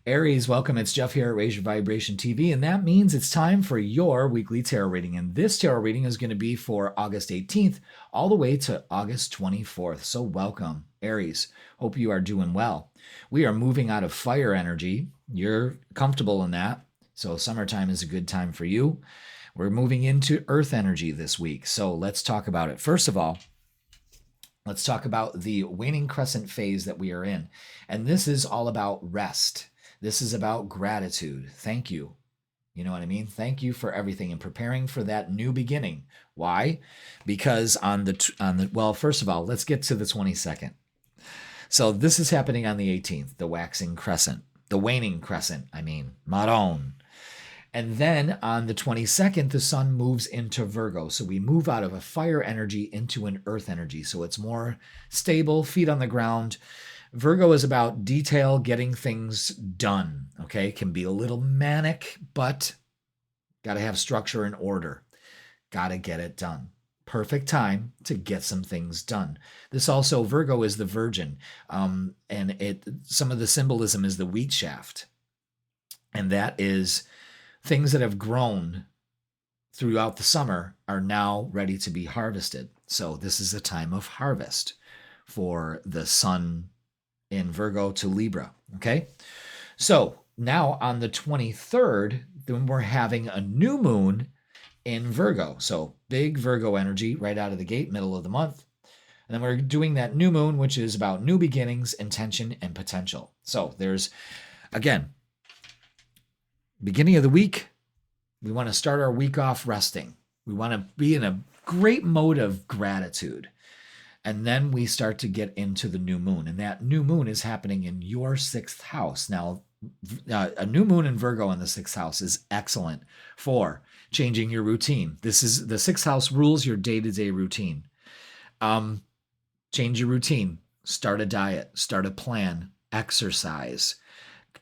Aries, welcome. It's Jeff here at Raise Your Vibration TV, and that means it's time for your weekly tarot reading. And this tarot reading is going to be for August 18th all the way to August 24th. So welcome, Aries. Hope you are doing well. We are moving out of fire energy. You're comfortable in that, so summertime is a good time for you. We're moving into earth energy this week, so let's talk about it. First of all, let's talk about the waning crescent phase that we are in. And this is all about rest. This is about gratitude. Thank you. You know what I mean? Thank you for everything and preparing for that new beginning. Why? Because well, first of all, let's get to the 22nd. So this is happening on the 18th, the waxing crescent, the waning crescent, Maron. And then on the 22nd, the sun moves into Virgo. So we move out of a fire energy into an earth energy. So it's more stable, feet on the ground. Virgo is about detail, getting things done, okay? Can be a little manic, but got to have structure and order. Got to get it done. Perfect time to get some things done. This also, Virgo is the virgin, and some of the symbolism is the wheat shaft. And that is things that have grown throughout the summer are now ready to be harvested. So this is a time of harvest for the sun in Virgo to Libra, okay? So now on the 23rd, then we're having a new moon in Virgo. So big Virgo energy right out of the gate, middle of the month. And then we're doing that new moon, which is about new beginnings, intention, and potential. So there's, again, beginning of the week, we want to start our week off resting. We want to be in a great mode of gratitude. And then we start to get into the new moon. And that new moon is happening in your 6th house. Now, a new moon in Virgo in the 6th house is excellent for changing your routine. This is the 6th house rules your day-to-day routine. Change your routine. Start a diet. Start a plan. Exercise.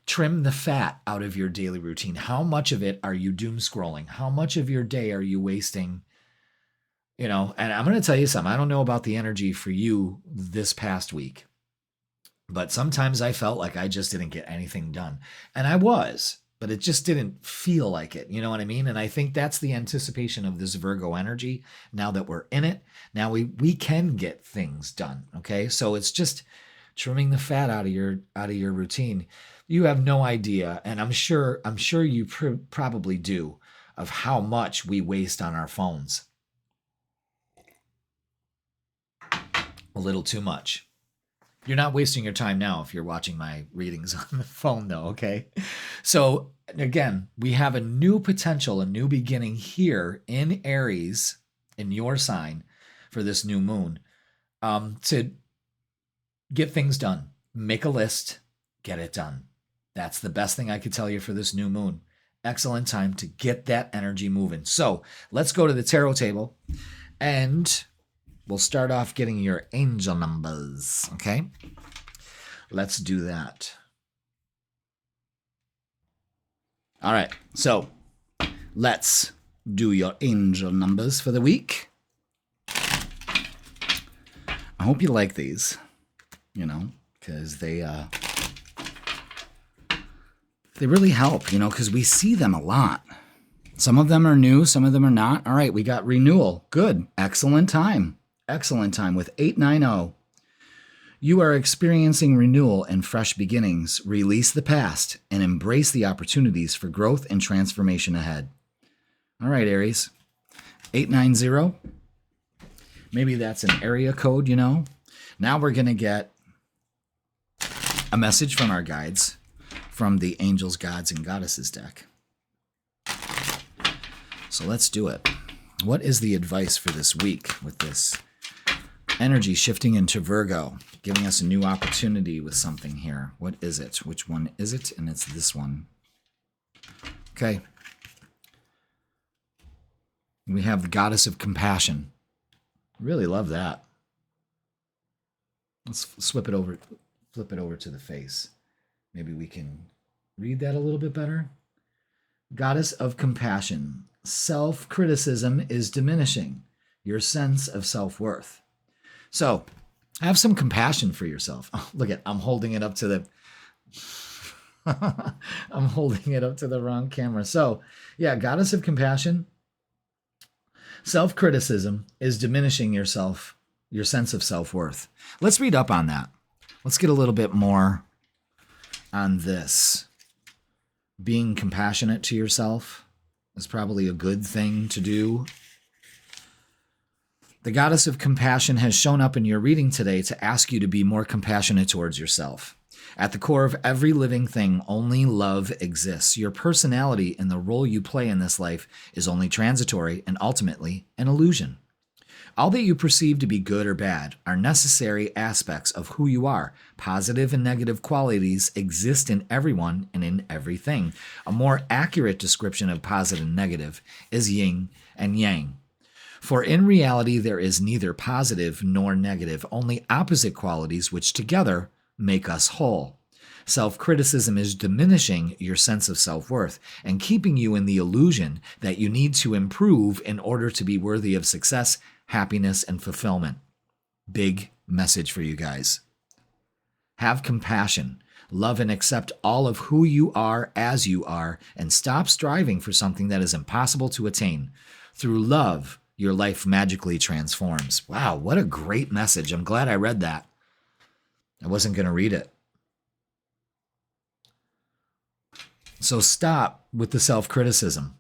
Trim the fat out of your daily routine. How much of it are you doom scrolling? How much of your day are you wasting? You know, and I'm going to tell you something. I don't know about the energy for you this past week, but sometimes I felt like I just didn't get anything done. And I was, but it just didn't feel like it. You know what I mean? And I think that's the anticipation of this Virgo energy. Now that we're in it, now we can get things done. Okay. So it's just trimming the fat out of your routine. You have no idea. And I'm sure you probably do, of how much we waste on our phones. A little too much. You're not wasting your time now if you're watching my readings on the phone, though, okay? So, again, we have a new potential, a new beginning here in Aries, in your sign, for this new moon, to get things done. Make a list, get it done. That's the best thing I could tell you for this new moon. Excellent time to get that energy moving. So, let's go to the tarot table, and we'll start off getting your angel numbers, okay? Let's do that. All right, so let's do your angel numbers for the week. I hope you like these, because they really help, because we see them a lot. Some of them are new, some of them are not. All right, we got renewal. Good. Excellent time. Excellent time with 890. You are experiencing renewal and fresh beginnings. Release the past and embrace the opportunities for growth and transformation ahead. All right, Aries. 890. Maybe that's an area code, Now we're going to get a message from our guides from the Angels, Gods, and Goddesses deck. So let's do it. What is the advice for this week with this energy shifting into Virgo, giving us a new opportunity with something here? What is it? Which one is it? And it's this one. Okay. We have the Goddess of Compassion. Really love that. Let's flip it over to the face. Maybe we can read that a little bit better. Goddess of Compassion. Self-criticism is diminishing your sense of self-worth. So have some compassion for yourself. Oh, look I'm holding it up to the I'm holding it up to the wrong camera. So, yeah, goddess of compassion. Self-criticism is diminishing yourself, your sense of self-worth. Let's read up on that. Let's get a little bit more on this. Being compassionate to yourself is probably a good thing to do. The goddess of compassion has shown up in your reading today to ask you to be more compassionate towards yourself. At the core of every living thing, only love exists. Your personality and the role you play in this life is only transitory and ultimately an illusion. All that you perceive to be good or bad are necessary aspects of who you are. Positive and negative qualities exist in everyone and in everything. A more accurate description of positive and negative is yin and yang. For in reality, there is neither positive nor negative, only opposite qualities which together make us whole. Self-criticism is diminishing your sense of self-worth and keeping you in the illusion that you need to improve in order to be worthy of success, happiness, and fulfillment. Big message for you guys. Have compassion, love and accept all of who you are as you are, and stop striving for something that is impossible to attain. Through love, your life magically transforms. Wow, what a great message. I'm glad I read that. I wasn't going to read it. So stop with the self-criticism.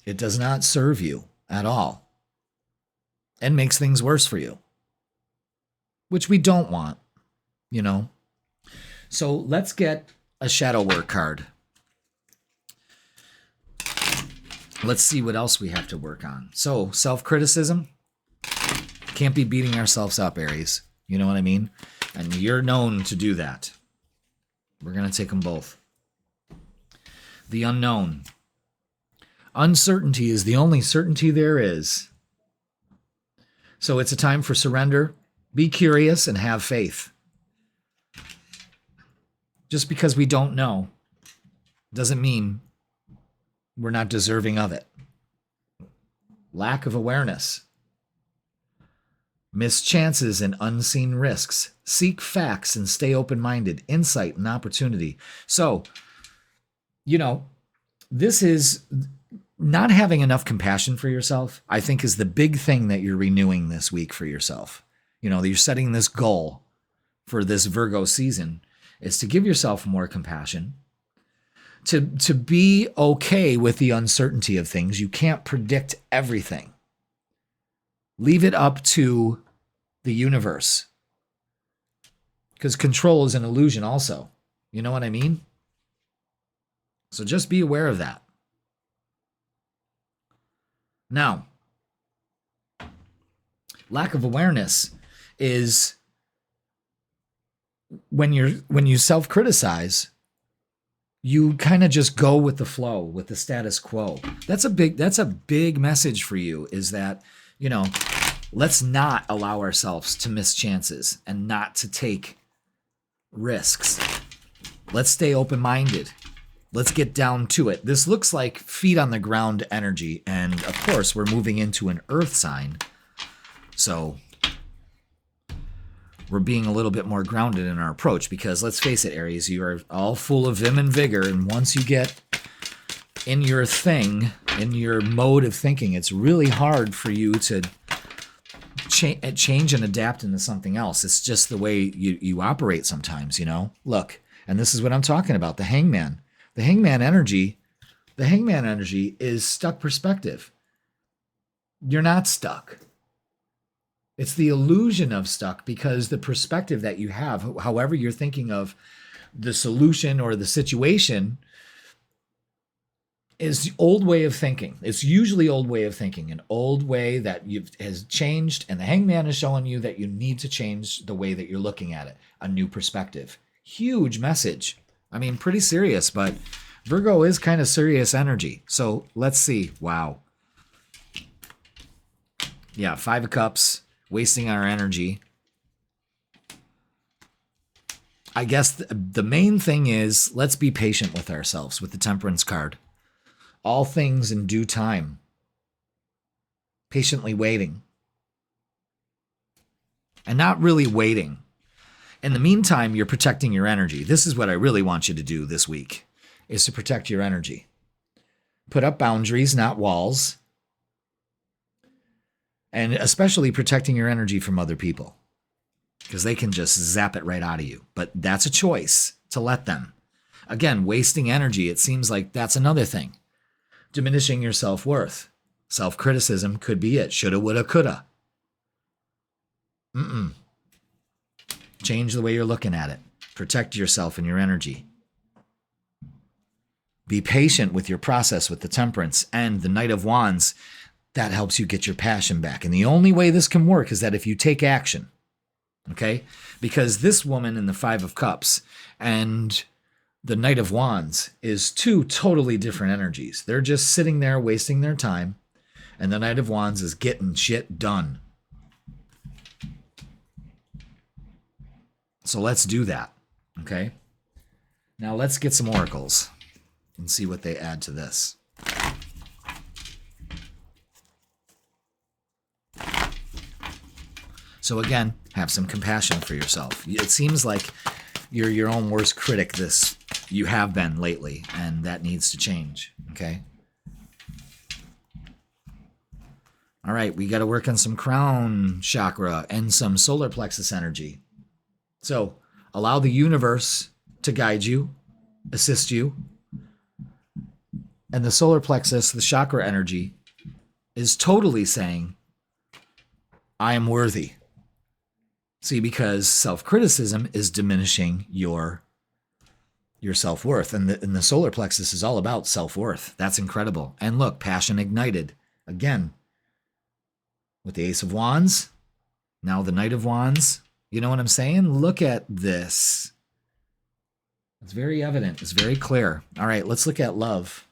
It does not serve you at all and makes things worse for you, which we don't want, you know. So let's get a shadow work card. Let's see what else we have to work on. So self-criticism, can't be beating ourselves up, Aries. You know what I mean? And you're known to do that. We're going to take them both. The unknown. Uncertainty is the only certainty there is. So it's a time for surrender. Be curious and have faith. Just because we don't know doesn't mean we're not deserving of it. Lack of awareness. Miss chances and unseen risks. Seek facts and stay open-minded. Insight and opportunity. So, you know, this is not having enough compassion for yourself, I think, is the big thing that you're renewing this week for yourself. You know, you're setting this goal for this Virgo season is to give yourself more compassion, to be okay with the uncertainty of things. You can't predict everything. Leave it up to the universe, because control is an illusion also. You know what I mean? So just be aware of that. Now, lack of awareness is when you self-criticize, you kind of just go with the flow, with the status quo. That's a big message for you, is that, you know, let's not allow ourselves to miss chances and not to take risks. Let's stay open-minded. Let's get down to it. This looks like feet on the ground energy. And of course, we're moving into an earth sign. So we're being a little bit more grounded in our approach, because let's face it, Aries, you are all full of vim and vigor. And once you get in your thing, in your mode of thinking, it's really hard for you to change and adapt into something else. It's just the way you operate sometimes, you know? Look, and this is what I'm talking about, the hangman. The hangman energy is stuck perspective. You're not stuck. It's the illusion of stuck, because the perspective that you have, however you're thinking of the solution or the situation, is the old way of thinking. It's usually old way of thinking, an old way that has changed, and the hangman is showing you that you need to change the way that you're looking at it, a new perspective. Huge message. I mean, pretty serious, but Virgo is kind of serious energy. So let's see. Wow. Yeah, 5 of Cups, wasting our energy. I guess the main thing is, let's be patient with ourselves with the Temperance card. All things in due time. Patiently waiting. And not really waiting. In the meantime, you're protecting your energy. This is what I really want you to do this week, is to protect your energy. Put up boundaries, not walls. And especially protecting your energy from other people, because they can just zap it right out of you. But that's a choice to let them. Again, wasting energy, it seems like that's another thing. Diminishing your self-worth. Self-criticism could be it. Shoulda, woulda, coulda. Change the way you're looking at it. Protect yourself and your energy. Be patient with your process with the Temperance and the Knight of Wands. That helps you get your passion back. And the only way this can work is that if you take action, okay? Because this woman in the Five of Cups and the Knight of Wands is two totally different energies. They're just sitting there wasting their time, and the Knight of Wands is getting shit done. So let's do that, okay? Now let's get some oracles and see what they add to this. So again, have some compassion for yourself. It seems like you're your own worst critic. You have been lately, and that needs to change, okay? All right, we got to work on some crown chakra and some solar plexus energy. So allow the universe to guide you, assist you. And the solar plexus, the chakra energy, is totally saying, I am worthy. See, because self-criticism is diminishing your self-worth. And the solar plexus is all about self-worth. That's incredible. And look, passion ignited. Again, with the Ace of Wands, now the Knight of Wands. You know what I'm saying? Look at this. It's very evident. It's very clear. All right, let's look at love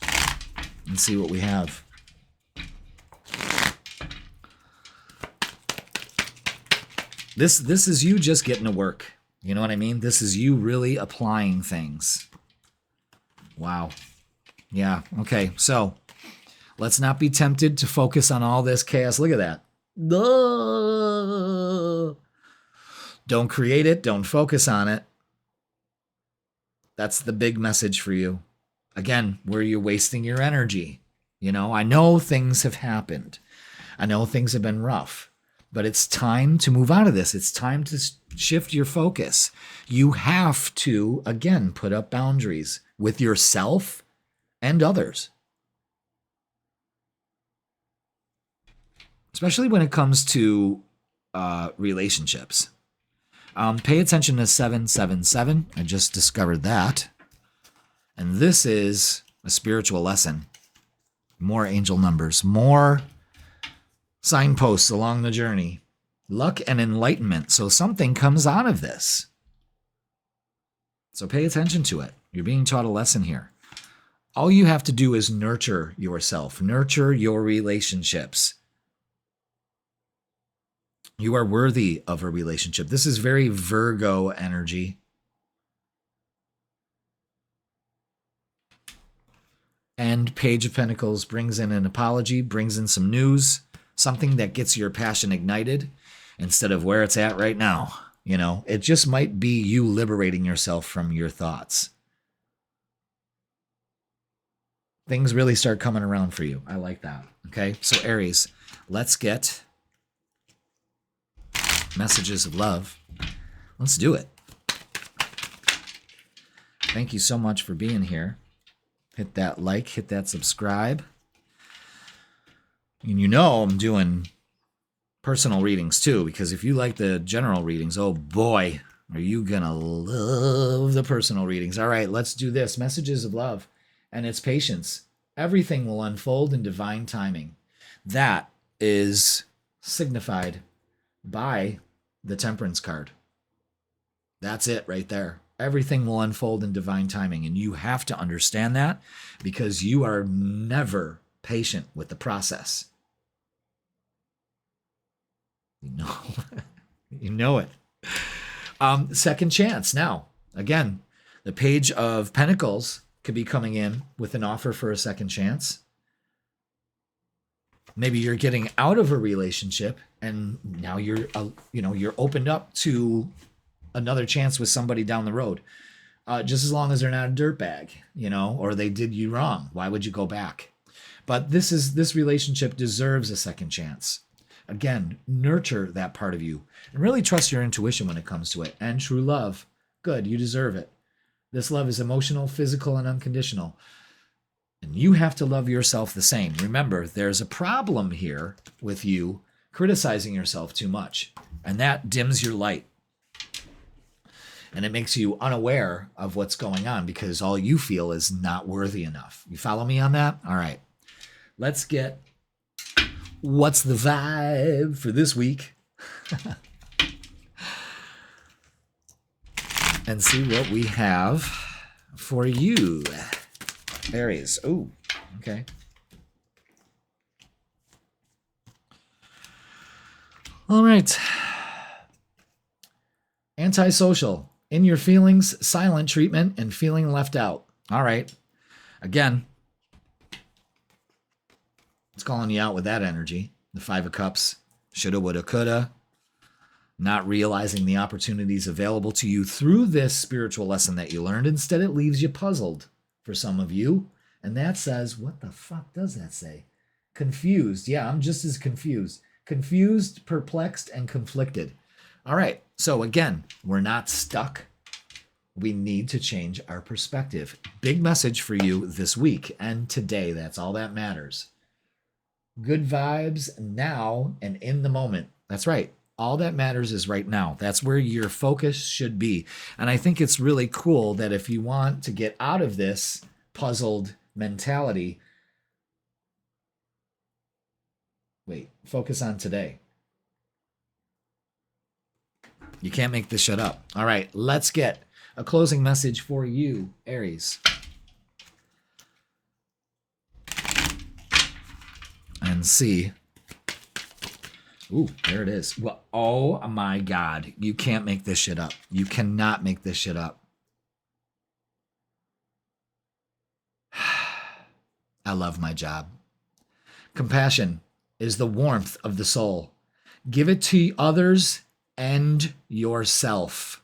and see what we have. This is you just getting to work. You know what I mean? This is you really applying things. Wow. Yeah, okay. So let's not be tempted to focus on all this chaos. Look at that. Don't create it. Don't focus on it. That's the big message for you. Again, where you're wasting your energy. You know, I know things have happened. I know things have been rough. But it's time to move out of this. It's time to shift your focus. You have to, again, put up boundaries with yourself and others. Especially when it comes to relationships. Pay attention to 777. I just discovered that. And this is a spiritual lesson. More angel numbers. More signposts along the journey. Luck and enlightenment. So something comes out of this. So pay attention to it. You're being taught a lesson here. All you have to do is nurture yourself. Nurture your relationships. You are worthy of a relationship. This is very Virgo energy. And Page of Pentacles brings in an apology, brings in some news. Something that gets your passion ignited instead of where it's at right now. You know, it just might be you liberating yourself from your thoughts. Things really start coming around for you. I like that. Okay, so Aries, let's get messages of love. Let's do it. Thank you so much for being here. Hit that like, hit that subscribe. And you know I'm doing personal readings too, because if you like the general readings, oh boy, are you gonna love the personal readings. All right, let's do this. Messages of love, and it's patience. Everything will unfold in divine timing. That is signified by the Temperance card. That's it right there. Everything will unfold in divine timing, and you have to understand that because you are never patient with the process. You know it. Second chance. Now, again, the Page of Pentacles could be coming in with an offer for a second chance. Maybe you're getting out of a relationship and now you're opened up to another chance with somebody down the road. Just as long as they're not a dirtbag, or they did you wrong. Why would you go back? But this relationship deserves a second chance. Again, nurture that part of you and really trust your intuition when it comes to it. And true love, good, you deserve it. This love is emotional, physical, and unconditional. And you have to love yourself the same. Remember, there's a problem here with you criticizing yourself too much, and that dims your light. And it makes you unaware of what's going on because all you feel is not worthy enough. You follow me on that? All right. Let's get what's the vibe for this week and see what we have for you, Aries. Oh, okay. All right. Antisocial. In your feelings, silent treatment, and feeling left out. All right. Again, it's calling you out with that energy. The Five of Cups. Shoulda, woulda, coulda. Not realizing the opportunities available to you through this spiritual lesson that you learned. Instead, it leaves you puzzled for some of you. And that says, what the fuck does that say? Confused. Yeah, I'm just as confused. Confused, perplexed, and conflicted. All right. So again, we're not stuck. We need to change our perspective. Big message for you this week and today. That's all that matters. Good vibes now and in the moment. That's right. All that matters is right now. That's where your focus should be. And I think it's really cool that if you want to get out of this puzzled mentality, focus on today. You can't make this shit up. All right, let's get a closing message for you, Aries. And see. Ooh, there it is. Well, oh my God. You can't make this shit up. You cannot make this shit up. I love my job. Compassion is the warmth of the soul. Give it to others and yourself.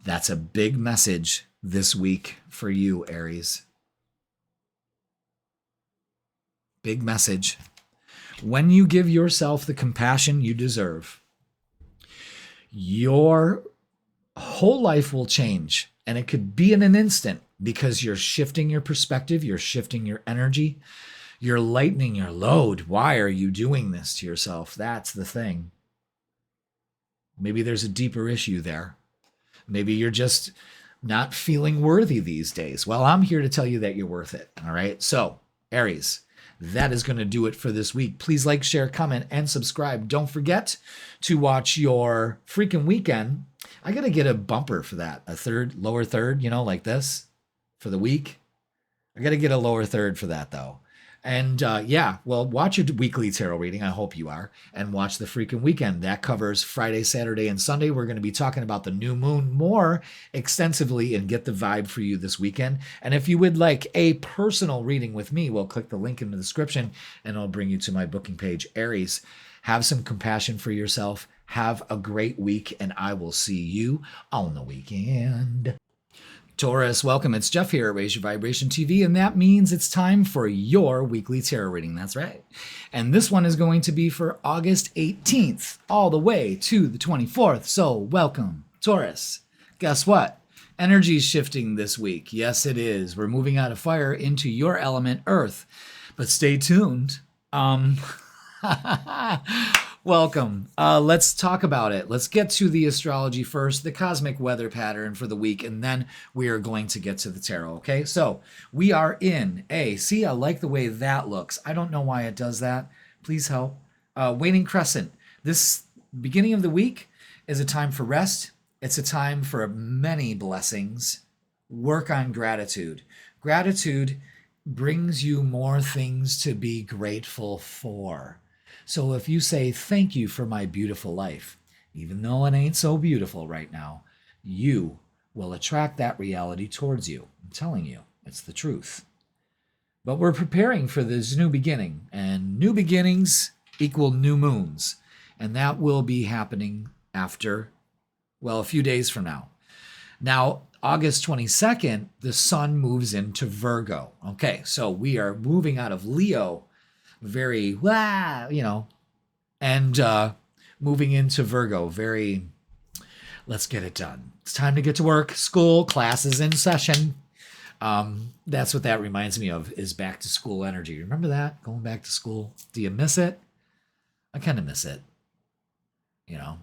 That's a big message this week for you, Aries. Big message. When you give yourself the compassion you deserve, your whole life will change. And it could be in an instant because you're shifting your perspective, you're shifting your energy, you're lightening your load. Why are you doing this to yourself? That's the thing. Maybe there's a deeper issue there. Maybe you're just not feeling worthy these days. Well, I'm here to tell you that you're worth it. All right. So, Aries, that is going to do it for this week. Please like, share, comment, and subscribe. Don't forget to watch your freaking weekend. I got to get a bumper for that. A third, lower third, like this for the week. I got to get a lower third for that, though. And watch your weekly tarot reading. I hope you are. And watch the freaking weekend. That covers Friday, Saturday, and Sunday. We're going to be talking about the new moon more extensively and get the vibe for you this weekend. And if you would like a personal reading with me, well, click the link in the description and I'll bring you to my booking page. Aries, have some compassion for yourself. Have a great week, and I will see you on the weekend. Taurus, welcome. It's Jeff here at Raise Your Vibration TV, and that means it's time for your weekly tarot reading. That's right. And this one is going to be for August 18th, all the way to the 24th. So welcome, Taurus. Guess what? Energy's shifting this week. Yes, it is. We're moving out of fire into your element, Earth. But stay tuned. Welcome. Let's talk about it. Let's get to the astrology first, the cosmic weather pattern for the week, and then we are going to get to the tarot, okay? So we are in see, I like the way that looks. I don't know why it does that. Please help. Waning crescent. This beginning of the week is a time for rest. It's a time for many blessings. Work on gratitude. Gratitude brings you more things to be grateful for. So if you say, thank you for my beautiful life, even though it ain't so beautiful right now, you will attract that reality towards you. I'm telling you, it's the truth. But we're preparing for this new beginning, and new beginnings equal new moons. And that will be happening after, well, a few days from now. Now, August 22nd, the sun moves into Virgo. Okay, so we are moving out of Leo, very, and moving into Virgo, very, let's get it done. It's time to get to work, school, classes in session. That's what that reminds me of, is back to school energy. Remember that? Going back to school. Do you miss it? I kind of miss it. You know,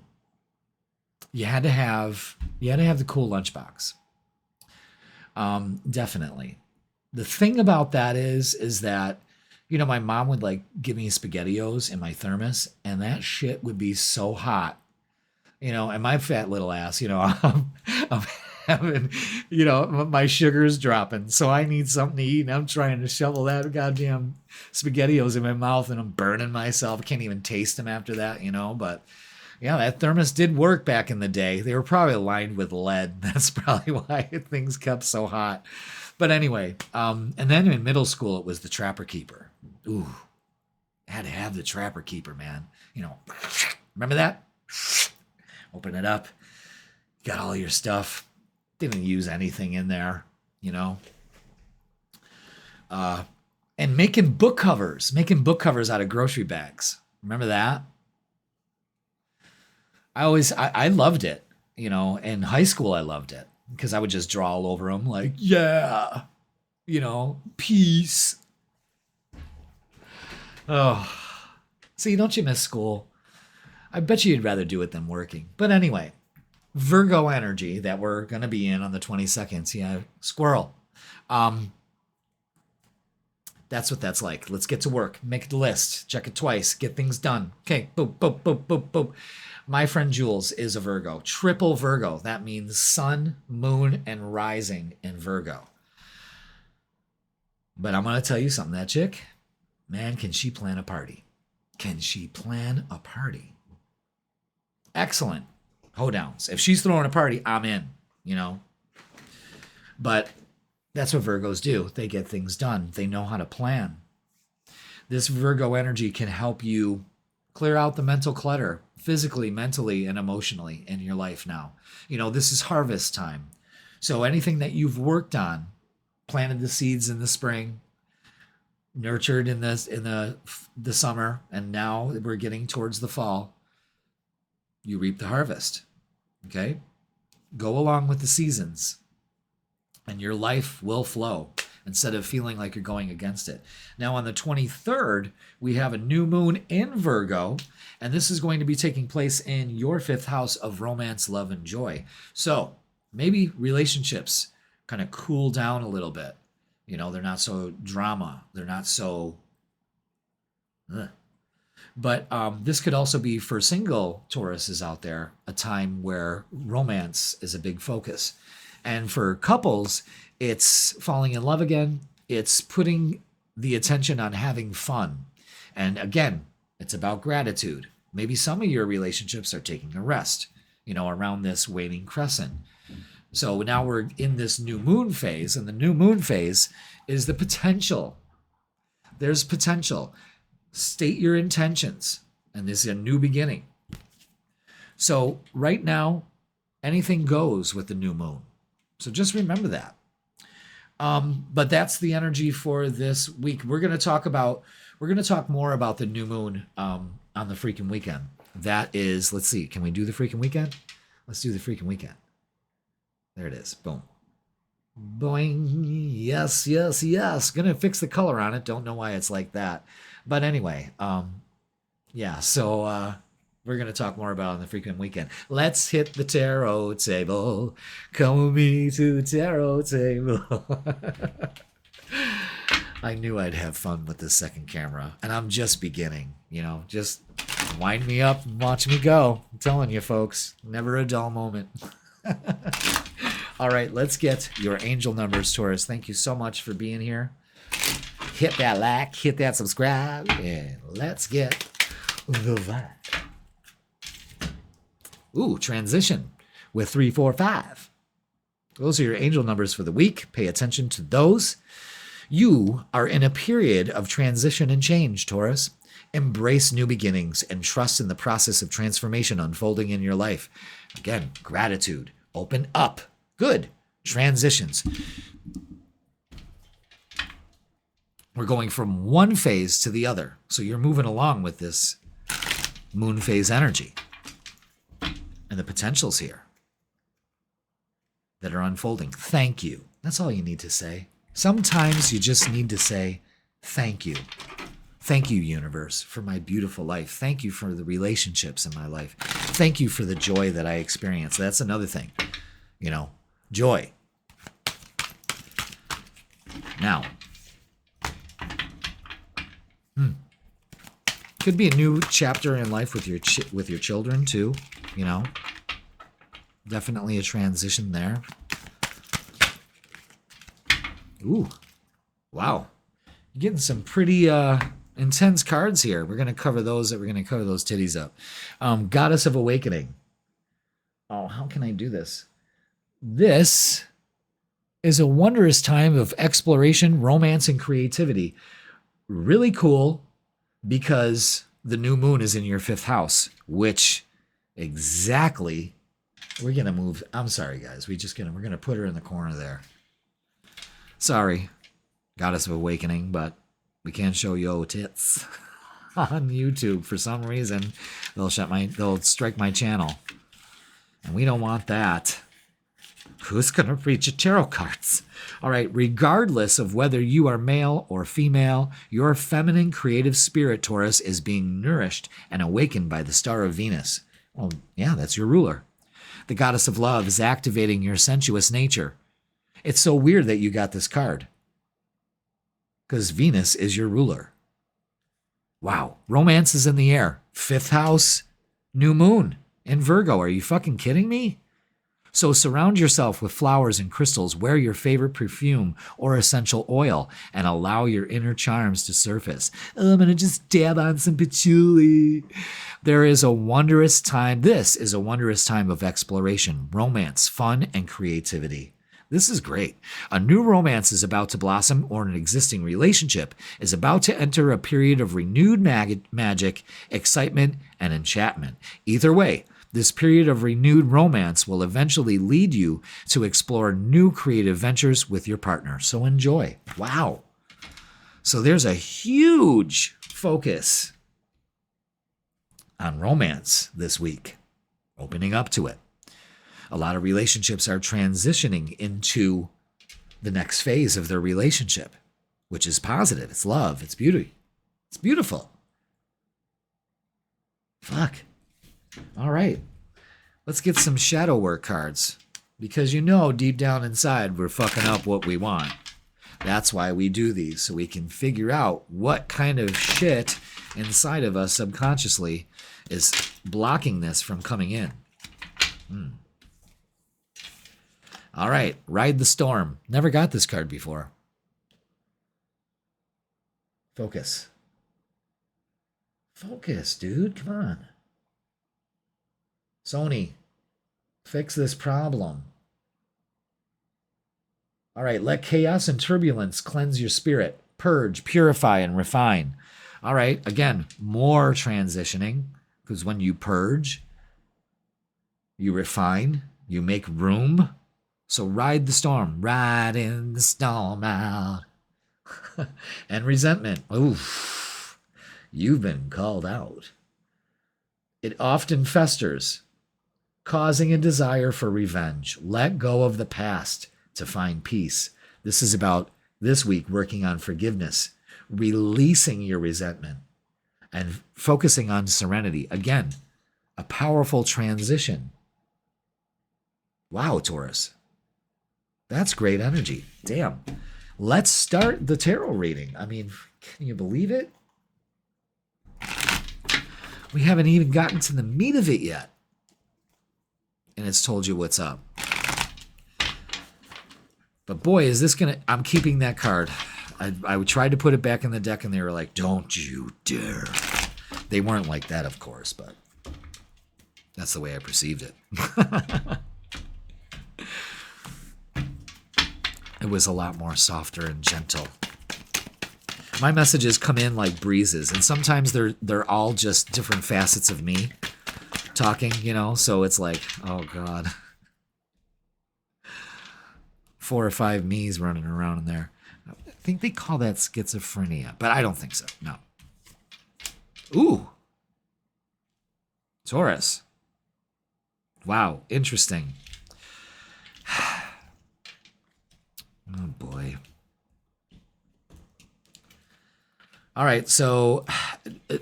you had to have the cool lunchbox. Definitely. The thing about that is that, my mom would like give me SpaghettiOs in my thermos, and that shit would be so hot, and my fat little ass, I'm having, my sugar's dropping, so I need something to eat, and I'm trying to shovel that goddamn SpaghettiOs in my mouth, and I'm burning myself. I can't even taste them after that, but yeah, that thermos did work back in the day. They were probably lined with lead. That's probably why things kept so hot. But anyway, and then in middle school, it was the Trapper Keeper. Ooh, had to have the Trapper Keeper, man. Remember that? Open it up. Got all your stuff. Didn't use anything in there, And making book covers out of grocery bags. Remember that? I loved it, in high school. I loved it because I would just draw all over them like, yeah, peace. Oh, see, don't you miss school? I bet you'd rather do it than working. But anyway, Virgo energy that we're going to be in on the 22nd. Yeah, squirrel. That's what that's like. Let's get to work. Make the list. Check it twice. Get things done. Okay, boop, boop, boop, boop, boop. My friend Jules is a Virgo. Triple Virgo. That means sun, moon, and rising in Virgo. But I'm going to tell you something. That chick, man, can she plan a party? Can she plan a party? Excellent. Hoedowns. If she's throwing a party, I'm in, But that's what Virgos do. They get things done. They know how to plan. This Virgo energy can help you clear out the mental clutter, physically, mentally, and emotionally in your life now. This is harvest time. So anything that you've worked on, planted the seeds in the spring, nurtured in the summer, and now we're getting towards the fall, you reap the harvest. Okay? Go along with the seasons, and your life will flow instead of feeling like you're going against it. Now, on the 23rd, we have a new moon in Virgo, and this is going to be taking place in your 5th house of romance, love, and joy. So maybe relationships kind of cool down a little bit. They're not so drama. They're not so... But this could also be, for single Tauruses out there, a time where romance is a big focus. And for couples, it's falling in love again. It's putting the attention on having fun. And again, it's about gratitude. Maybe some of your relationships are taking a rest, around this waning crescent. So now we're in this new moon phase, and the new moon phase is the potential. There's potential. State your intentions, and this is a new beginning. So right now, anything goes with the new moon. So just remember that. But that's the energy for this week. We're going to talk more about the new moon on the freaking weekend. That is, let's see, can we do the freaking weekend? Let's do the freaking weekend. There it is. Boom. Boing. Yes, yes, yes. Gonna fix the color on it. Don't know why it's like that. But anyway, yeah, so we're going to talk more about it on the freaking weekend. Let's hit the tarot table. Come with me to the tarot table. I knew I'd have fun with this second camera, and I'm just beginning, just wind me up and watch me go. I'm telling you, folks, never a dull moment. All right, let's get your angel numbers, Taurus. Thank you so much for being here. Hit that like, hit that subscribe, and let's get the vibe. Ooh, transition with 3, 4, 5. Those are your angel numbers for the week. Pay attention to those. You are in a period of transition and change, Taurus. Embrace new beginnings and trust in the process of transformation unfolding in your life. Again, gratitude. Open up. Good. Transitions. We're going from one phase to the other. So you're moving along with this moon phase energy. And the potentials here that are unfolding. Thank you. That's all you need to say. Sometimes you just need to say, thank you. Thank you, universe, for my beautiful life. Thank you for the relationships in my life. Thank you for the joy that I experience. That's another thing. You know, joy. Now, could be a new chapter in life with your children too, you know. Definitely a transition there. Ooh. Wow. You're getting some pretty intense cards here. We're going to cover those. We're going to cover those titties up. Goddess of Awakening. Oh, how can I do this? This is a wondrous time of exploration, romance, and creativity. Really cool because the new moon is in your 5th house, which exactly we're going to move. I'm sorry, guys. We're going to put her in the corner there. Sorry, Goddess of Awakening, but we can't show yo tits on YouTube for some reason. They'll strike my channel, and we don't want that. Who's gonna read your tarot cards? All right, regardless of whether you are male or female, your feminine creative spirit, Taurus, is being nourished and awakened by the star of Venus. Well, yeah, that's your ruler. The goddess of love is activating your sensuous nature. It's so weird that you got this card, because Venus is your ruler. Wow. Romance is in the air. 5th house, new moon in Virgo. Are you fucking kidding me? So surround yourself with flowers and crystals, wear your favorite perfume or essential oil, and allow your inner charms to surface. Oh, I'm going to just dab on some patchouli. This is a wondrous time of exploration, romance, fun, and creativity. This is great. A new romance is about to blossom, or an existing relationship is about to enter a period of renewed magic, excitement, and enchantment. Either way, this period of renewed romance will eventually lead you to explore new creative ventures with your partner. So enjoy. Wow. So there's a huge focus on romance this week, opening up to it. A lot of relationships are transitioning into the next phase of their relationship, which is positive. It's love. It's beauty. It's beautiful. Fuck. All right. Let's get some shadow work cards, because you know deep down inside we're fucking up what we want. That's why we do these, so we can figure out what kind of shit inside of us subconsciously is blocking this from coming in. All right, Ride the Storm. Never got this card before. Focus. Focus, dude. Come on. Sony, fix this problem. All right, let chaos and turbulence cleanse your spirit. Purge, purify, and refine. All right, again, more transitioning, because when you purge, you refine, you make room. So ride the storm. Riding the storm out. And resentment. Oof. You've been called out. It often festers, causing a desire for revenge. Let go of the past to find peace. This is about this week working on forgiveness, releasing your resentment, and focusing on serenity. Again, a powerful transition. Wow, Taurus. That's great energy. Damn. Let's start the tarot reading. I mean, can you believe it? We haven't even gotten to the meat of it yet. And it's told you what's up. But boy, is this going to... I'm keeping that card. I tried to put it back in the deck, and they were like, don't you dare. They weren't like that, of course, but that's the way I perceived it. It was a lot more softer and gentle. My messages come in like breezes, and sometimes they're all just different facets of me talking, you know, so it's like, oh God. 4 or 5 me's running around in there. I think they call that schizophrenia, but I don't think so. No. Ooh. Taurus. Wow, interesting. Oh boy. All right, so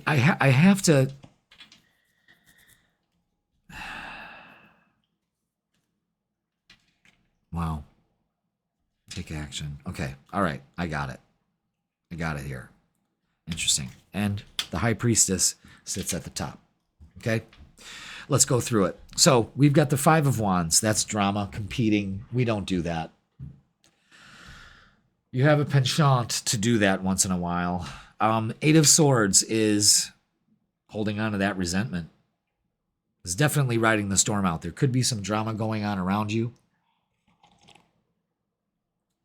I have to. Wow. Take action. Okay. All right. I got it. I got it here. Interesting. And the High Priestess sits at the top. Okay. Let's go through it. So we've got the Five of Wands. That's drama, competing. We don't do that. You have a penchant to do that once in a while. Eight of Swords is holding on to that resentment. It's definitely riding the storm out. There could be some drama going on around you.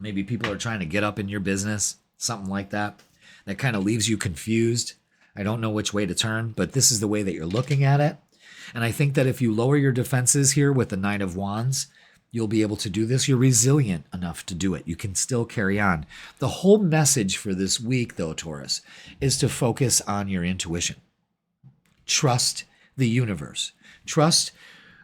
Maybe people are trying to get up in your business, something like that. That kind of leaves you confused. I don't know which way to turn, but this is the way that you're looking at it. And I think that if you lower your defenses here with the Nine of Wands, you'll be able to do this. You're resilient enough to do it. You can still carry on. The whole message for this week, though, Taurus, is to focus on your intuition. Trust the universe. Trust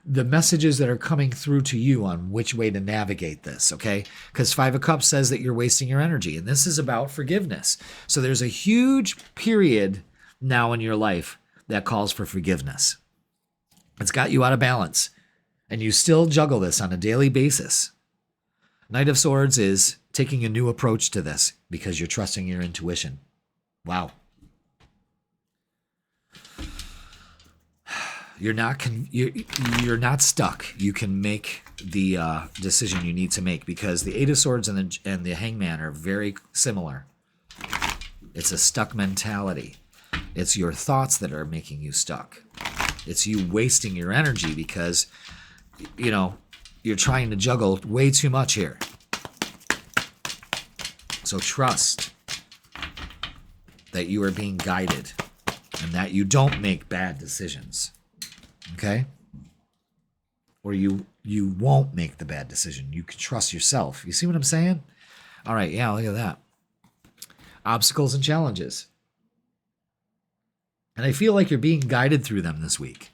the messages that are coming through to you on which way to navigate this, okay? Because Five of Cups says that you're wasting your energy, and this is about forgiveness. So there's a huge period now in your life that calls for forgiveness. It's got you out of balance, and you still juggle this on a daily basis. Knight of Swords is taking a new approach to this because you're trusting your intuition. Wow. You're not stuck. You can make the decision you need to make because the Eight of Swords and the Hangman are very similar. It's a stuck mentality. It's your thoughts that are making you stuck. It's you wasting your energy because, you know, you're trying to juggle way too much here. So trust that you are being guided and that you don't make bad decisions. Okay? Or you won't make the bad decision. You can trust yourself. You see what I'm saying? All right, yeah, look at that. Obstacles and challenges. And I feel like you're being guided through them this week.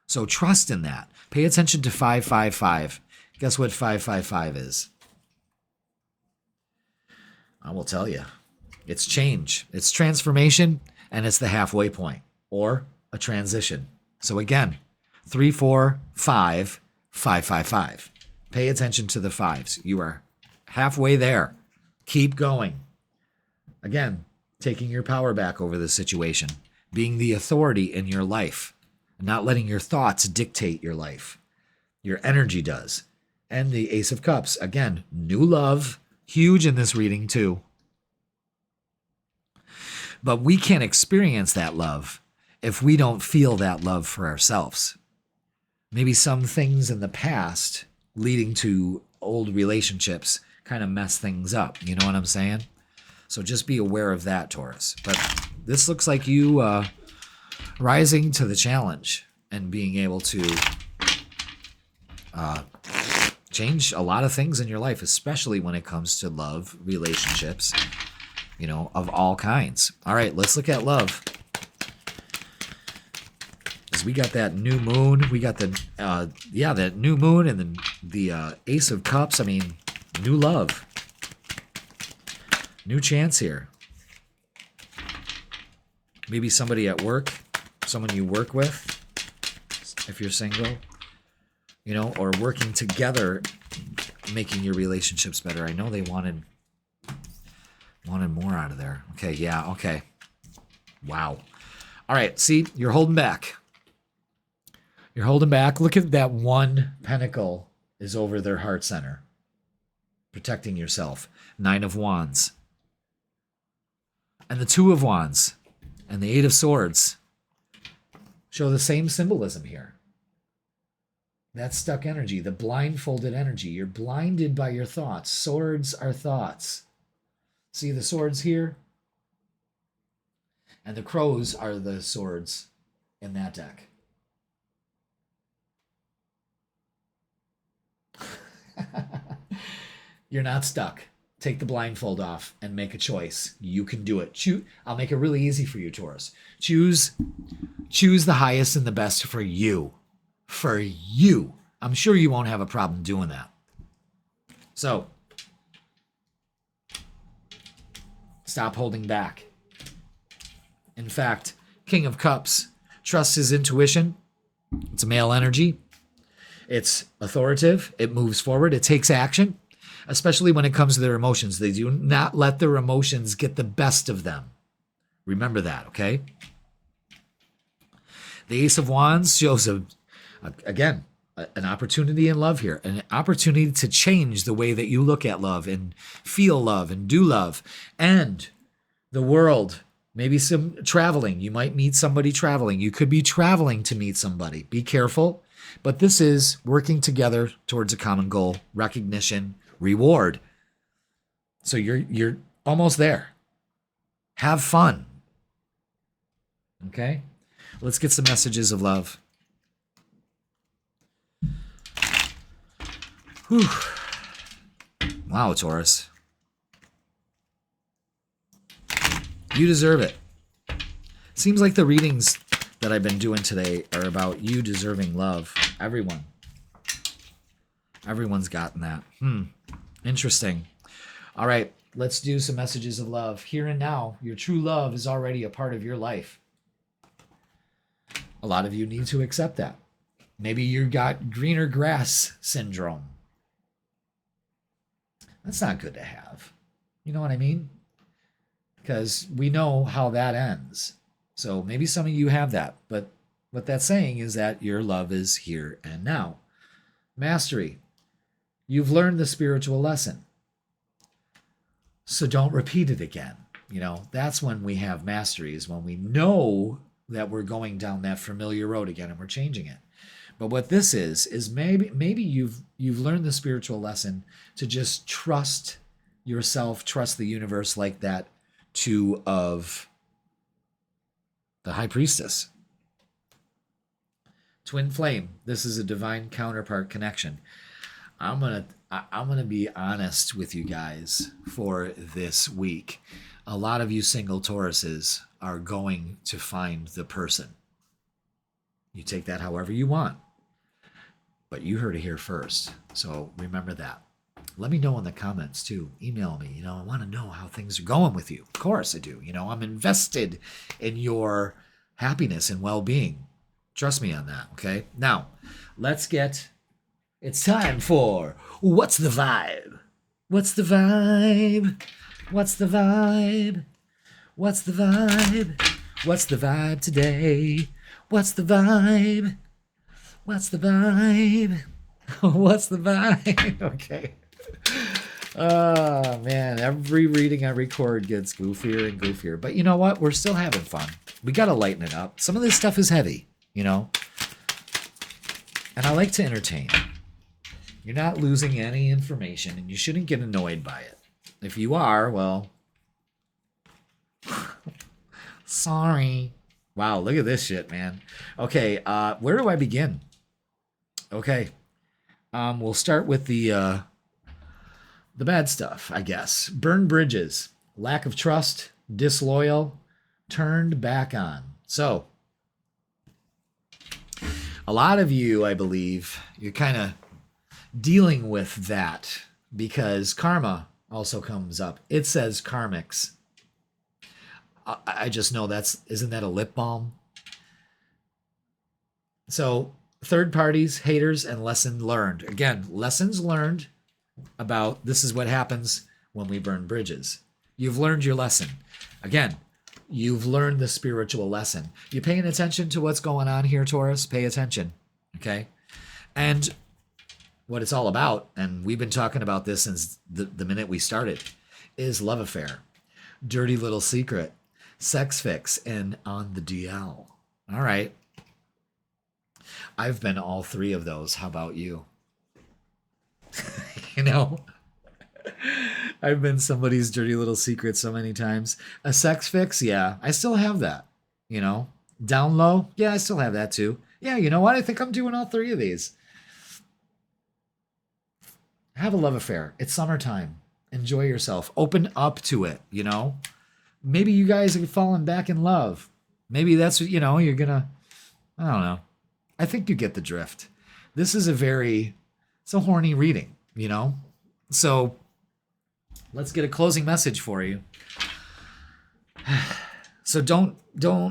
So trust in that. Pay attention to 555. Guess what 555 is? I will tell you. It's change. It's transformation, and it's the halfway point or a transition. So again, 3, 4, 5, 5, 5, 5. Pay attention to the fives. You are halfway there. Keep going. Again, taking your power back over the situation. Being the authority in your life. Not letting your thoughts dictate your life. Your energy does. And the Ace of Cups. Again, new love. Huge in this reading too. But we can't experience that love if we don't feel that love for ourselves. Maybe some things in the past leading to old relationships kind of mess things up. You know what I'm saying? So just be aware of that, Taurus. But this looks like you rising to the challenge and being able to change a lot of things in your life, especially when it comes to love, relationships, you know, of all kinds. All right, let's look at love. Because we got that new moon. We got the, that new moon and then the Ace of Cups. I mean, new love. New chance here. Maybe somebody at work, someone you work with, if you're single, you know, or working together, making your relationships better. I know they wanted more out of there. Okay, yeah, okay. Wow. All right, see, you're holding back. You're holding back. Look at that one pentacle is over their heart center. Protecting yourself. 9 of Wands. And the 2 of Wands. And the 8 of Swords. Show the same symbolism here. That stuck energy, the blindfolded energy. You're blinded by your thoughts. Swords are thoughts. See the swords here? And the crows are the swords in that deck. You're not stuck. Take the blindfold off and make a choice. You can do it. I'll make it really easy for you, Taurus. Choose the highest and the best for you. For you. I'm sure you won't have a problem doing that. So, stop holding back. In fact, King of Cups trusts his intuition. It's a male energy. It's authoritative. It moves forward. It takes action, especially when it comes to their emotions. They do not let their emotions get the best of them. Remember that, okay? The Ace of Wands shows, again, an opportunity in love here, an opportunity to change the way that you look at love and feel love and do love. And the world, maybe some traveling. You might meet somebody traveling. You could be traveling to meet somebody. Be careful. But this is working together towards a common goal, recognition, reward. So you're almost there. Have fun. Okay? Let's get some messages of love. Whew. Wow, Taurus. You deserve it. Seems like the readings that I've been doing today are about you deserving love. Everyone. Everyone's gotten that. Interesting. All right, let's do some messages of love. Here and now, your true love is already a part of your life. A lot of you need to accept that. Maybe you got greener grass syndrome. That's not good to have. You know what I mean? Because we know how that ends. So maybe some of you have that. But what that's saying is that your love is here and now. Mastery. You've learned the spiritual lesson. So don't repeat it again. You know, that's when we have mastery, is when we know that we're going down that familiar road again and we're changing it. But what this is maybe you've learned the spiritual lesson to just trust yourself, trust the universe, like that two of the High Priestess. Twin flame. This is a divine counterpart connection. I'm gonna be honest with you guys for this week. A lot of you single Tauruses are going to find the person. You take that however you want. But you heard it here first. So remember that. Let me know in the comments too. Email me. You know, I want to know how things are going with you. Of course I do. You know, I'm invested in your happiness and well-being. Trust me on that, okay? Now, it's time for What's the Vibe? What's the vibe? What's the vibe? What's the vibe? What's the vibe today? What's the vibe? What's the vibe? What's the vibe? Okay. Oh, man. Every reading I record gets goofier and goofier. But you know what? We're still having fun. We got to lighten it up. Some of this stuff is heavy, you know? And I like to entertain. You're not losing any information, and you shouldn't get annoyed by it. If you are, well, sorry. Wow, look at this shit, man. Okay, where do I begin? Okay, we'll start with the bad stuff, I guess. Burned bridges, lack of trust, disloyal, turned back on. So, a lot of you, I believe, you're kind of dealing with that because karma also comes up. It says karmics. I just know isn't that a lip balm? So third parties, haters, and lesson learned. Again, lessons learned about this is what happens when we burn bridges. You've learned your lesson. Again, you've learned the spiritual lesson. You paying attention to what's going on here, Taurus? Pay attention, okay? And what it's all about, and we've been talking about this since the minute we started, is love affair, dirty little secret, sex fix, and on the DL. All right. I've been all three of those. How about you? You know, I've been somebody's dirty little secret so many times. A sex fix, yeah, I still have that. You know, down low, yeah, I still have that too. Yeah, you know what? I think I'm doing all three of these. Have a love affair. It's summertime. Enjoy yourself. Open up to it, you know? Maybe you guys are falling back in love. Maybe that's what, you're gonna, I don't know. I think you get the drift. This is it's a horny reading, you know? So let's get a closing message for you. So don't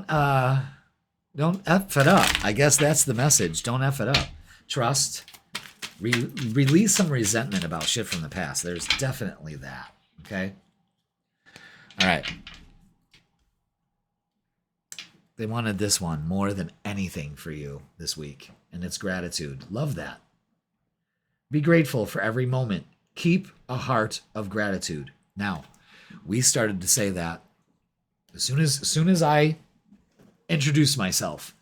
F it up. I guess that's the message. Don't F it up. Trust. Release some resentment about shit from the past. There's definitely that. Okay? All right. They wanted this one more than anything for you this week, and it's gratitude. Love that. Be grateful for every moment. Keep a heart of gratitude. Now, we started to say that as soon as I introduced myself,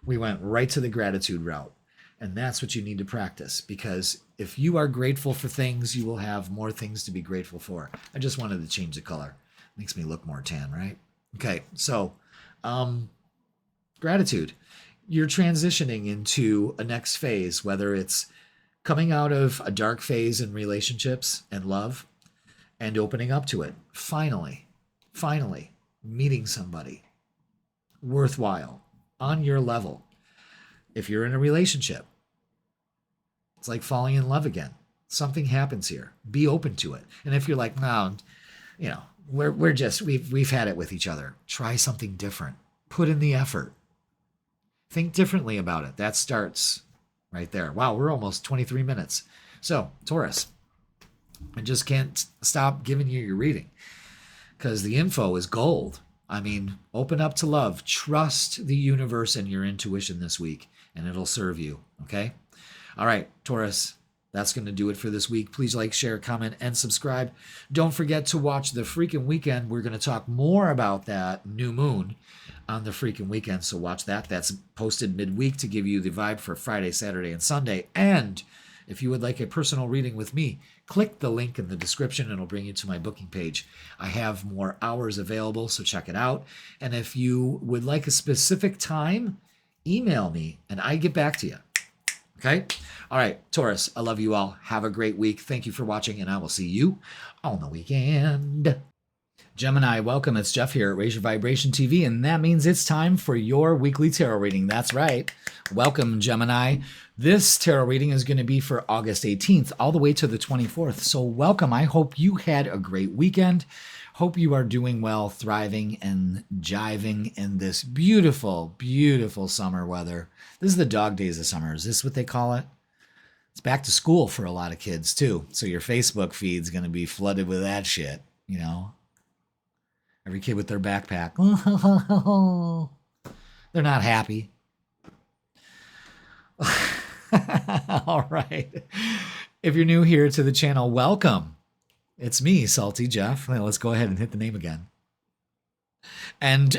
we went right to the gratitude route. And that's what you need to practice, because if you are grateful for things, you will have more things to be grateful for. I just wanted to change the color. Makes me look more tan, right? Okay, so gratitude. You're transitioning into a next phase, whether it's coming out of a dark phase in relationships and love and opening up to it. Finally, meeting somebody worthwhile on your level. If you're in a relationship, it's like falling in love again. Something happens here. Be open to it. And if you're like, no, we've had it with each other. Try something different. Put in the effort. Think differently about it. That starts right there. Wow, we're almost 23 minutes. So, Taurus, I just can't stop giving you your reading because the info is gold. I mean, open up to love. Trust the universe and your intuition this week, and it'll serve you, okay? All right, Taurus, that's going to do it for this week. Please like, share, comment, and subscribe. Don't forget to watch the freaking weekend. We're going to talk more about that new moon on the freaking weekend, so watch that. That's posted midweek to give you the vibe for Friday, Saturday, and Sunday. And if you would like a personal reading with me, click the link in the description. It'll bring you to my booking page. I have more hours available, so check it out. And if you would like a specific time, email me and I get back to you. Okay? All right, Taurus, I love you all. Have a great week. Thank you for watching, and I will see you on the weekend. Gemini, welcome. It's Jeff here at Raise Your Vibration TV, and that means it's time for your weekly tarot reading. That's right. Welcome, Gemini. This tarot reading is going to be for August 18th all the way to the 24th. So welcome. I hope you had a great weekend. Hope you are doing well, thriving, and jiving in this beautiful, beautiful summer weather. This is the dog days of summer. Is this what they call it? It's back to school for a lot of kids, too. So your Facebook feed's going to be flooded with that shit, you know? Every kid with their backpack. They're not happy. All right. If you're new here to the channel, welcome. It's me, Salty Jeff. Well, let's go ahead and hit the name again. And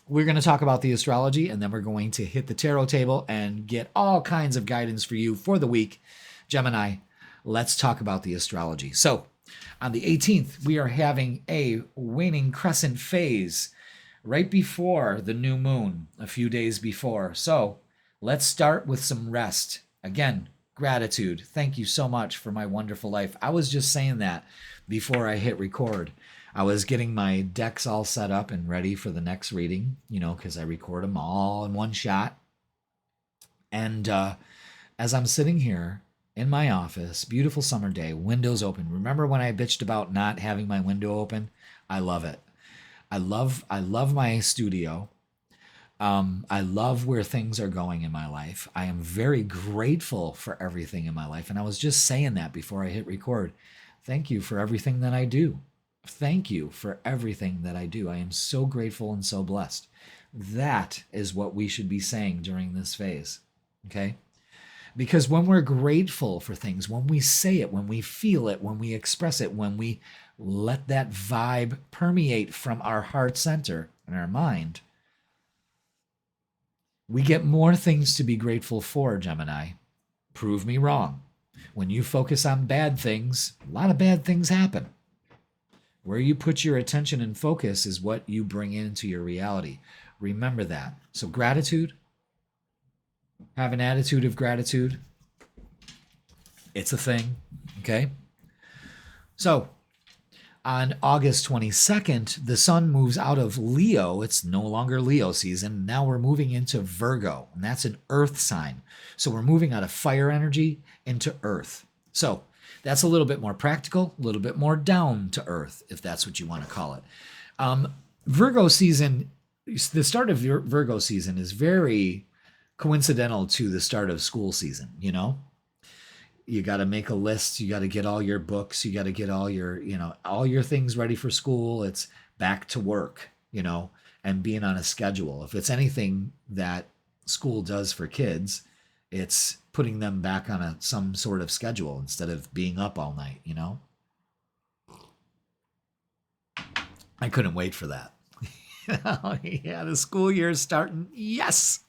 we're going to talk about the astrology, and then we're going to hit the tarot table and get all kinds of guidance for you for the week. Gemini, let's talk about the astrology. So, on the 18th, we are having a waning crescent phase right before the new moon, a few days before. So let's start with some rest. Again, gratitude. Thank you so much for my wonderful life. I was just saying that before I hit record. I was getting my decks all set up and ready for the next reading, because I record them all in one shot. And as I'm sitting here, in my office, beautiful summer day, windows open. Remember when I bitched about not having my window open? I love it. I love my studio. I love where things are going in my life. I am very grateful for everything in my life. And I was just saying that before I hit record. Thank you for everything that I do. Thank you for everything that I do. I am so grateful and so blessed. That is what we should be saying during this phase. Okay? Because when we're grateful for things, when we say it, when we feel it, when we express it, when we let that vibe permeate from our heart center and our mind, we get more things to be grateful for, Gemini. Prove me wrong. When you focus on bad things, a lot of bad things happen. Where you put your attention and focus is what you bring into your reality. Remember that. So gratitude, have an attitude of gratitude. It's a thing, okay? So on August 22nd, the sun moves out of Leo. It's no longer Leo season. Now we're moving into Virgo, and that's an earth sign. So we're moving out of fire energy into earth. So that's a little bit more practical, a little bit more down to earth, if that's what you want to call it. Virgo season, the start of Virgo season is very coincidental to the start of school season, you know? You got to make a list. You got to get all your books. You got to get all your, all your things ready for school. It's back to work, and being on a schedule. If it's anything that school does for kids, it's putting them back on some sort of schedule instead of being up all night, I couldn't wait for that. Yeah, the school year is starting. Yes,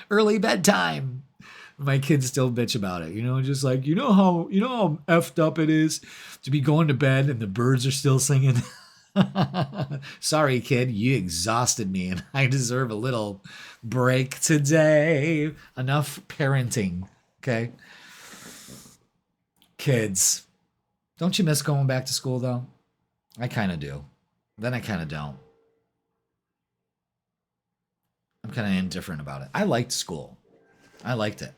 early bedtime. My kids still bitch about it, just like, how effed up it is to be going to bed and the birds are still singing. Sorry, kid, you exhausted me and I deserve a little break today. Enough parenting, okay? Kids, don't you miss going back to school though? I kind of do. Then I kind of don't. I'm kind of indifferent about it. I liked school. I liked it.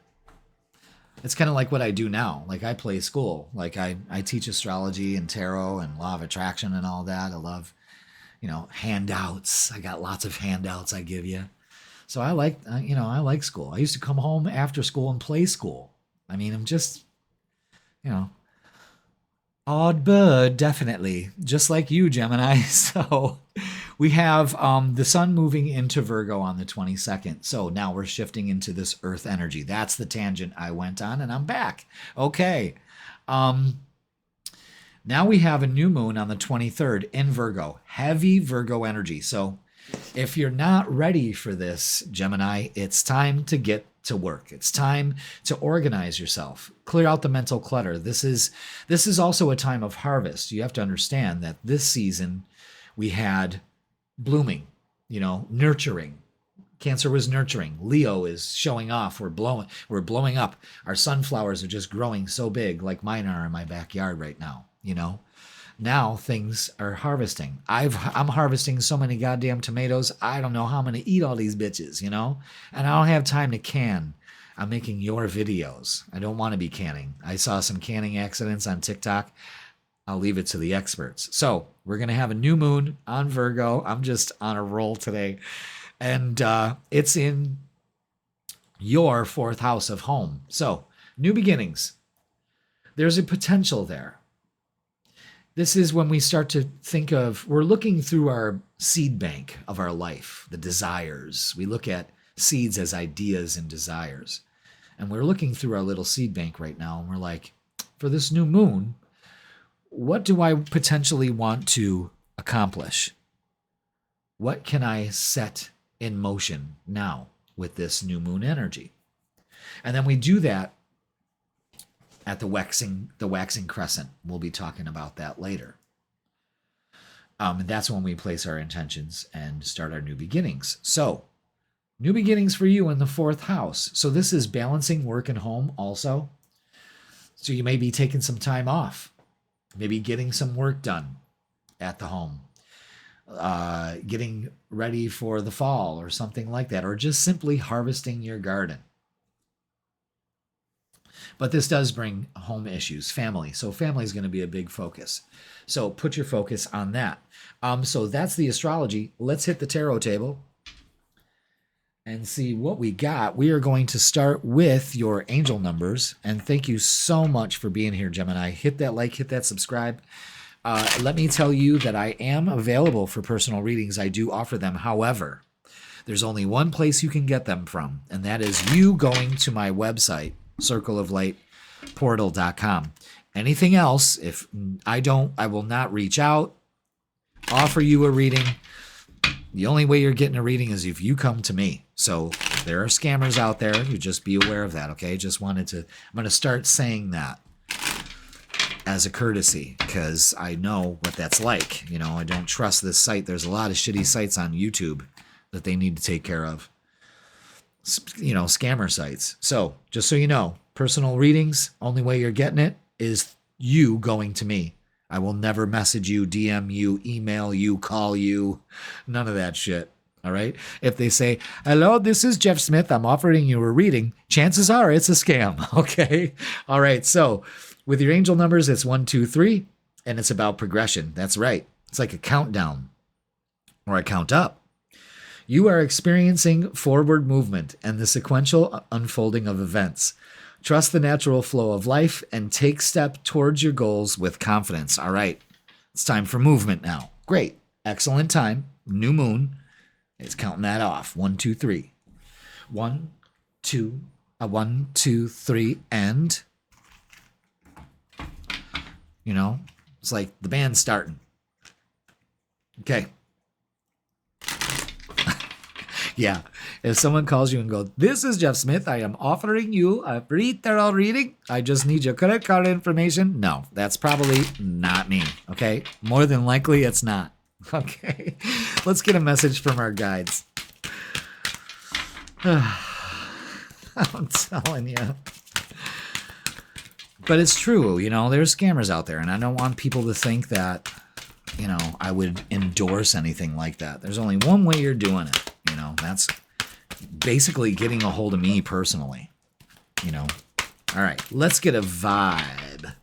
It's kind of like what I do now. Like I play school. Like I teach astrology and tarot and law of attraction and all that. I love, handouts. I got lots of handouts I give you. So I like school. I used to come home after school and play school. I mean, I'm just, odd bird, definitely. Just like you, Gemini. So we have the sun moving into Virgo on the 22nd. So now we're shifting into this earth energy. That's the tangent I went on, and I'm back. Okay. Now we have a new moon on the 23rd in Virgo. Heavy Virgo energy. So if you're not ready for this, Gemini, it's time to get to work. It's time to organize yourself. Clear out the mental clutter. This is also a time of harvest. You have to understand that this season we had blooming, nurturing. Cancer was nurturing. Leo is showing off. We're blowing up. Our sunflowers are just growing so big, like mine are in my backyard right now, Now things are harvesting. I'm harvesting so many goddamn tomatoes. I don't know how I'm going to eat all these bitches, And I don't have time to can. I'm making your videos. I don't want to be canning. I saw some canning accidents on TikTok. I'll leave it to the experts. So we're going to have a new moon on Virgo. I'm just on a roll today. And it's in your fourth house of home. So new beginnings. There's a potential there. This is when we start to think we're looking through our seed bank of our life, the desires. We look at seeds as ideas and desires. And we're looking through our little seed bank right now. And we're like, for this new moon, what do I potentially want to accomplish? What can I set in motion now with this new moon energy? And then we do that at the waxing crescent. We'll be talking about that later. And that's when we place our intentions and start our new beginnings. So, new beginnings for you in the fourth house. So this is balancing work and home also. So you may be taking some time off, maybe getting some work done at the home, getting ready for the fall or something like that, or just simply harvesting your garden. But this does bring home issues, family. So family is going to be a big focus. So put your focus on that. So that's the astrology. Let's hit the tarot table and see what we got. We are going to start with your angel numbers. And thank you so much for being here, Gemini. Hit that like, hit that subscribe. Let me tell you that I am available for personal readings. I do offer them. However, there's only one place you can get them from, and that is you going to my website, circleoflightportal.com. Anything else, if I will not reach out, offer you a reading. The only way you're getting a reading is if you come to me. So there are scammers out there. You just be aware of that, okay? I'm going to start saying that. as a courtesy, because I know what that's like. You know, I don't trust this site. There's a lot of shitty sites on YouTube that they need to take care of. You know, scammer sites. So just so you know, personal readings, only way you're getting it is you going to me. I will never message you, DM you, email you, call you, none of that shit. All right. If they say, hello, this is Jeff Smith, I'm offering you a reading, chances are it's a scam. Okay. All right. So with your angel numbers, it's 1, 2, 3, and it's about progression. That's right. It's like a countdown or a count up. You are experiencing forward movement and the sequential unfolding of events. Trust the natural flow of life and take step towards your goals with confidence. All right. It's time for movement now. Great. Excellent time. New moon. It's counting that off. 1, 2, 3. 1, 2, 1, 2, 3, and you know, it's like the band's starting. Okay. Yeah. If someone calls you and goes, this is Jeff Smith, I am offering you a free tarot reading. I just need your credit card information. No, that's probably not me. Okay. More than likely it's not. Okay. Let's get a message from our guides. I'm telling you. But it's true, you know, there's scammers out there, and I don't want people to think that, you know, I would endorse anything like that. There's only one way you're doing it, you know, that's basically getting a hold of me personally, you know. All right, let's get a vibe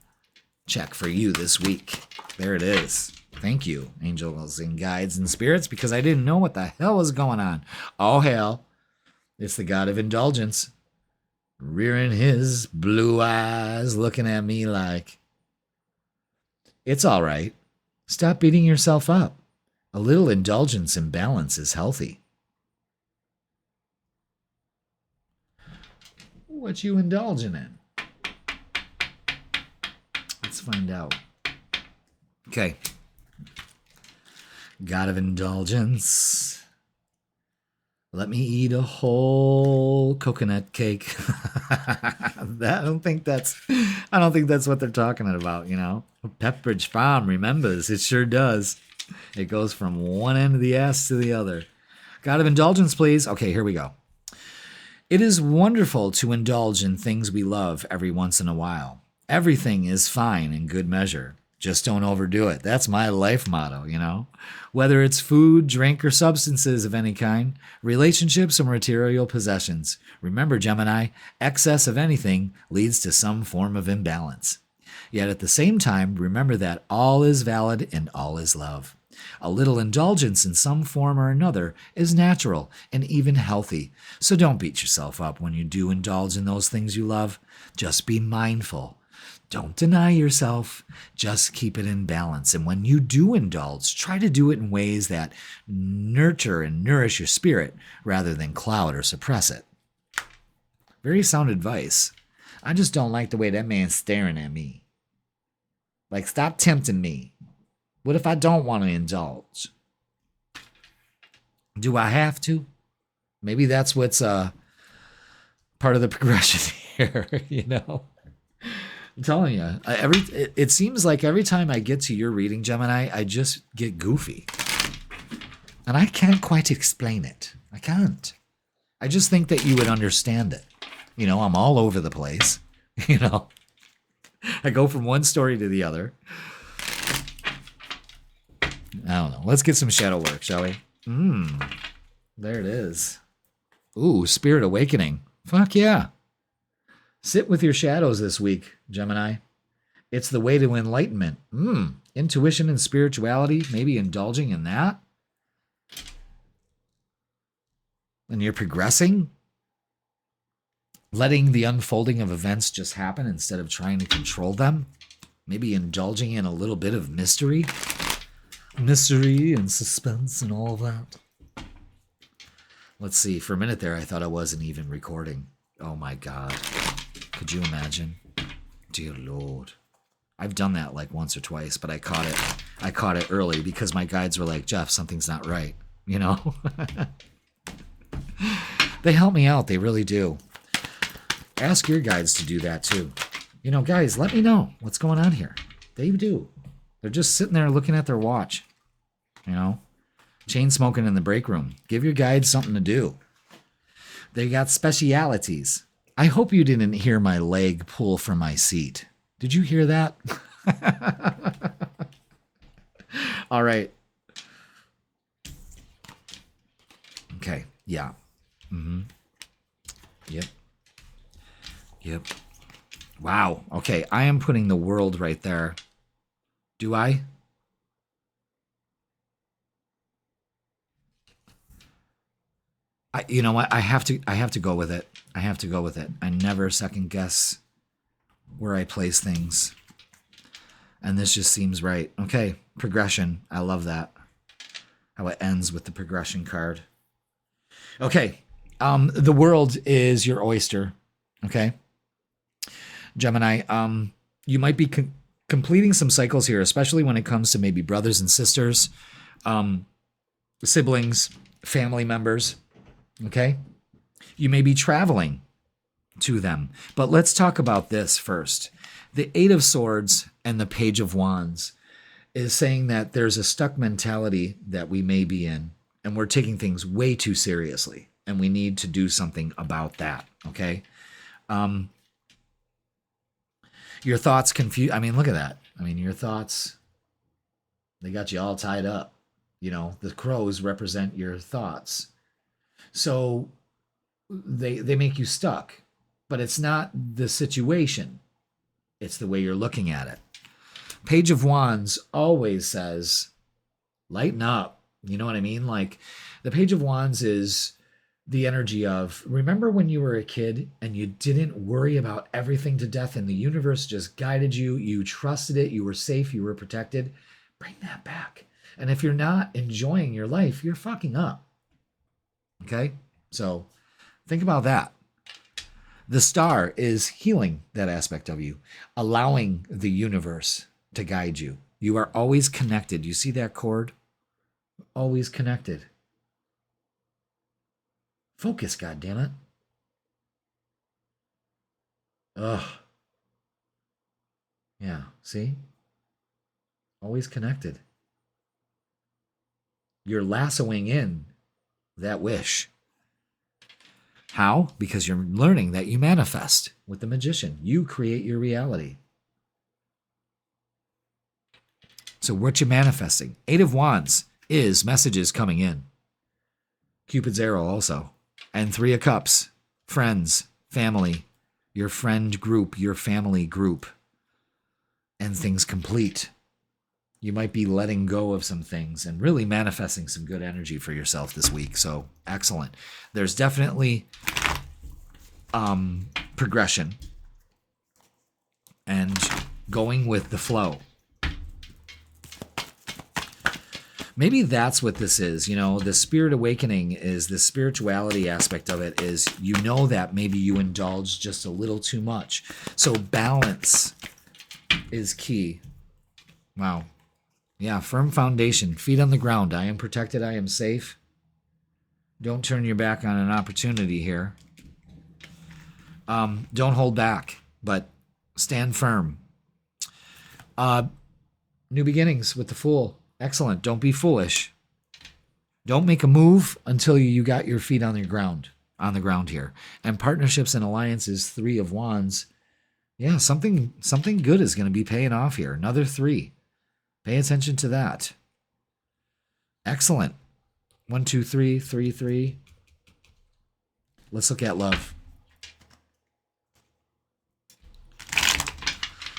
check for you this week. There it is. Thank you, angels and guides and spirits, because I didn't know what the hell was going on. Oh, hell. It's the god of indulgence, rearing his blue eyes, looking at me like, it's all right. Stop beating yourself up. A little indulgence and balance is healthy. What you indulging in? Let's find out. Okay. God of indulgence. Let me eat a whole coconut cake. I don't think that's what they're talking about, you know. Pepperidge Farm remembers. It sure does. It goes from one end of the ass to the other. God of indulgence, please. Okay, here we go. It is wonderful to indulge in things we love every once in a while. Everything is fine in good measure. Just don't overdo it. That's my life motto, you know. Whether it's food, drink, or substances of any kind, relationships or material possessions. Remember, Gemini, excess of anything leads to some form of imbalance. Yet at the same time, remember that all is valid and all is love. A little indulgence in some form or another is natural and even healthy. So don't beat yourself up when you do indulge in those things you love. Just be mindful. Don't deny yourself. Just keep it in balance. And when you do indulge, try to do it in ways that nurture and nourish your spirit rather than cloud or suppress it. Very sound advice. I just don't like the way that man's staring at me. Like, stop tempting me. What if I don't want to indulge? Do I have to? Maybe that's what's part of the progression here, you know? I'm telling you, it seems like every time I get to your reading, Gemini, I just get goofy. And I can't quite explain it. I can't. I just think that you would understand it. You know, I'm all over the place. You know, I go from one story to the other. I don't know. Let's get some shadow work, shall we? There it is. Ooh, Spirit Awakening. Fuck yeah. Sit with your shadows this week, Gemini. It's the way to enlightenment. Intuition and spirituality, maybe indulging in that. And you're progressing. Letting the unfolding of events just happen instead of trying to control them. Maybe indulging in a little bit of mystery. Mystery and suspense and all of that. Let's see. For a minute there, I thought I wasn't even recording. Oh my God. Could you imagine? Dear Lord. I've done that like once or twice, but I caught it. I caught it early because my guides were like, Jeff, something's not right. You know? They help me out. They really do. Ask your guides to do that too. You know, guys, let me know what's going on here. They do. They're just sitting there looking at their watch, you know, chain smoking in the break room. Give your guides something to do. They got specialities. I hope you didn't hear my leg pull from my seat. Did you hear that? All right. Okay. Yeah. Mm-hmm. Yep. Yep. Wow. Okay. I am putting the world right there. Do I? You know what? I have to go with it. I have to go with it. I never second guess where I place things. And this just seems right. Okay. Progression. I love that. How it ends with the progression card. Okay. The world is your oyster. Okay. Gemini, you might be completing some cycles here, especially when it comes to maybe brothers and sisters, siblings, family members. Okay. You may be traveling to them. But let's talk about this first. The Eight of Swords and the Page of Wands is saying that there's a stuck mentality that we may be in, and we're taking things way too seriously, and we need to do something about that. Okay. Your thoughts confuse. I mean, look at that. I mean, your thoughts, they got you all tied up. You know, the crows represent your thoughts. So they make you stuck, but it's not the situation. It's the way you're looking at it. Page of Wands always says, lighten up. You know what I mean? Like the Page of Wands is the energy of, remember when you were a kid and you didn't worry about everything to death and the universe just guided you, you trusted it, you were safe, you were protected? Bring that back. And if you're not enjoying your life, you're fucking up. Okay? So think about that. The star is healing that aspect of you, allowing the universe to guide you. You are always connected. You see that cord? Always connected. Focus, goddammit. Ugh. Yeah, see? Always connected. You're lassoing in that wish. How? Because you're learning that you manifest with the magician. You create your reality. So what you're manifesting. Eight of Wands is messages coming in. Cupid's arrow also. And Three of Cups. Friends, family, your friend group, your family group. And things complete. You might be letting go of some things and really manifesting some good energy for yourself this week. So excellent. There's definitely progression and going with the flow. Maybe that's what this is. You know, the spirit awakening is the spirituality aspect of it is, you know, that maybe you indulge just a little too much. So balance is key. Wow. Yeah, firm foundation, feet on the ground. I am protected. I am safe. Don't turn your back on an opportunity here. Don't hold back, but stand firm. New beginnings with the Fool. Excellent. Don't be foolish. Don't make a move until you got your feet on the ground here. And partnerships and alliances, Three of Wands. Yeah, something good is going to be paying off here. Another 3. Pay attention to that. Excellent. 1, 2, 3, 3, 3. Let's look at love.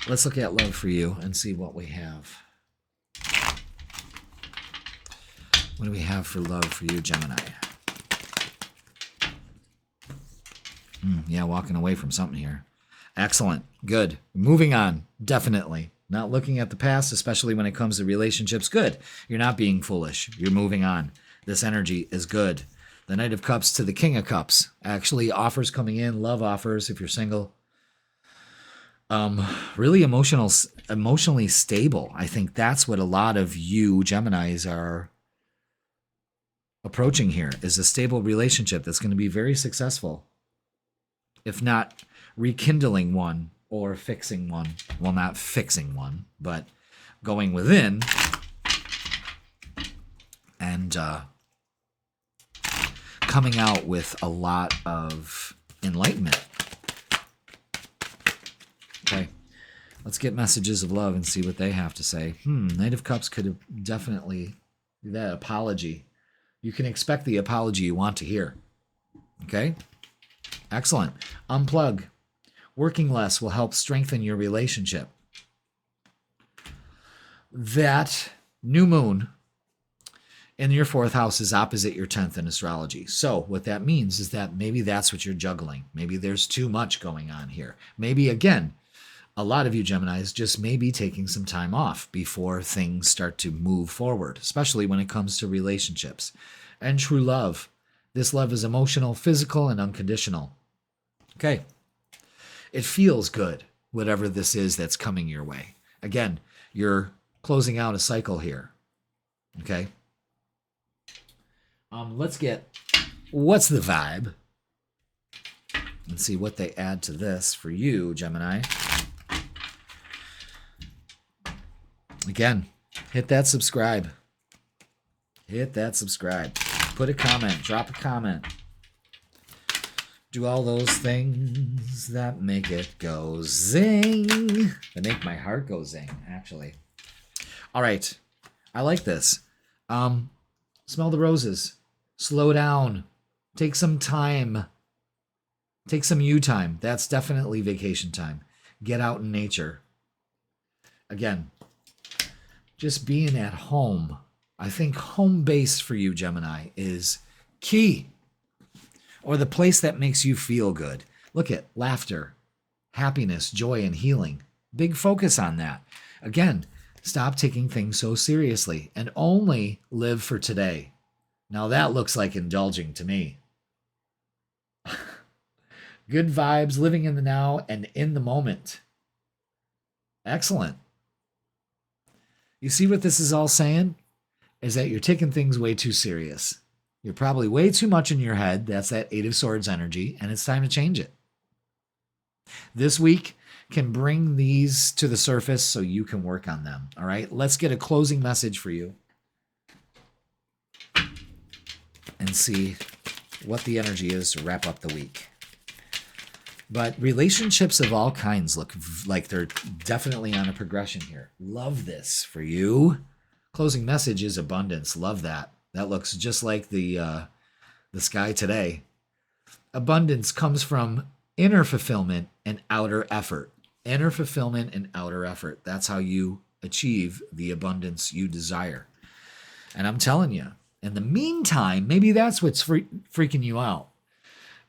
Let's look at love for you and see what we have. What do we have for love for you, Gemini? Yeah, walking away from something here. Excellent. Good. Moving on. Definitely. Not looking at the past, especially when it comes to relationships. Good. You're not being foolish. You're moving on. This energy is good. The Knight of Cups to the King of Cups. Actually, offers coming in. Love offers if you're single. Really emotionally stable. I think that's what a lot of you Geminis are approaching here, is a stable relationship that's going to be very successful. If not rekindling one, or fixing one. Well, not fixing one, but going within and coming out with a lot of enlightenment. Okay, let's get messages of love and see what they have to say. Knight of Cups could have definitely, that apology. You can expect the apology you want to hear. Okay, excellent. Unplug. Working less will help strengthen your relationship. That new moon in your 4th house is opposite your 10th in astrology. So what that means is that maybe that's what you're juggling. Maybe there's too much going on here. Maybe, again, a lot of you Geminis just may be taking some time off before things start to move forward, especially when it comes to relationships. And true love. This love is emotional, physical, and unconditional. Okay. It feels good, whatever this is that's coming your way. Again, you're closing out a cycle here. Okay. Let's get, what's the vibe? Let's see what they add to this for you, Gemini. Again, hit that subscribe. Hit that subscribe. Put a comment. Drop a comment. Do all those things that make it go zing. That make my heart go zing, actually. All right. I like this. Smell the roses. Slow down. Take some time. Take some you time. That's definitely vacation time. Get out in nature. Again, just being at home. I think home base for you, Gemini, is key. Or the place that makes you feel good. Look at laughter, happiness, joy, and healing. Big focus on that. Again, stop taking things so seriously and only live for today. Now that looks like indulging to me. Good vibes, living in the now and in the moment. Excellent. You see what this is all saying? Is that you're taking things way too serious. You're probably way too much in your head. That's that 8 of Swords energy, and it's time to change it. This week can bring these to the surface so you can work on them. All right, let's get a closing message for you and see what the energy is to wrap up the week. But relationships of all kinds look like they're definitely on a progression here. Love this for you. Closing message is abundance. Love that. That looks just like the sky today. Abundance comes from inner fulfillment and outer effort. Inner fulfillment and outer effort. That's how you achieve the abundance you desire. And I'm telling you, in the meantime, maybe that's what's freaking you out,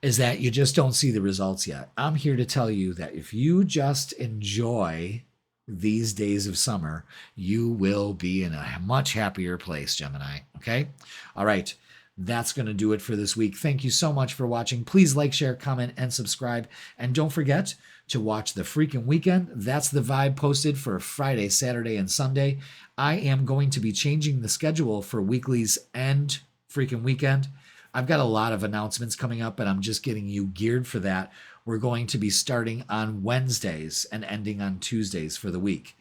is that you just don't see the results yet. I'm here to tell you that if you just enjoy these days of summer, you will be in a much happier place, Gemini. Okay? All right. That's going to do it for this week. Thank you so much for watching. Please like, share, comment, and subscribe. And don't forget to watch The Freaking Weekend. That's the vibe posted for Friday, Saturday, and Sunday. I am going to be changing the schedule for weeklies and Freaking Weekend. I've got a lot of announcements coming up, and I'm just getting you geared for that. We're going to be starting on Wednesdays and ending on Tuesdays for the week.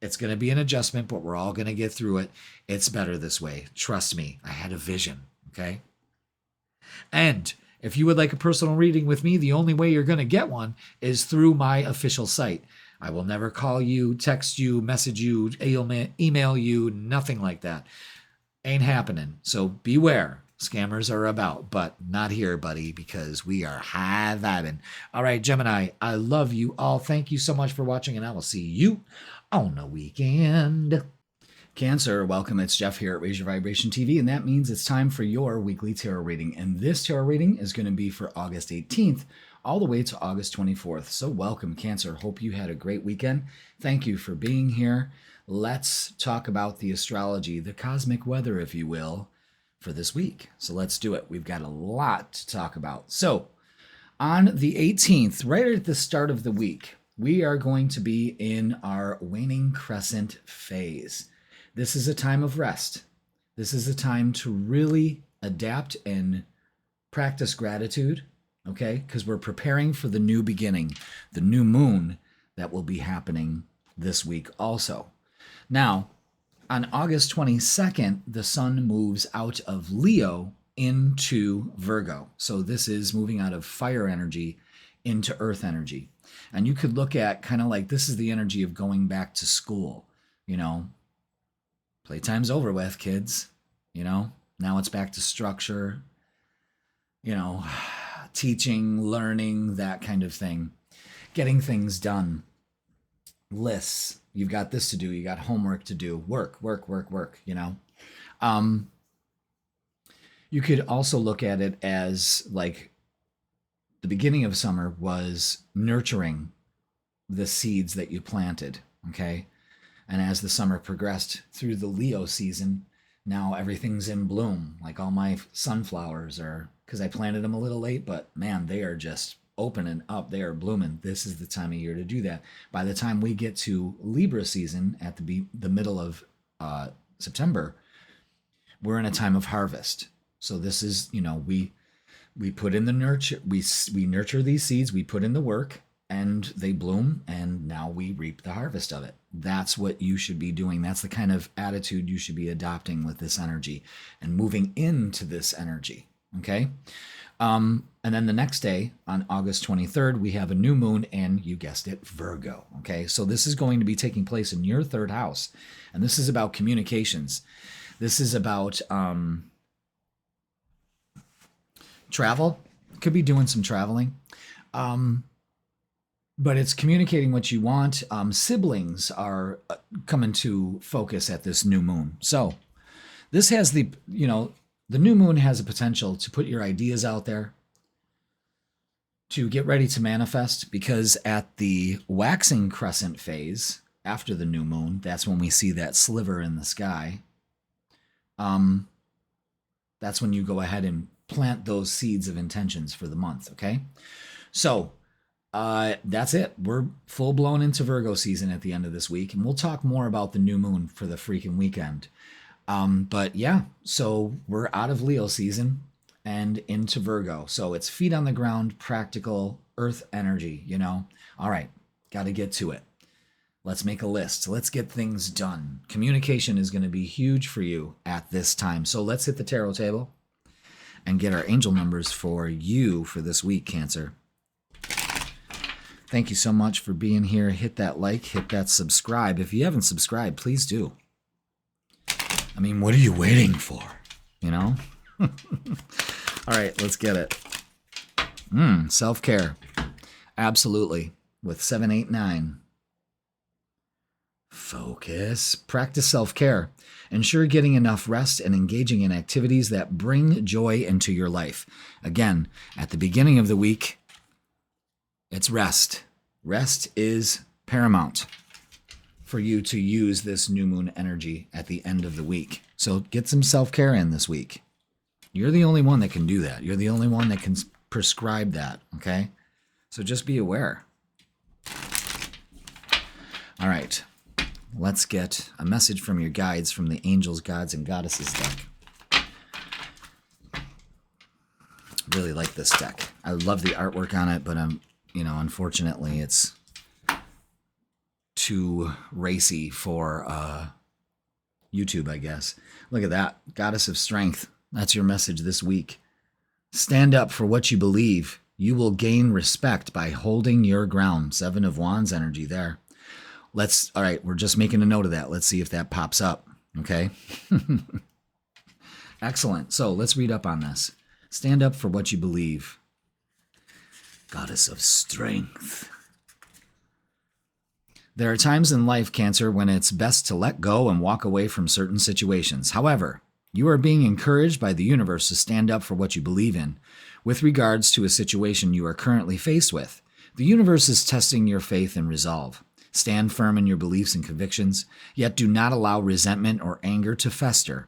It's going to be an adjustment, but we're all going to get through it. It's better this way. Trust me, I had a vision, okay? And if you would like a personal reading with me, the only way you're going to get one is through my official site. I will never call you, text you, message you, email you, nothing like that. Ain't happening. So beware. Scammers are about, but not here, buddy, because we are high vibing. All right, Gemini, I love you all. Thank you so much for watching, and I will see you on the weekend. Cancer, welcome. It's Jeff here at Raise Your Vibration TV, and that means it's time for your weekly tarot reading. And this tarot reading is going to be for August 18th all the way to August 24th. So welcome, Cancer. Hope you had a great weekend. Thank you for being here. Let's talk about the astrology, the cosmic weather, if you will, for this week. So let's do it. We've got a lot to talk about. So on the 18th, right at the start of the week, we are going to be in our waning crescent phase. This is a time of rest. This is a time to really adapt and practice gratitude, okay? Because we're preparing for the new beginning, the new moon that will be happening this week also. Now, on August 22nd, the sun moves out of Leo into Virgo. So this is moving out of fire energy into earth energy. And you could look at kind of like this is the energy of going back to school. You know, playtime's over with, kids. You know, now it's back to structure, you know, teaching, learning, that kind of thing, getting things done, lists. You've got this to do. You got homework to do, work, you know. You could also look at it as like the beginning of summer was nurturing the seeds that you planted, okay? And as the summer progressed through the Leo season, now everything's in bloom. Like all my sunflowers are, because I planted them a little late, but man, they are just opening up. They are blooming. This is the time of year to do that. By the time we get to Libra season at the middle of September, we're in a time of harvest. So this is, you know, we put in the nurture, we nurture these seeds, we put in the work, and they bloom, and now we reap the harvest of it. That's what you should be doing. That's the kind of attitude you should be adopting with this energy and moving into this energy, okay? And then the next day, on August 23rd, we have a new moon in, you guessed it, Virgo, okay? So this is going to be taking place in your third house, and this is about communications. This is about travel. Could be doing some traveling. But it's communicating what you want. Siblings are coming to focus at this new moon. So this has the, you know, the new moon has a potential to put your ideas out there, to get ready to manifest, because at the waxing crescent phase after the new moon, that's when we see that sliver in the sky. That's when you go ahead and plant those seeds of intentions for the month, okay? So that's it. We're full blown into Virgo season at the end of this week, and we'll talk more about the new moon for the freaking weekend. But yeah, so we're out of Leo season and into Virgo. So it's feet on the ground, practical earth energy, you know? All right, got to get to it. Let's make a list. Let's get things done. Communication is going to be huge for you at this time. So let's hit the tarot table and get our angel numbers for you for this week, Cancer. Thank you so much for being here. Hit that like, hit that subscribe. If you haven't subscribed, please do. I mean, what are you waiting for? You know? All right, let's get it. Self-care. Absolutely. With 7, 8, 9. Focus. Practice self-care. Ensure getting enough rest and engaging in activities that bring joy into your life. Again, at the beginning of the week, it's rest. Rest is paramount for you to use this new moon energy at the end of the week. So get some self-care in this week. You're the only one that can do that. You're the only one that can prescribe that, okay? So just be aware. All right. Let's get a message from your guides from the Angels, Gods, and Goddesses deck. Really like this deck. I love the artwork on it, but unfortunately, it's too racy for YouTube, I guess. Look at that. Goddess of Strength. That's your message this week. Stand up for what you believe. You will gain respect by holding your ground. 7 of Wands energy there. All right, we're just making a note of that. Let's see if that pops up, okay? Excellent. So let's read up on this. Stand up for what you believe. Goddess of Strength. There are times in life, Cancer, when it's best to let go and walk away from certain situations. However, you are being encouraged by the universe to stand up for what you believe in. With regards to a situation you are currently faced with, the universe is testing your faith and resolve. Stand firm in your beliefs and convictions, yet do not allow resentment or anger to fester.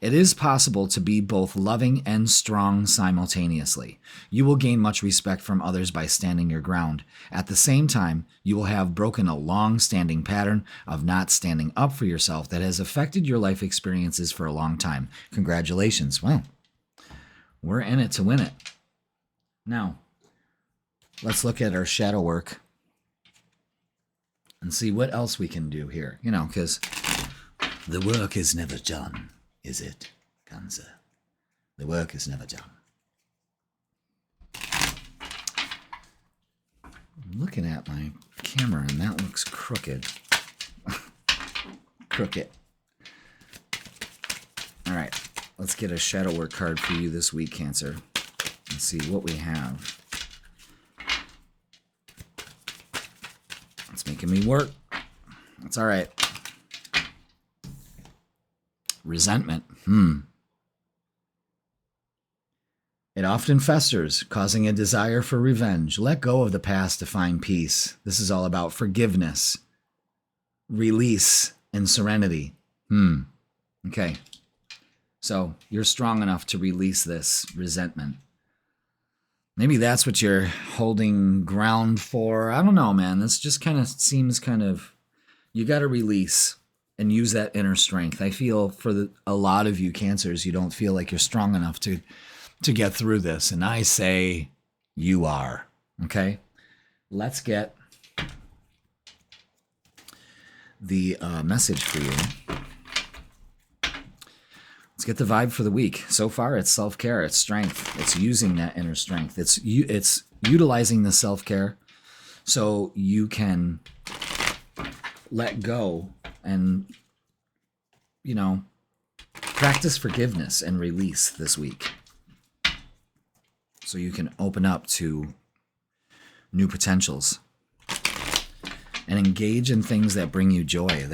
It is possible to be both loving and strong simultaneously. You will gain much respect from others by standing your ground. At the same time, you will have broken a long-standing pattern of not standing up for yourself that has affected your life experiences for a long time. Congratulations. Well, we're in it to win it. Now, let's look at our shadow work. and see what else we can do here. You know, because the work is never done, is it, Cancer? The work is never done. I'm looking at my camera, and that looks crooked. Crooked. All right, let's get a shadow work card for you this week, Cancer. Let's see what we have. It's making me work. That's all right. Resentment. It often festers, causing a desire for revenge. Let go of the past to find peace. This is all about forgiveness, release, and serenity. Okay. So you're strong enough to release this resentment. Maybe that's what you're holding ground for. I don't know, man. This just kind of seems you got to release and use that inner strength. I feel for a lot of you Cancers, you don't feel like you're strong enough to get through this. And I say you are. Okay? Let's get the message for you. Let's get the vibe for the week. So far, it's self-care, it's strength. It's using that inner strength. It's utilizing the self-care so you can let go and, you know, practice forgiveness and release this week. So you can open up to new potentials and engage in things that bring you joy.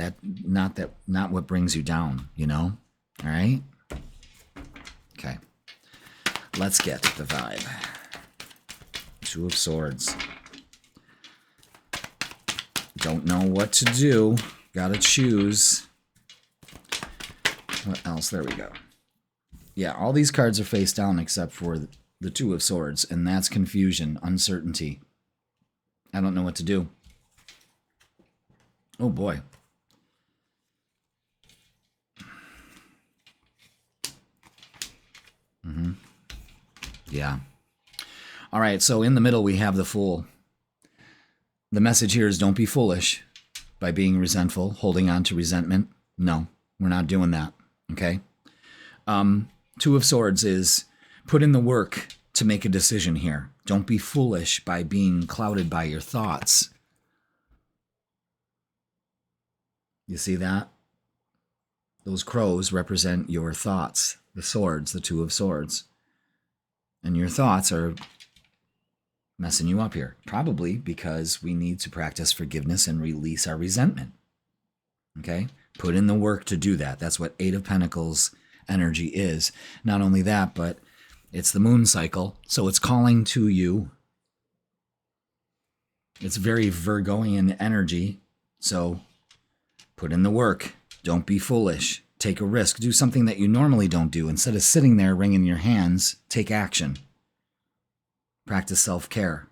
Not what brings you down, you know? All right? Okay. Let's get the vibe. Two of Swords. Don't know what to do. Gotta choose. What else? There we go. Yeah, all these cards are face down except for the Two of Swords, and that's confusion, uncertainty. I don't know what to do. Oh boy. Yeah. All right, so in the middle we have the Fool. The message here is don't be foolish by being resentful, holding on to resentment. No, we're not doing that, okay? Two of Swords is put in the work to make a decision here. Don't be foolish by being clouded by your thoughts. You see that? Those crows represent your thoughts. The swords, the Two of Swords. And your thoughts are messing you up here. Probably because we need to practice forgiveness and release our resentment. Okay? Put in the work to do that. That's what Eight of Pentacles energy is. Not only that, but it's the moon cycle. So it's calling to you. It's very Virgoian energy. So put in the work. Don't be foolish. Take a risk. Do something that you normally don't do. Instead of sitting there wringing your hands, take action. Practice self-care.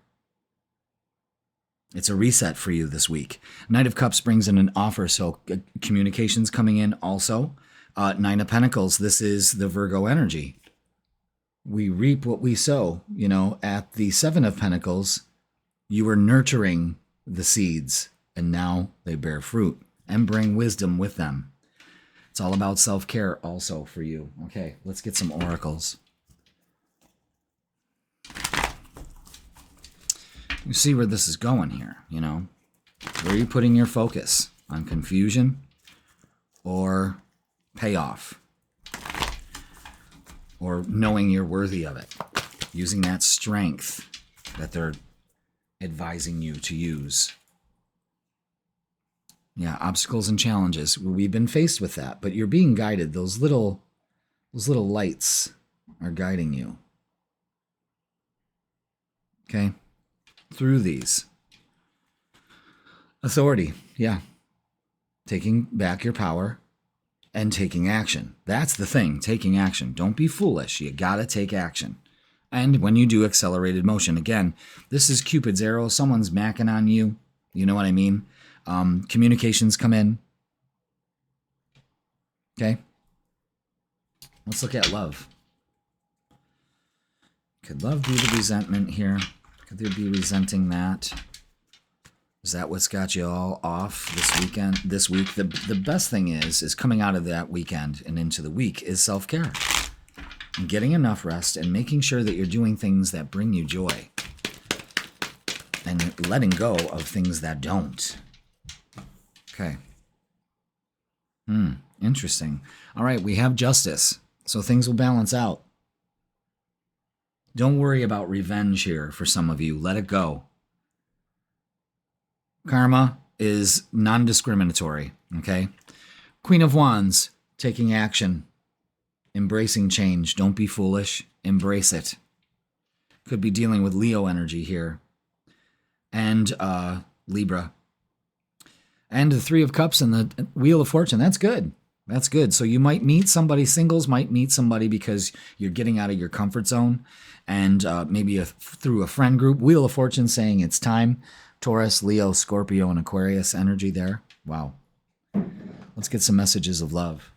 It's a reset for you this week. Knight of Cups brings in an offer, so communications coming in also. Nine of Pentacles, this is the Virgo energy. We reap what we sow. You know, at the Seven of Pentacles, you were nurturing the seeds, and now they bear fruit and bring wisdom with them. It's all about self-care also for you. Okay, let's get some oracles. You see where this is going here, you know? Where are you putting your focus? On confusion or payoff? Or knowing you're worthy of it? Using that strength that they're advising you to use. Yeah, obstacles and challenges. We've been faced with that, but you're being guided. Those little lights are guiding you. Okay? Through these. Authority. Yeah. Taking back your power and taking action. That's the thing, taking action. Don't be foolish. You gotta take action. And when you do accelerated motion, again, this is Cupid's arrow. Someone's macking on you. You know what I mean? Communications come in. Okay. Let's look at love. Could love be the resentment here? Could there be resenting that? Is that what's got you all off this weekend? This week, the best thing is coming out of that weekend and into the week is self-care. And getting enough rest and making sure that you're doing things that bring you joy. And letting go of things that don't. Okay. Interesting. All right, we have justice. So things will balance out. Don't worry about revenge here for some of you. Let it go. Karma is non-discriminatory, okay? Queen of Wands, taking action, embracing change. Don't be foolish. Embrace it. Could be dealing with Leo energy here. And Libra. And the Three of Cups and the Wheel of Fortune. That's good. That's good. So you might meet somebody, singles might meet somebody because you're getting out of your comfort zone. And maybe through a friend group. Wheel of Fortune saying it's time. Taurus, Leo, Scorpio, and Aquarius energy there. Wow. Let's get some messages of love.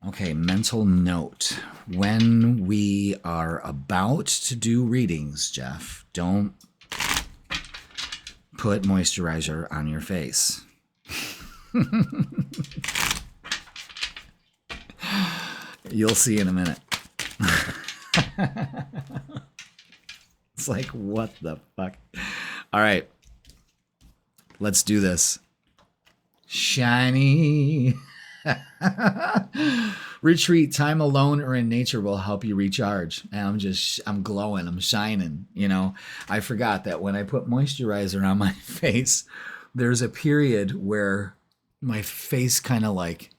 Okay, mental note. When we are about to do readings, Jeff, don't put moisturizer on your face. You'll see in a minute. It's like, what the fuck? All right. Let's do this. Shiny. Retreat, time alone or in nature will help you recharge. And I'm glowing. I'm shining. You know, I forgot that when I put moisturizer on my face, there's a period where my face kind of like,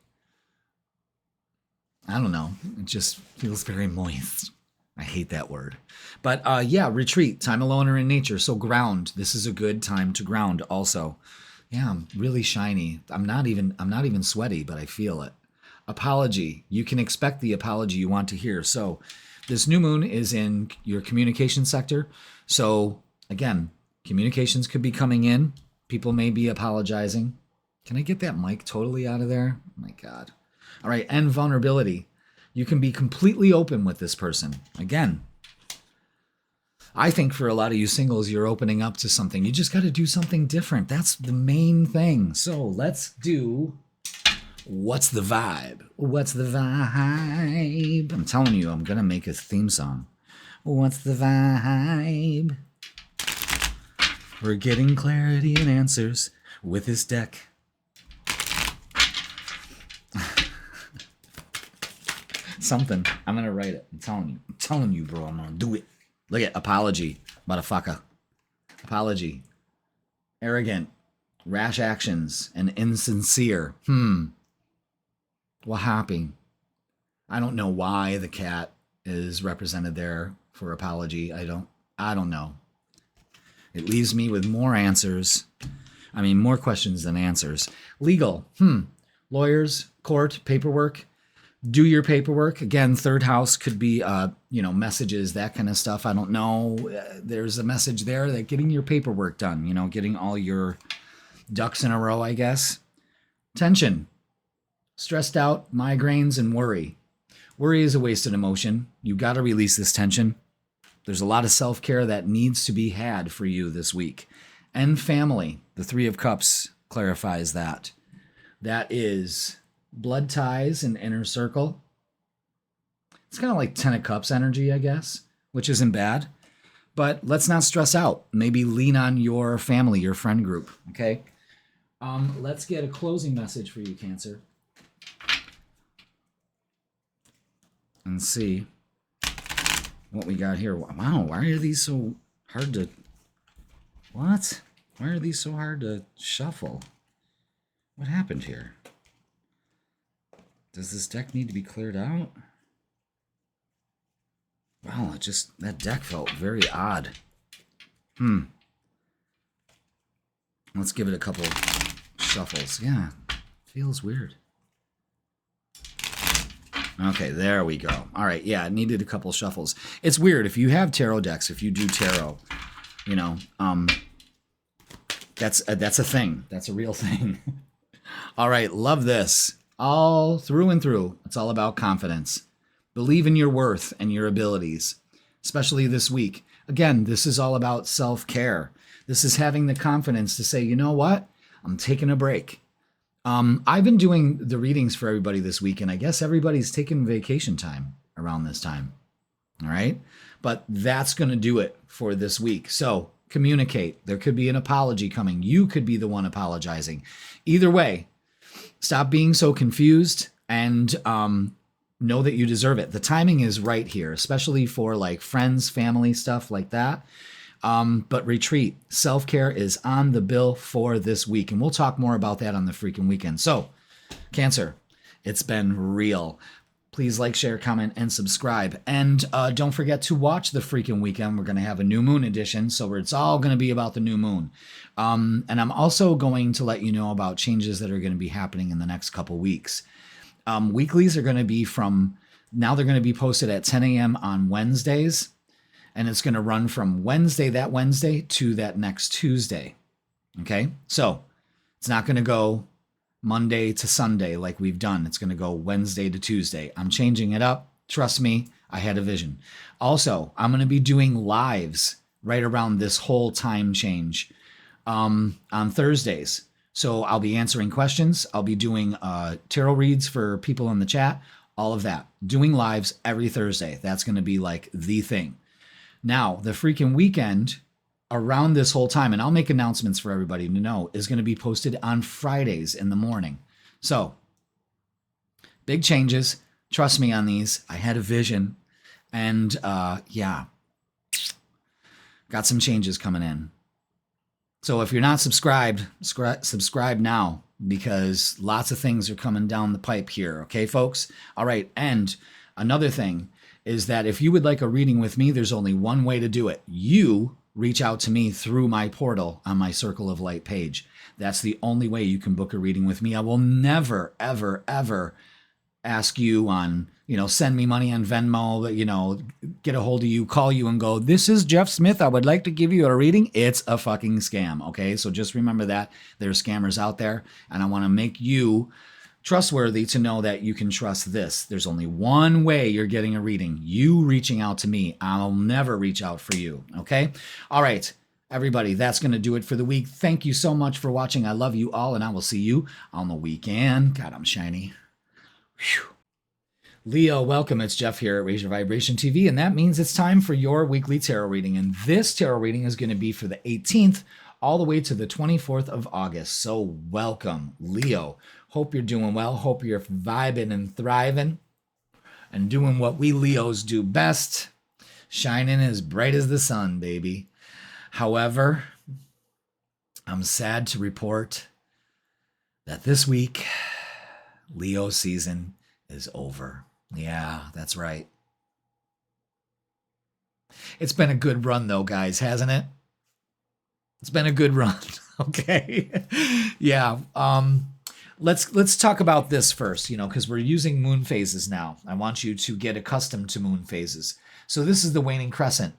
I don't know, it just feels very moist. I hate that word. But yeah, retreat, time alone or in nature. So ground. This is a good time to ground also. Yeah, I'm really shiny. I'm not even sweaty, but I feel it. Apology. You can expect the apology you want to hear. So this new moon is in your communication sector. So again, communications could be coming in. People may be apologizing. Can I get that mic totally out of there? Oh my God. All right, and vulnerability. You can be completely open with this person. Again, I think for a lot of you singles, you're opening up to something. You just got to do something different. That's the main thing. So let's do What's the Vibe? What's the vibe? I'm telling you, I'm going to make a theme song. What's the vibe? We're getting clarity and answers with this deck. Something. I'm going to write it. I'm telling you, bro. I'm going to do it. Look at apology, motherfucker. Apology. Arrogant. Rash actions. And insincere. What happened? I don't know why the cat is represented there for apology. I don't know. It leaves me with more answers. I mean, more questions than answers. Legal. Lawyers, court, paperwork. Do your paperwork. Again, third house could be, messages, that kind of stuff. I don't know. There's a message there that getting your paperwork done, getting all your ducks in a row, I guess. Tension. Stressed out, migraines, and worry. Worry is a wasted emotion. You got to release this tension. There's a lot of self-care that needs to be had for you this week. And family. The Three of Cups clarifies that. That is blood ties and inner circle. It's kind of like 10 of Cups energy, I guess, which isn't bad. But let's not stress out. Maybe lean on your family, your friend group, okay? Let's get a closing message for you, Cancer. And see what we got here. Wow, why are these so hard to... What? Why are these so hard to shuffle? What happened here? Does this deck need to be cleared out? Wow, that deck felt very odd. Let's give it a couple shuffles. Yeah, feels weird. Okay, there we go. All right, yeah, it needed a couple shuffles. It's weird. If you have tarot decks, if you do tarot, that's a thing. That's a real thing. All right, love this. All through and through, it's all about confidence. Believe in your worth and your abilities, especially this week. Again, this is all about self-care. This is having the confidence to say, you know what? I'm taking a break. I've been doing the readings for everybody this week, and I guess everybody's taking vacation time around this time. All right. But that's going to do it for this week. So communicate. There could be an apology coming. You could be the one apologizing. Either way, stop being so confused and know that you deserve it. The timing is right here, especially for like friends, family, stuff like that. But retreat, self-care is on the bill for this week. And we'll talk more about that on the freaking weekend. So, Cancer, it's been real. Please like, share, comment, and subscribe. And don't forget to watch the freaking weekend. We're going to have a new moon edition. So it's all going to be about the new moon. And I'm also going to let you know about changes that are going to be happening in the next couple weeks. Weeklies are going to be now they're going to be posted at 10 a.m. on Wednesdays. And it's going to run from that Wednesday to that next Tuesday. Okay? So it's not going to go Monday to Sunday like we've done. It's going to go Wednesday to Tuesday. I'm changing it up. Trust me, I had a vision. Also, I'm going to be doing lives right around this whole time change on Thursdays. So I'll be answering questions. I'll be doing tarot reads for people in the chat, all of that. Doing lives every Thursday. That's going to be like the thing. Now, the freaking weekend around this whole time, and I'll make announcements for everybody to know, is going to be posted on Fridays in the morning. So, big changes. Trust me on these. I had a vision. And yeah, got some changes coming in. So if you're not subscribed, subscribe now, because lots of things are coming down the pipe here. Okay, folks? All right. And another thing is that if you would like a reading with me, there's only one way to do it. You reach out to me through my portal on my Circle of Light page. That's the only way you can book a reading with me. I will never, ever, ever ask you on, send me money on Venmo, get a hold of you, call you and go, this is Jeff Smith. I would like to give you a reading. It's a fucking scam. Okay. So just remember that there's scammers out there, and I want to make you trustworthy to know that you can trust this. There's only one way you're getting a reading. You reaching out to me. I'll never reach out for you. Okay. All right, everybody, that's going to do it for the week. Thank you so much for watching. I love you all, and I will see you on the weekend. God, I'm shiny. Whew. Leo, welcome. It's Jeff here at Raise Your Vibration TV, and that means it's time for your weekly tarot reading. And this tarot reading is going to be for the 18th all the way to the 24th of August. So welcome, Leo. Hope you're doing well. Hope you're vibing and thriving and doing what we Leos do best, shining as bright as the sun, baby. However, I'm sad to report that this week, Leo season is over. Yeah, that's right. It's been a good run though, guys, hasn't it? It's been a good run. Okay. Yeah. Let's talk about this first, because we're using moon phases now. I want you to get accustomed to moon phases. So this is the waning crescent.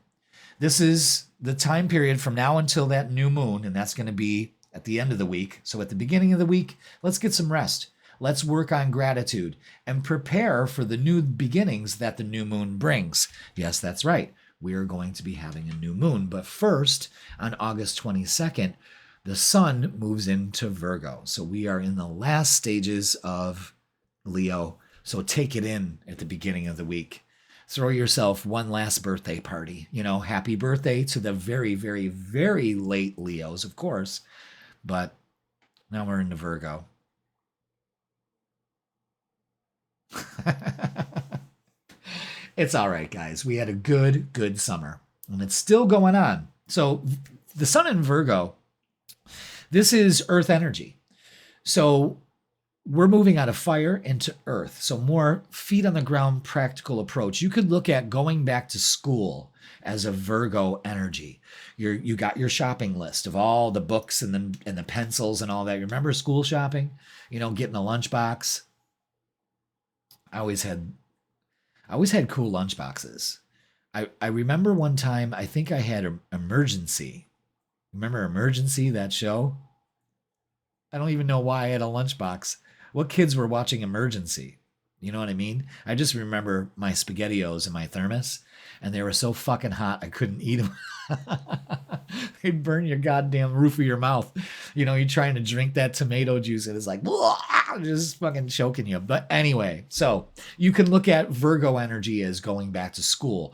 This is the time period from now until that new moon, and that's going to be at the end of the week. So at the beginning of the week, let's get some rest. Let's work on gratitude and prepare for the new beginnings that the new moon brings. Yes, that's right. We are going to be having a new moon. But first, on August 22nd, the sun moves into Virgo. So we are in the last stages of Leo. So take it in at the beginning of the week. Throw yourself one last birthday party. Happy birthday to the very, very, very late Leos, of course. But now we're into Virgo. It's all right, guys. We had a good summer, and it's still going on. So the sun in Virgo, this is earth energy. So we're moving out of fire into earth. So more feet on the ground, practical approach. You could look at going back to school as a Virgo energy. You got your shopping list of all the books and the pencils and all that. You remember school shopping? Getting a lunchbox. I always had cool lunch boxes. I remember one time, I think I had Emergency. Remember Emergency, that show? I don't even know why I had a lunchbox. What kids were watching Emergency? You know what I mean? I just remember my SpaghettiOs and my thermos. and they were so fucking hot I couldn't eat them. They'd burn your goddamn roof of your mouth. You know, you're trying to drink that tomato juice and it's like, just fucking choking you. But anyway, so you can look at Virgo energy as going back to school.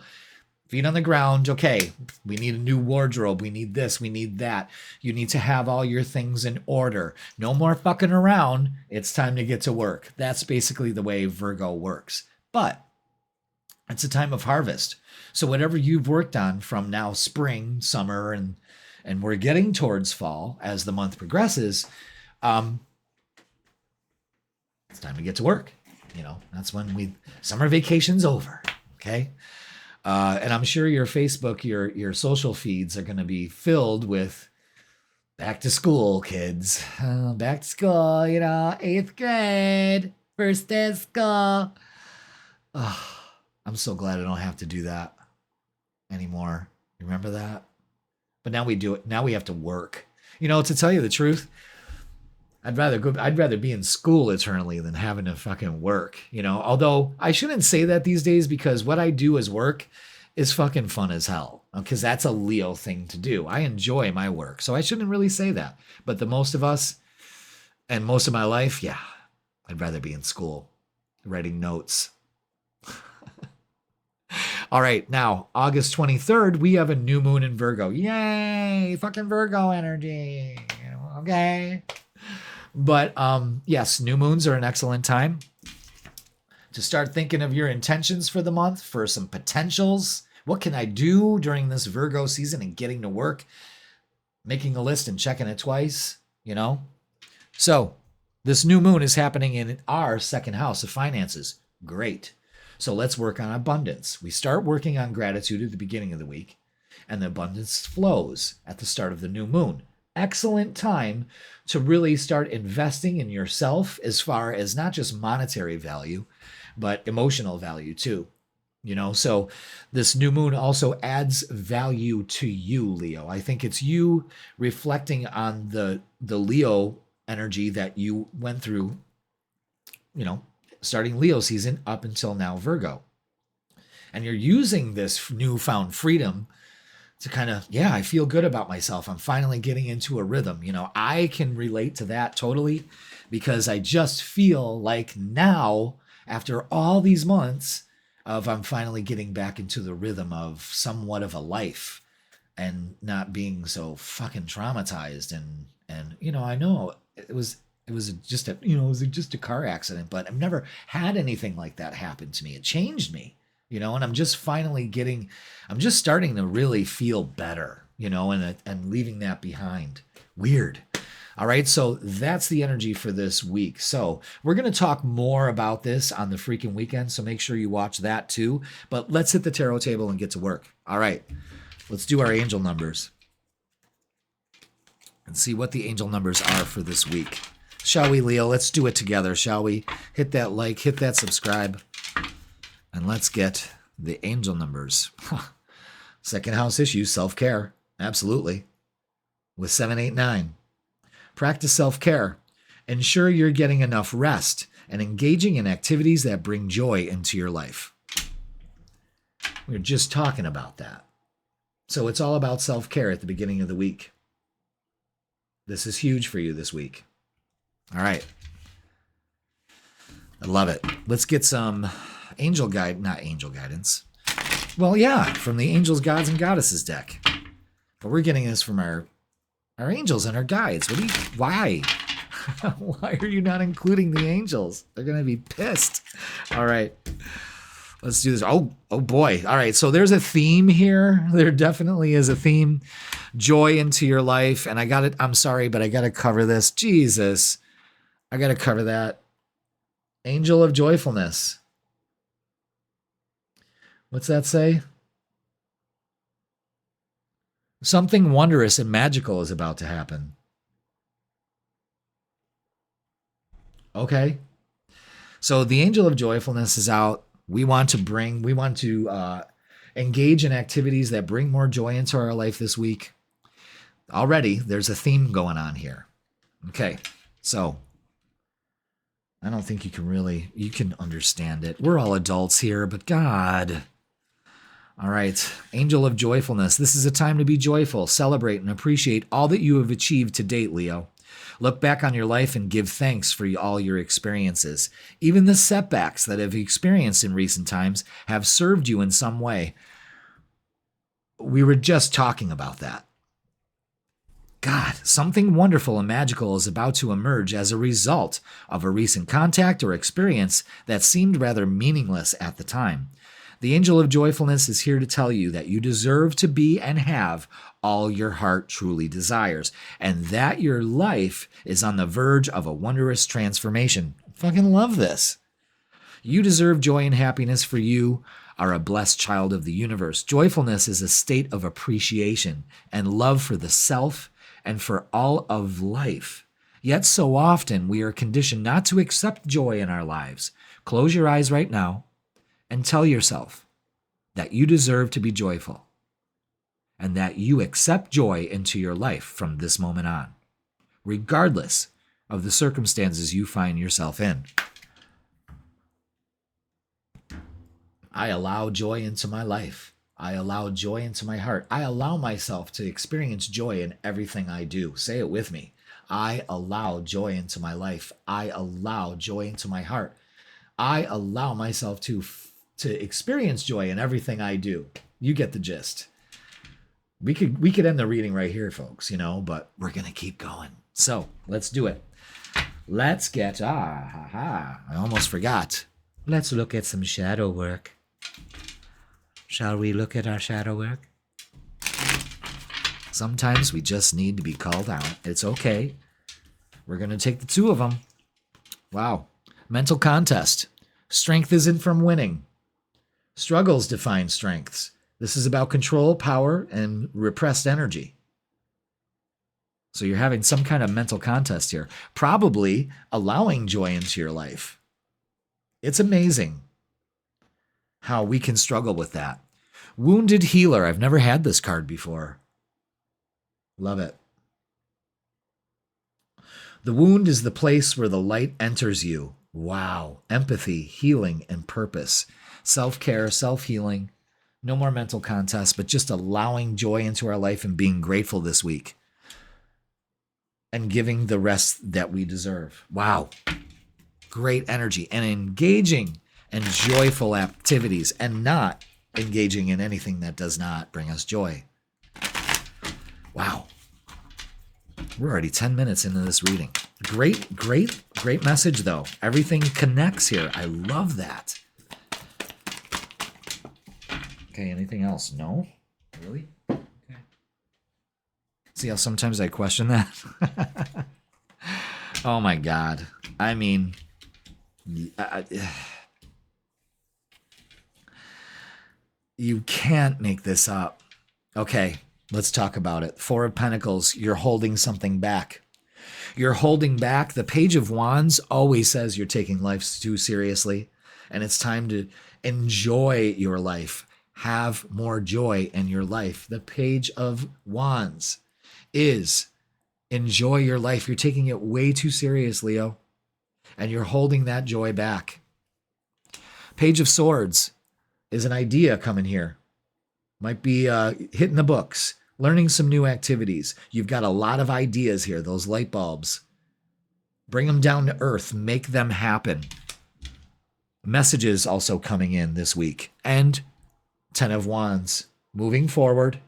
Feet on the ground. Okay, we need a new wardrobe. We need this. We need that. You need to have all your things in order. No more fucking around. It's time to get to work. That's basically the way Virgo works. But it's a time of harvest. So whatever you've worked on from now spring, summer, and we're getting towards fall as the month progresses, it's time to get to work. You know, that's when summer vacation's over. Okay. And I'm sure your Facebook, your social feeds are going to be filled with back to school, kids. Back to school, you know, 8th grade, first day of school. I'm so glad I don't have to do that anymore. Remember that? But now we do it. Now we have to work. You know, to tell you the truth, I'd rather be in school eternally than having to fucking work, you know, although I shouldn't say that these days because what I do as work is fucking fun as hell because that's a Leo thing to do. I enjoy my work. So I shouldn't really say that. But the most of us and most of my life, yeah, I'd rather be in school writing notes. All right. Now, August 23rd, we have a new moon in Virgo. Yay. Fucking Virgo energy. Okay. But yes, new moons are an excellent time to start thinking of your intentions for the month, for some potentials. What can I do during this Virgo season and getting to work, making a list and checking it twice, you know? So this new moon is happening in our second house of finances. Great. So let's work on abundance. We start working on gratitude at the beginning of the week, and the abundance flows at the start of the new moon. Excellent time to really start investing in yourself as far as not just monetary value, but emotional value too. You know, so this new moon also adds value to you, Leo. I think it's you reflecting on the Leo energy that you went through, you know, starting Leo season up until now Virgo. And you're using this newfound freedom to kind of, yeah, I feel good about myself. I'm finally getting into a rhythm. You know, I can relate to that totally because I just feel like now, after all these months of I'm finally getting back into the rhythm of somewhat of a life and not being so fucking traumatized. And you know, I know it was just a car accident, but I've never had anything like that happen to me. It changed me. You know, and I'm just starting to really feel better, you know, and leaving that behind. Weird. All right. So that's the energy for this week. So we're going to talk more about this on the freaking weekend. So make sure you watch that too. But let's hit the tarot table and get to work. All right. Let's do our angel numbers and see what the angel numbers are for this week. Shall we, Leo? Let's do it together. Shall we? Hit that like, hit that subscribe. And let's get the angel numbers. Second house issue, self-care. Absolutely. With 7, 8, 9. Practice self-care. Ensure you're getting enough rest and engaging in activities that bring joy into your life. We were just talking about that. So it's all about self-care at the beginning of the week. This is huge for you this week. All right. I love it. Let's get some not angel guidance. Well, yeah, from the Angels, Gods, and Goddesses deck. But we're getting this from our angels and our guides. Why? Why are you not including the angels? They're going to be pissed. All right. Let's do this. Oh boy. All right. So there's a theme here. There definitely is a theme. Joy into your life. And I'm sorry, but I got to cover this. Jesus. I got to cover that. Angel of joyfulness. What's that say? Something wondrous and magical is about to happen. Okay. So the angel of joyfulness is out. We want to engage in activities that bring more joy into our life this week. Already, there's a theme going on here. Okay. So I don't think you can understand it. We're all adults here, but God. All right, Angel of Joyfulness. This is a time to be joyful, celebrate, and appreciate all that you have achieved to date, Leo. Look back on your life and give thanks for all your experiences. Even the setbacks that have experienced in recent times have served you in some way. We were just talking about that. God, something wonderful and magical is about to emerge as a result of a recent contact or experience that seemed rather meaningless at the time. The Angel of Joyfulness is here to tell you that you deserve to be and have all your heart truly desires, and that your life is on the verge of a wondrous transformation. Fucking love this. You deserve joy and happiness, for you are a blessed child of the universe. Joyfulness is a state of appreciation and love for the self and for all of life. Yet so often we are conditioned not to accept joy in our lives. Close your eyes right now and tell yourself that you deserve to be joyful and that you accept joy into your life from this moment on, regardless of the circumstances you find yourself in. I allow joy into my life. I allow joy into my heart. I allow myself to experience joy in everything I do. Say it with me. I allow joy into my life. I allow joy into my heart. I allow myself to experience joy in everything I do. You get the gist. We could end the reading right here, folks, but we're going to keep going. So let's do it. Let's get, I almost forgot. Let's look at some shadow work. Shall we look at our shadow work? Sometimes we just need to be called out. It's okay. We're going to take the two of them. Wow. Mental contest. Strength isn't from winning. Struggles define strengths. This is about control, power, and repressed energy. So you're having some kind of mental contest here. Probably allowing joy into your life. It's amazing how we can struggle with that. Wounded Healer. I've never had this card before. Love it. The wound is the place where the light enters you. Wow. Empathy, healing, and purpose. Self-care, self-healing. No more mental contests, but just allowing joy into our life and being grateful this week. And giving the rest that we deserve. Wow. Great energy. And engaging in joyful activities and not engaging in anything that does not bring us joy. Wow. We're already 10 minutes into this reading. Great message, though. Everything connects here. I love that. Okay, anything else? No? Really? Okay. See how sometimes I question that? Oh, my God. I mean, you can't make this up. Okay, let's talk about it. Four of Pentacles, you're holding something back. You're holding back. The Page of Wands always says you're taking life too seriously, and it's time to enjoy your life. Have more joy in your life. The Page of Wands is enjoy your life. You're taking it way too serious, Leo, and you're holding that joy back. Page of Swords is an idea coming here. Might be hitting the books, learning some new activities. You've got a lot of ideas here, those light bulbs. Bring them down to earth. Make them happen. Messages also coming in this week. And 10 of Wands. Moving forward.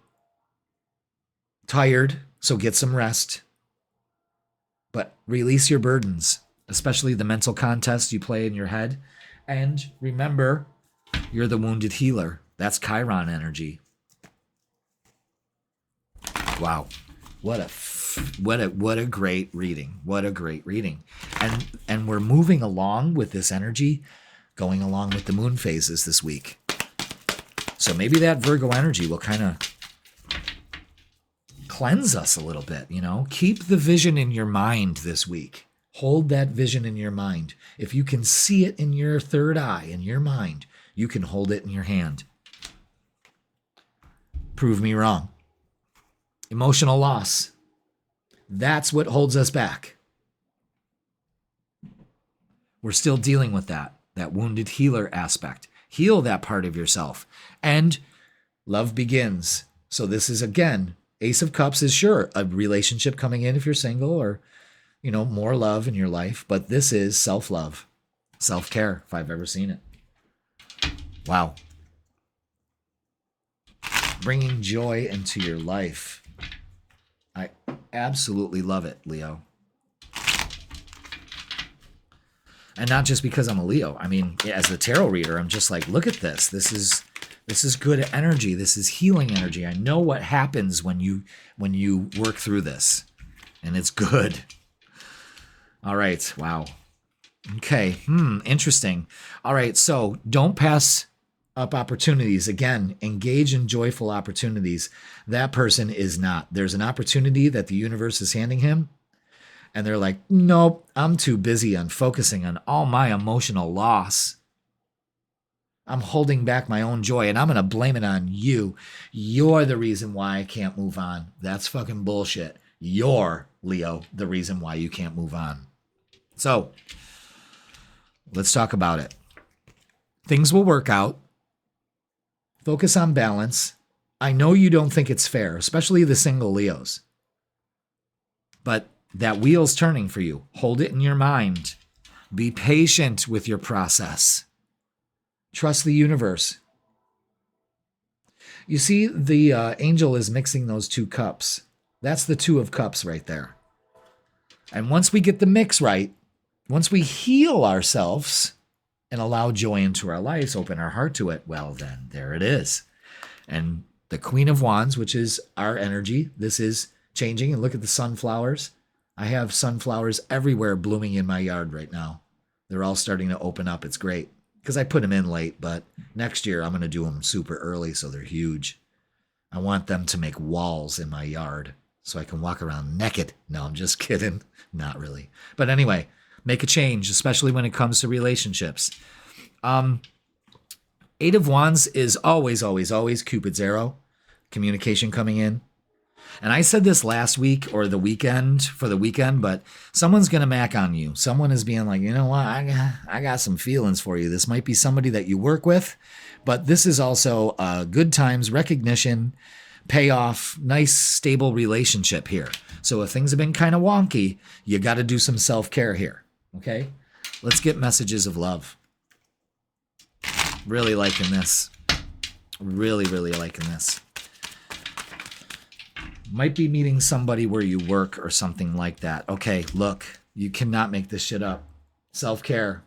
Tired, so get some rest. But release your burdens, especially the mental contest you play in your head. And remember, you're the wounded healer. That's Chiron energy. Wow. What a great reading. What a great reading. And we're moving along with this energy, going along with the moon phases this week. So maybe that Virgo energy will kind of cleanse us a little bit, Keep the vision in your mind this week. Hold that vision in your mind. If you can see it in your third eye, in your mind, you can hold it in your hand. Prove me wrong. Emotional loss. That's what holds us back. We're still dealing with that wounded healer aspect. Heal that part of yourself. And Love begins. So this is, again, Ace of Cups is sure a relationship coming in if you're single, or, more love in your life. But this is self-love, self-care, if I've ever seen it. Wow. Bringing joy into your life. I absolutely love it, Leo. And not just because I'm a Leo. I mean, as a tarot reader, I'm just like, look at this. This is good energy. This is healing energy. I know what happens when you work through this, and it's good. All right. Wow. Okay. Interesting. All right. So don't pass up opportunities. Again, engage in joyful opportunities. That person is not. There's an opportunity that the universe is handing him, and they're like, nope, I'm too busy on focusing on all my emotional loss. I'm holding back my own joy, and I'm going to blame it on you. You're the reason why I can't move on. That's fucking bullshit. You're, Leo, the reason why you can't move on. So, let's talk about it. Things will work out. Focus on balance. I know you don't think it's fair, especially the single Leos. But that wheel's turning for you. Hold it in your mind. Be patient with your process. Trust the universe. You see, the angel is mixing those two cups. That's the Two of Cups right there. And once we get the mix right, once we heal ourselves and allow joy into our lives, open our heart to it, well, then there it is. And the Queen of Wands, which is our energy, this is changing. And look at the sunflowers. I have sunflowers everywhere blooming in my yard right now. They're all starting to open up. It's great. Because I put them in late, but next year I'm going to do them super early so they're huge. I want them to make walls in my yard so I can walk around naked. No, I'm just kidding. Not really. But anyway, make a change, especially when it comes to relationships. Eight of Wands is always, always, always Cupid's arrow. Communication coming in. And I said this last week or the weekend, but someone's going to mac on you. Someone is being like, you know what, I got some feelings for you. This might be somebody that you work with, but this is also good times, recognition, payoff, nice, stable relationship here. So if things have been kind of wonky, you got to do some self-care here, okay? Let's get messages of love. Really liking this. Really, really liking this. Might be meeting somebody where you work or something like that. Okay, look, you cannot make this shit up. Self-care.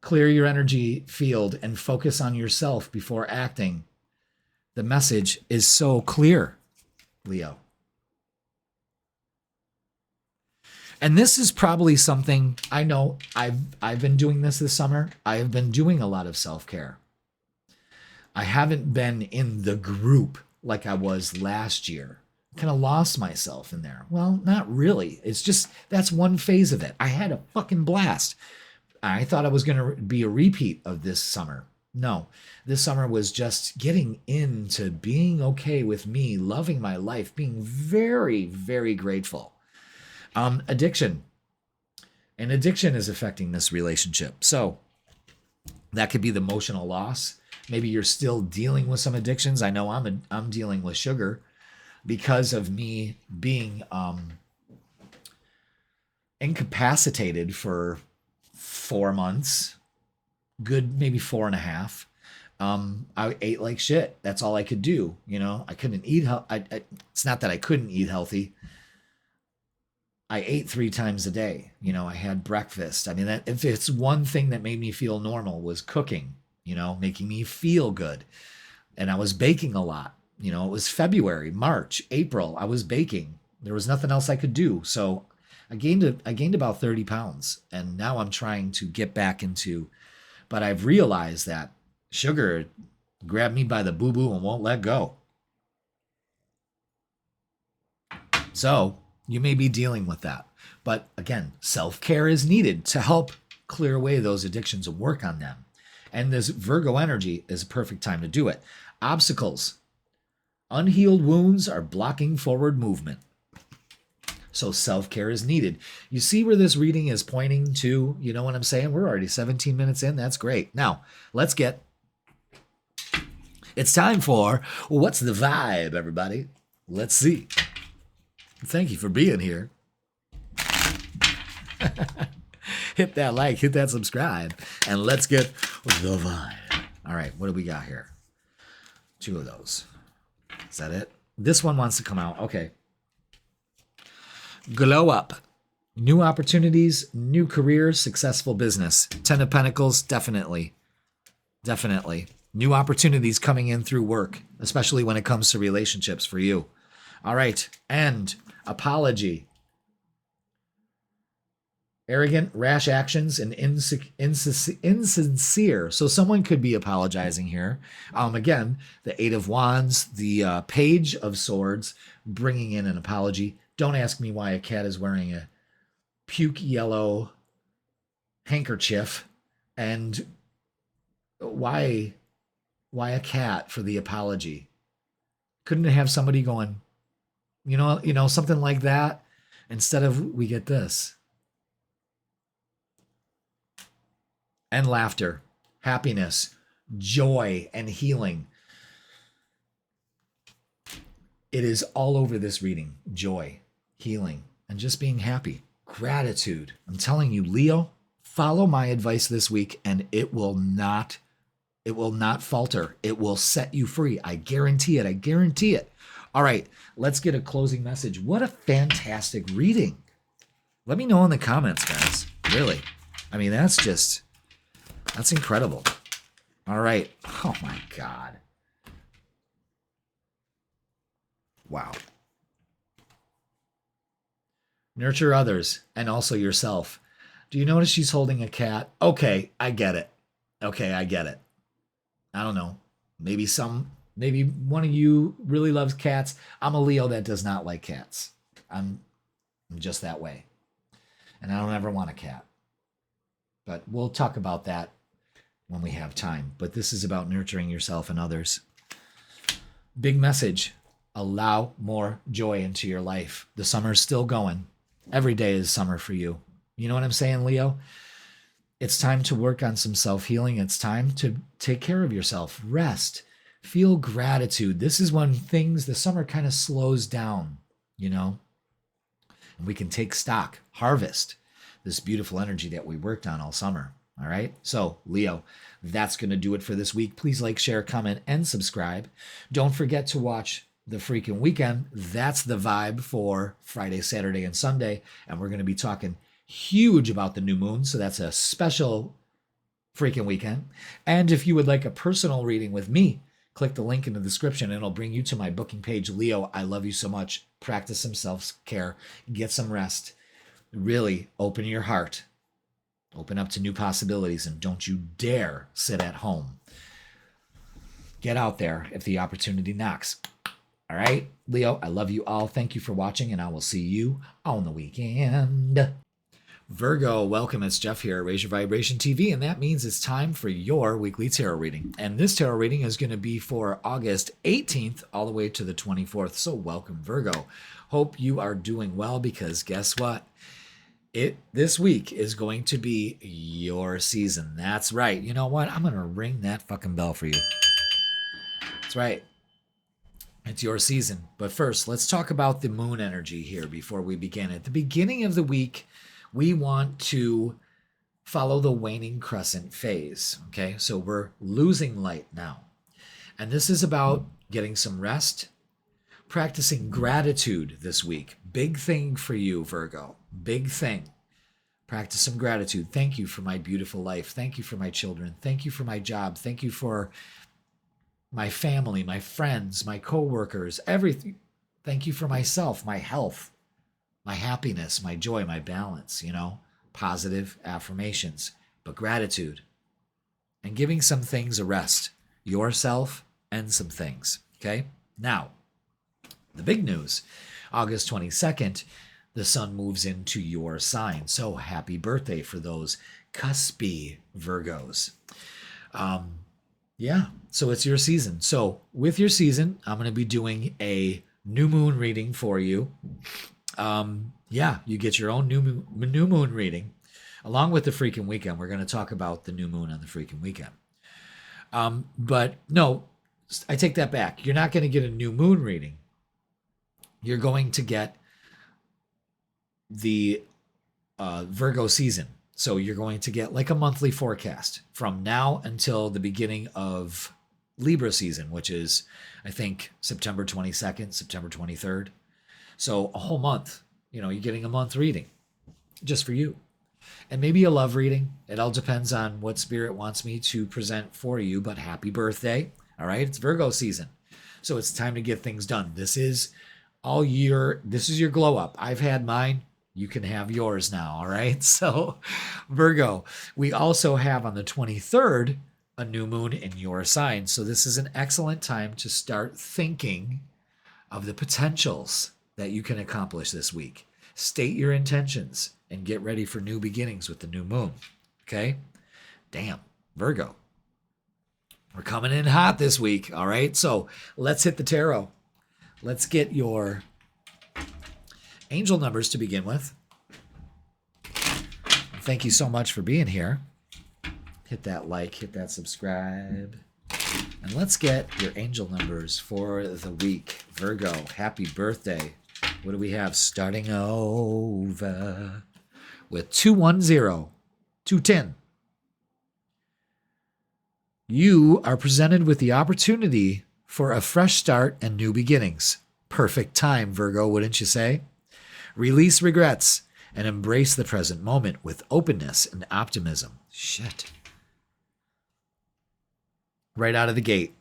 Clear your energy field and focus on yourself before acting. The message is so clear, Leo. And this is probably something, I know I've been doing this summer. I have been doing a lot of self-care. I haven't been in the group like I was last year. Kind of lost myself in there. Well, not really. It's just, that's one phase of it. I had a fucking blast. I thought I was going to be a repeat of this summer. No, this summer was just getting into being okay with me, loving my life, being very, very grateful. Addiction. And addiction is affecting this relationship. So that could be the emotional loss. Maybe you're still dealing with some addictions. I know I'm dealing with sugar because of me being incapacitated for 4 months, good maybe 4.5. I ate like shit. That's all I could do. I couldn't eat. It's not that I couldn't eat healthy. I ate 3 times a day. I had breakfast. I mean, if it's one thing that made me feel normal was cooking. Making me feel good. And I was baking a lot. It was February, March, April. I was baking. There was nothing else I could do. So I gained about 30 pounds. And now I'm trying to get back into, but I've realized that sugar grabbed me by the boo-boo and won't let go. So you may be dealing with that. But again, self-care is needed to help clear away those addictions and work on them. And this Virgo energy is a perfect time to do it. Obstacles. Unhealed wounds are blocking forward movement. So self-care is needed. You see where this reading is pointing to? You know what I'm saying? We're already 17 minutes in. That's great. Now, let's get... It's time for What's the Vibe, everybody? Let's see. Thank you for being here. Hit that like, hit that subscribe, and let's get the vibe. All right, what do we got here? 2 of those. Is that it? This one wants to come out. Okay. Glow up. New opportunities, new career, successful business. 10 of Pentacles, definitely. Definitely. New opportunities coming in through work, especially when it comes to relationships for you. All right. And apology. Arrogant, rash actions, and insincere. So someone could be apologizing here. Again, the 8 of Wands, the Page of Swords, bringing in an apology. Don't ask me why a cat is wearing a puke yellow handkerchief, and why a cat for the apology. Couldn't it have somebody going, you know, something like that, instead of we get this? And laughter, happiness, joy, and healing. It is all over this reading. Joy, healing, and just being happy. Gratitude. I'm telling you, Leo, follow my advice this week and it will not falter. It will set you free. I guarantee it. I guarantee it. All right, let's get a closing message. What a fantastic reading. Let me know in the comments, guys. Really. I mean, that's incredible. All right. Oh my God. Wow. Nurture others and also yourself. Do you notice she's holding a cat? Okay, I get it. Okay, I get it. I don't know. Maybe one of you really loves cats. I'm a Leo that does not like cats. I'm just that way. And I don't ever want a cat. But we'll talk about that when we have time. But this is about nurturing yourself and others. Big message. Allow more joy into your life. The summer's still going. Every day is summer for you. You know what I'm saying, Leo? It's time to work on some self-healing. It's time to take care of yourself. Rest. Feel gratitude. This is when the summer kind of slows down, you know? And we can take stock, harvest this beautiful energy that we worked on all summer. All right. So, Leo, that's going to do it for this week. Please like, share, comment, and subscribe. Don't forget to watch the freaking weekend. That's the vibe for Friday, Saturday, and Sunday. And we're going to be talking huge about the new moon. So that's a special freaking weekend. And if you would like a personal reading with me, click the link in the description and it'll bring you to my booking page. Leo, I love you so much. Practice some self-care. Get some rest. Really open your heart. Open up to new possibilities, and don't you dare sit at home. Get out there if the opportunity knocks. All right, Leo, I love you all. Thank you for watching, and I will see you on the weekend. Virgo, welcome. It's Jeff here at Raise Your Vibration TV, and that means it's time for your weekly tarot reading. And this tarot reading is going to be for August 18th all the way to the 24th. So welcome, Virgo. Hope you are doing well, because guess what? This week is going to be your season. That's right. You know what? I'm going to ring that fucking bell for you. That's right. It's your season. But first, let's talk about the moon energy here before we begin. At the beginning of the week, we want to follow the waning crescent phase. Okay, so we're losing light now. And this is about getting some rest, practicing gratitude this week. Big thing for you, Virgo. Big thing. Practice some gratitude. Thank you for my beautiful life. Thank you for my children. Thank you for my job. Thank you for my family, my friends, my coworkers, everything. Thank you for myself, my health, my happiness, my joy, my balance, positive affirmations, but gratitude and giving some things a rest, yourself and some things. Okay. Now, the big news, August 22nd, the sun moves into your sign. So happy birthday for those cuspy Virgos. Yeah, so it's your season. So with your season, I'm going to be doing a new moon reading for you. Yeah, you get your own new moon reading. Along with the freaking weekend, we're going to talk about the new moon on the freaking weekend. But no, I take that back. You're not going to get a new moon reading. You're going to get the Virgo season. So you're going to get like a monthly forecast from now until the beginning of Libra season, which is, I think, September 22nd, September 23rd. So a whole month, you're getting a month reading just for you. And maybe a love reading. It all depends on what spirit wants me to present for you, but happy birthday. All right. It's Virgo season. So it's time to get things done. This is all year. This is your glow up. I've had mine. You can have yours now. All right. So Virgo, we also have on the 23rd, a new moon in your sign. So this is an excellent time to start thinking of the potentials that you can accomplish this week. State your intentions and get ready for new beginnings with the new moon. Okay? Damn, Virgo. We're coming in hot this week. All right. So let's hit the tarot. Let's get your angel numbers to begin with. Thank you so much for being here. Hit that like, hit that subscribe. And let's get your angel numbers for the week. Virgo, happy birthday. What do we have? Starting over with 210, 210. You are presented with the opportunity for a fresh start and new beginnings. Perfect time, Virgo, wouldn't you say? Release regrets and embrace the present moment with openness and optimism. Shit. Right out of the gate,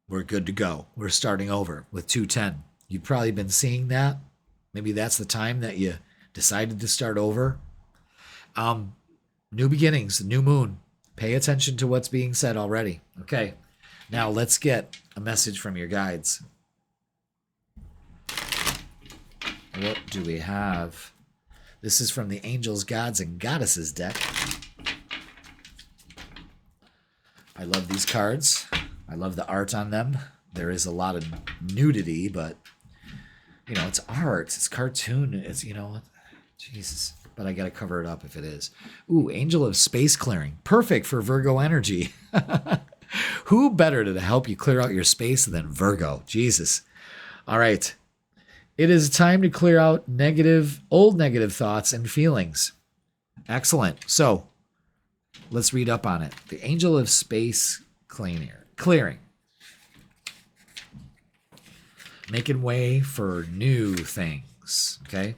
we're good to go. We're starting over with 210. You've probably been seeing that. Maybe that's the time that you decided to start over. New beginnings, new moon. Pay attention to what's being said already. Okay, now let's get a message from your guides. What do we have? This is from the Angels, Gods, and Goddesses deck. I love these cards. I love the art on them. There is a lot of nudity, but, it's art. It's cartoon. It's, Jesus. But I got to cover it up if it is. Ooh, Angel of Space Clearing. Perfect for Virgo energy. Who better to help you clear out your space than Virgo? Jesus. All right. It is time to clear out old negative thoughts and feelings. Excellent. So let's read up on it. The Angel of Space Clearing. Making way for new things. Okay.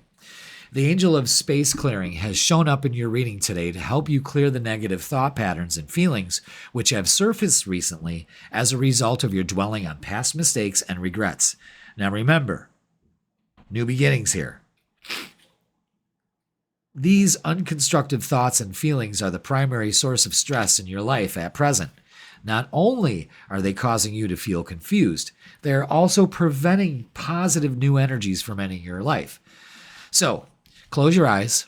The Angel of Space Clearing has shown up in your reading today to help you clear the negative thought patterns and feelings which have surfaced recently as a result of your dwelling on past mistakes and regrets. Now remember, new beginnings here. These unconstructive thoughts and feelings are the primary source of stress in your life at present. Not only are they causing you to feel confused, they are also preventing positive new energies from entering your life. So, close your eyes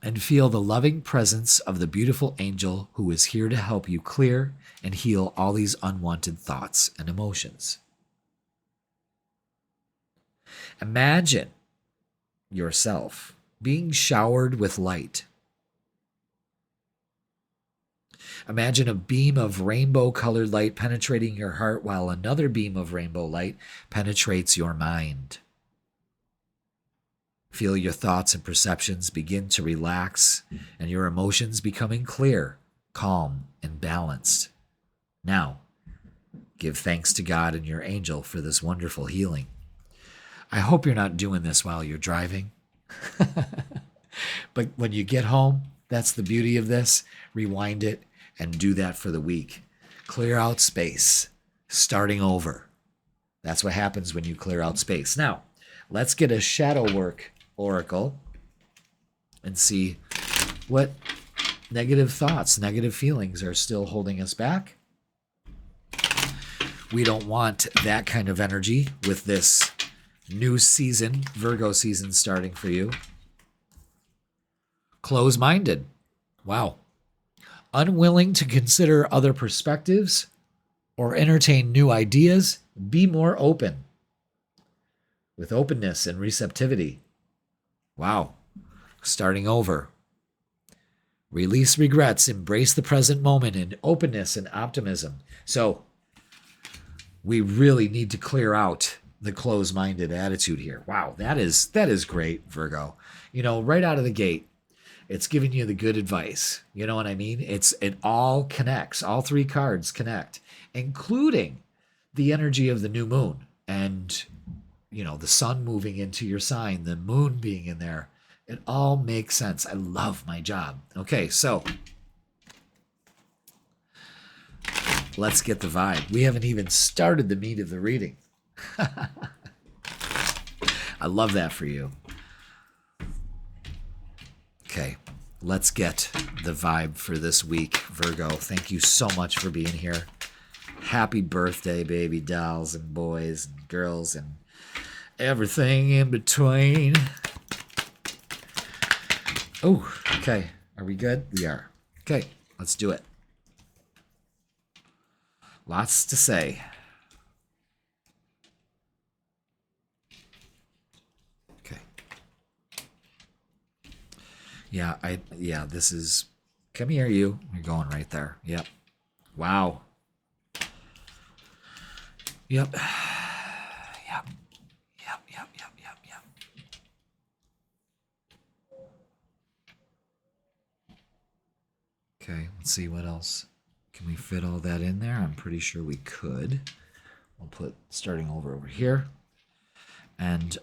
and feel the loving presence of the beautiful angel who is here to help you clear and heal all these unwanted thoughts and emotions. Imagine yourself being showered with light. Imagine a beam of rainbow-colored light penetrating your heart while another beam of rainbow light penetrates your mind. Feel your thoughts and perceptions begin to relax and your emotions becoming clear, calm, and balanced. Now, give thanks to God and your angel for this wonderful healing. I hope you're not doing this while you're driving. But when you get home, that's the beauty of this. Rewind it and do that for the week. Clear out space, starting over. That's what happens when you clear out space. Now, let's get a shadow work oracle and see what negative thoughts, negative feelings are still holding us back. We don't want that kind of energy with this new season, Virgo season starting for you. Close-minded. Wow. Unwilling to consider other perspectives or entertain new ideas. Be more open. With openness and receptivity. Wow. Starting over. Release regrets. Embrace the present moment in openness and optimism. So, we really need to clear out the closed-minded attitude here. Wow, that is great, Virgo. You know, right out of the gate, it's giving you the good advice. You know what I mean? It all connects. All three cards connect, including the energy of the new moon and, you know, the sun moving into your sign, the moon being in there. It all makes sense. I love my job. Okay, so let's get the vibe. We haven't even started the meat of the reading. I love that for you. Okay, let's get the vibe for this week, Virgo. Thank you so much for being here. Happy birthday, baby dolls and boys and girls and everything in between. Oh, okay. Are we good? We are. Okay, let's do it. Lots to say. Okay. Yeah, this is, come here, you. You're going right there. Yep. Wow. Yep. Yep. Okay, let's see what else. Can we fit all that in there? I'm pretty sure we could. We'll put starting over here. And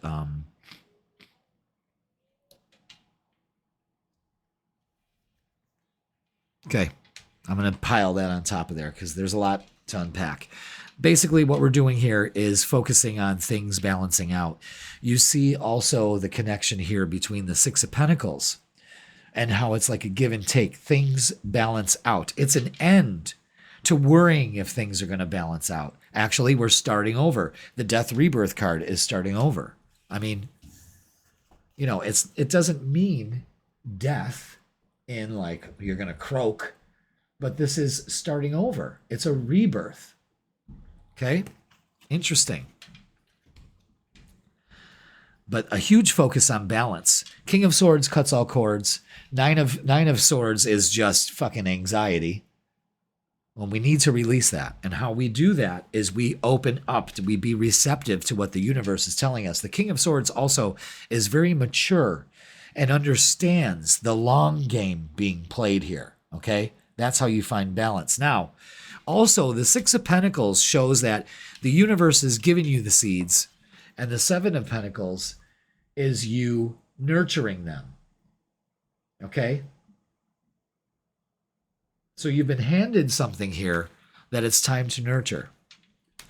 okay, I'm going to pile that on top of there because there's a lot to unpack. Basically, what we're doing here is focusing on things balancing out. You see also the connection here between the Six of Pentacles and how it's like a give and take. Things balance out. It's an end to worrying if things are going to balance out. Actually, we're starting over. The Death Rebirth card is starting over. I mean, you know, it doesn't mean death in like you're going to croak, but this is starting over. It's a rebirth. Okay? Interesting. But a huge focus on balance. King of Swords cuts all cords. Nine of Swords is just fucking anxiety. Well, we need to release that. And how we do that is we open up, we be receptive to what the universe is telling us. The King of Swords also is very mature and understands the long game being played here. Okay? That's how you find balance. Now, also, the Six of Pentacles shows that the universe is giving you the seeds, and the Seven of Pentacles is you nurturing them. Okay? So you've been handed something here that it's time to nurture.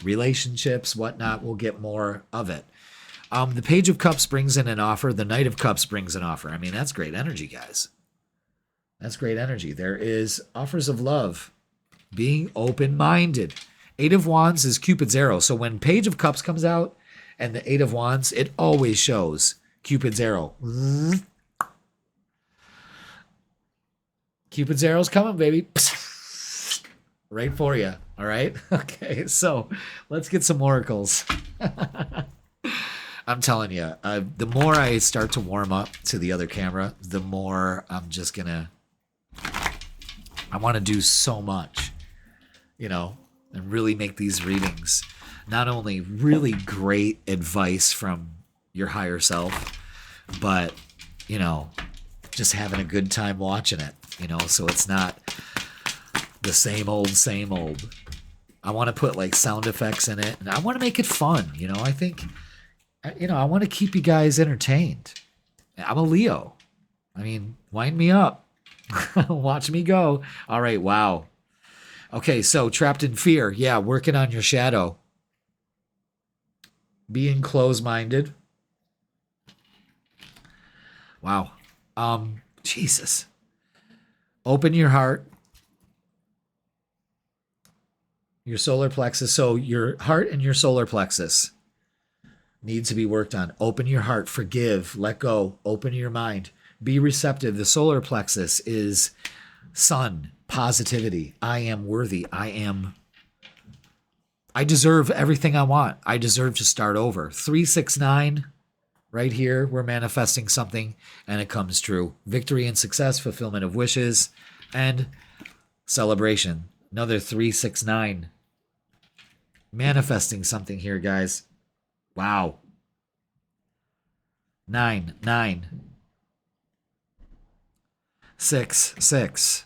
Relationships, whatnot, we'll get more of it. The Page of Cups brings in an offer. The Knight of Cups brings an offer. I mean, that's great energy, guys. That's great energy. There is offers of love. Being open-minded. Eight of Wands is Cupid's arrow. So when Page of Cups comes out and the Eight of Wands, it always shows Cupid's arrow. Cupid's arrow's coming, baby. Right for you. All right? Okay, so let's get some oracles. I'm telling you, the more I start to warm up to the other camera, the more I'm just going to... I want to do so much. You know, and really make these readings not only really great advice from your higher self, but, you know, just having a good time watching it, you know, so it's not the same old, same old. I want to put like sound effects in it, and I want to make it fun. You know, I think, you know, I want to keep you guys entertained. I'm a Leo. I mean, wind me up. Watch me go. All right. Wow. Okay, so trapped in fear. Yeah, working on your shadow. Being closed-minded. Wow. Jesus. Open your heart. Your solar plexus. So your heart and your solar plexus needs to be worked on. Open your heart. Forgive. Let go. Open your mind. Be receptive. The solar plexus is sun. Positivity. I am worthy. I deserve everything I want. I deserve to start over. 369, right here, we're manifesting something and it comes true. Victory and success, fulfillment of wishes, and celebration. Another 369. Manifesting something here, guys. Wow. 9, 9. 6, 6.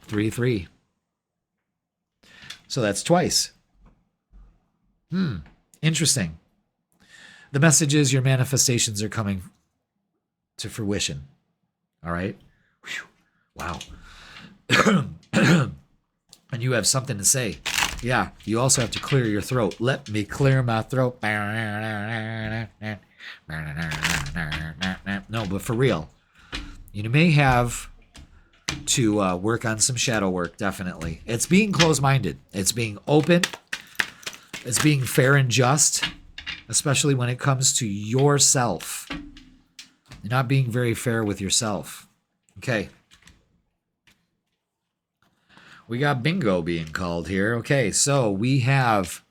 3, 3. So that's twice. Interesting. The message is your manifestations are coming to fruition. All right? Whew. Wow. And you have something to say. Yeah, you also have to clear your throat. Let me clear my throat. No, but for real, you may have to work on some shadow work, definitely. It's being closed-minded. It's being open. It's being fair and just, especially when it comes to yourself. You're not being very fair with yourself. Okay. We got bingo being called here. Okay, so we have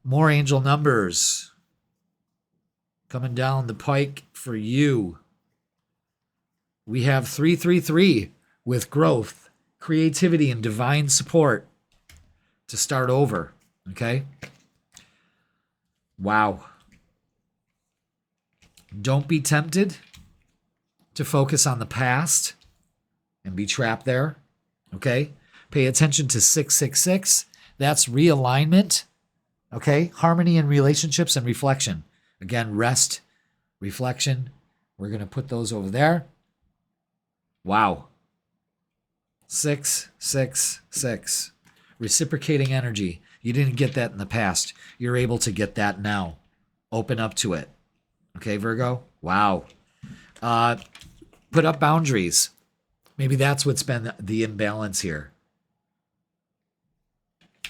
more angel numbers coming down the pike for you. We have 333 with growth, creativity, and divine support to start over. Okay? Wow. Don't be tempted to focus on the past and be trapped there. Okay? Pay attention to 666. That's realignment. Okay? Harmony in relationships and reflection. Again, rest, reflection. We're going to put those over there. Wow. 666. Reciprocating energy. You didn't get that in the past. You're able to get that now. Open up to it. Okay, Virgo? Wow. Put up boundaries. Maybe that's what's been the imbalance here.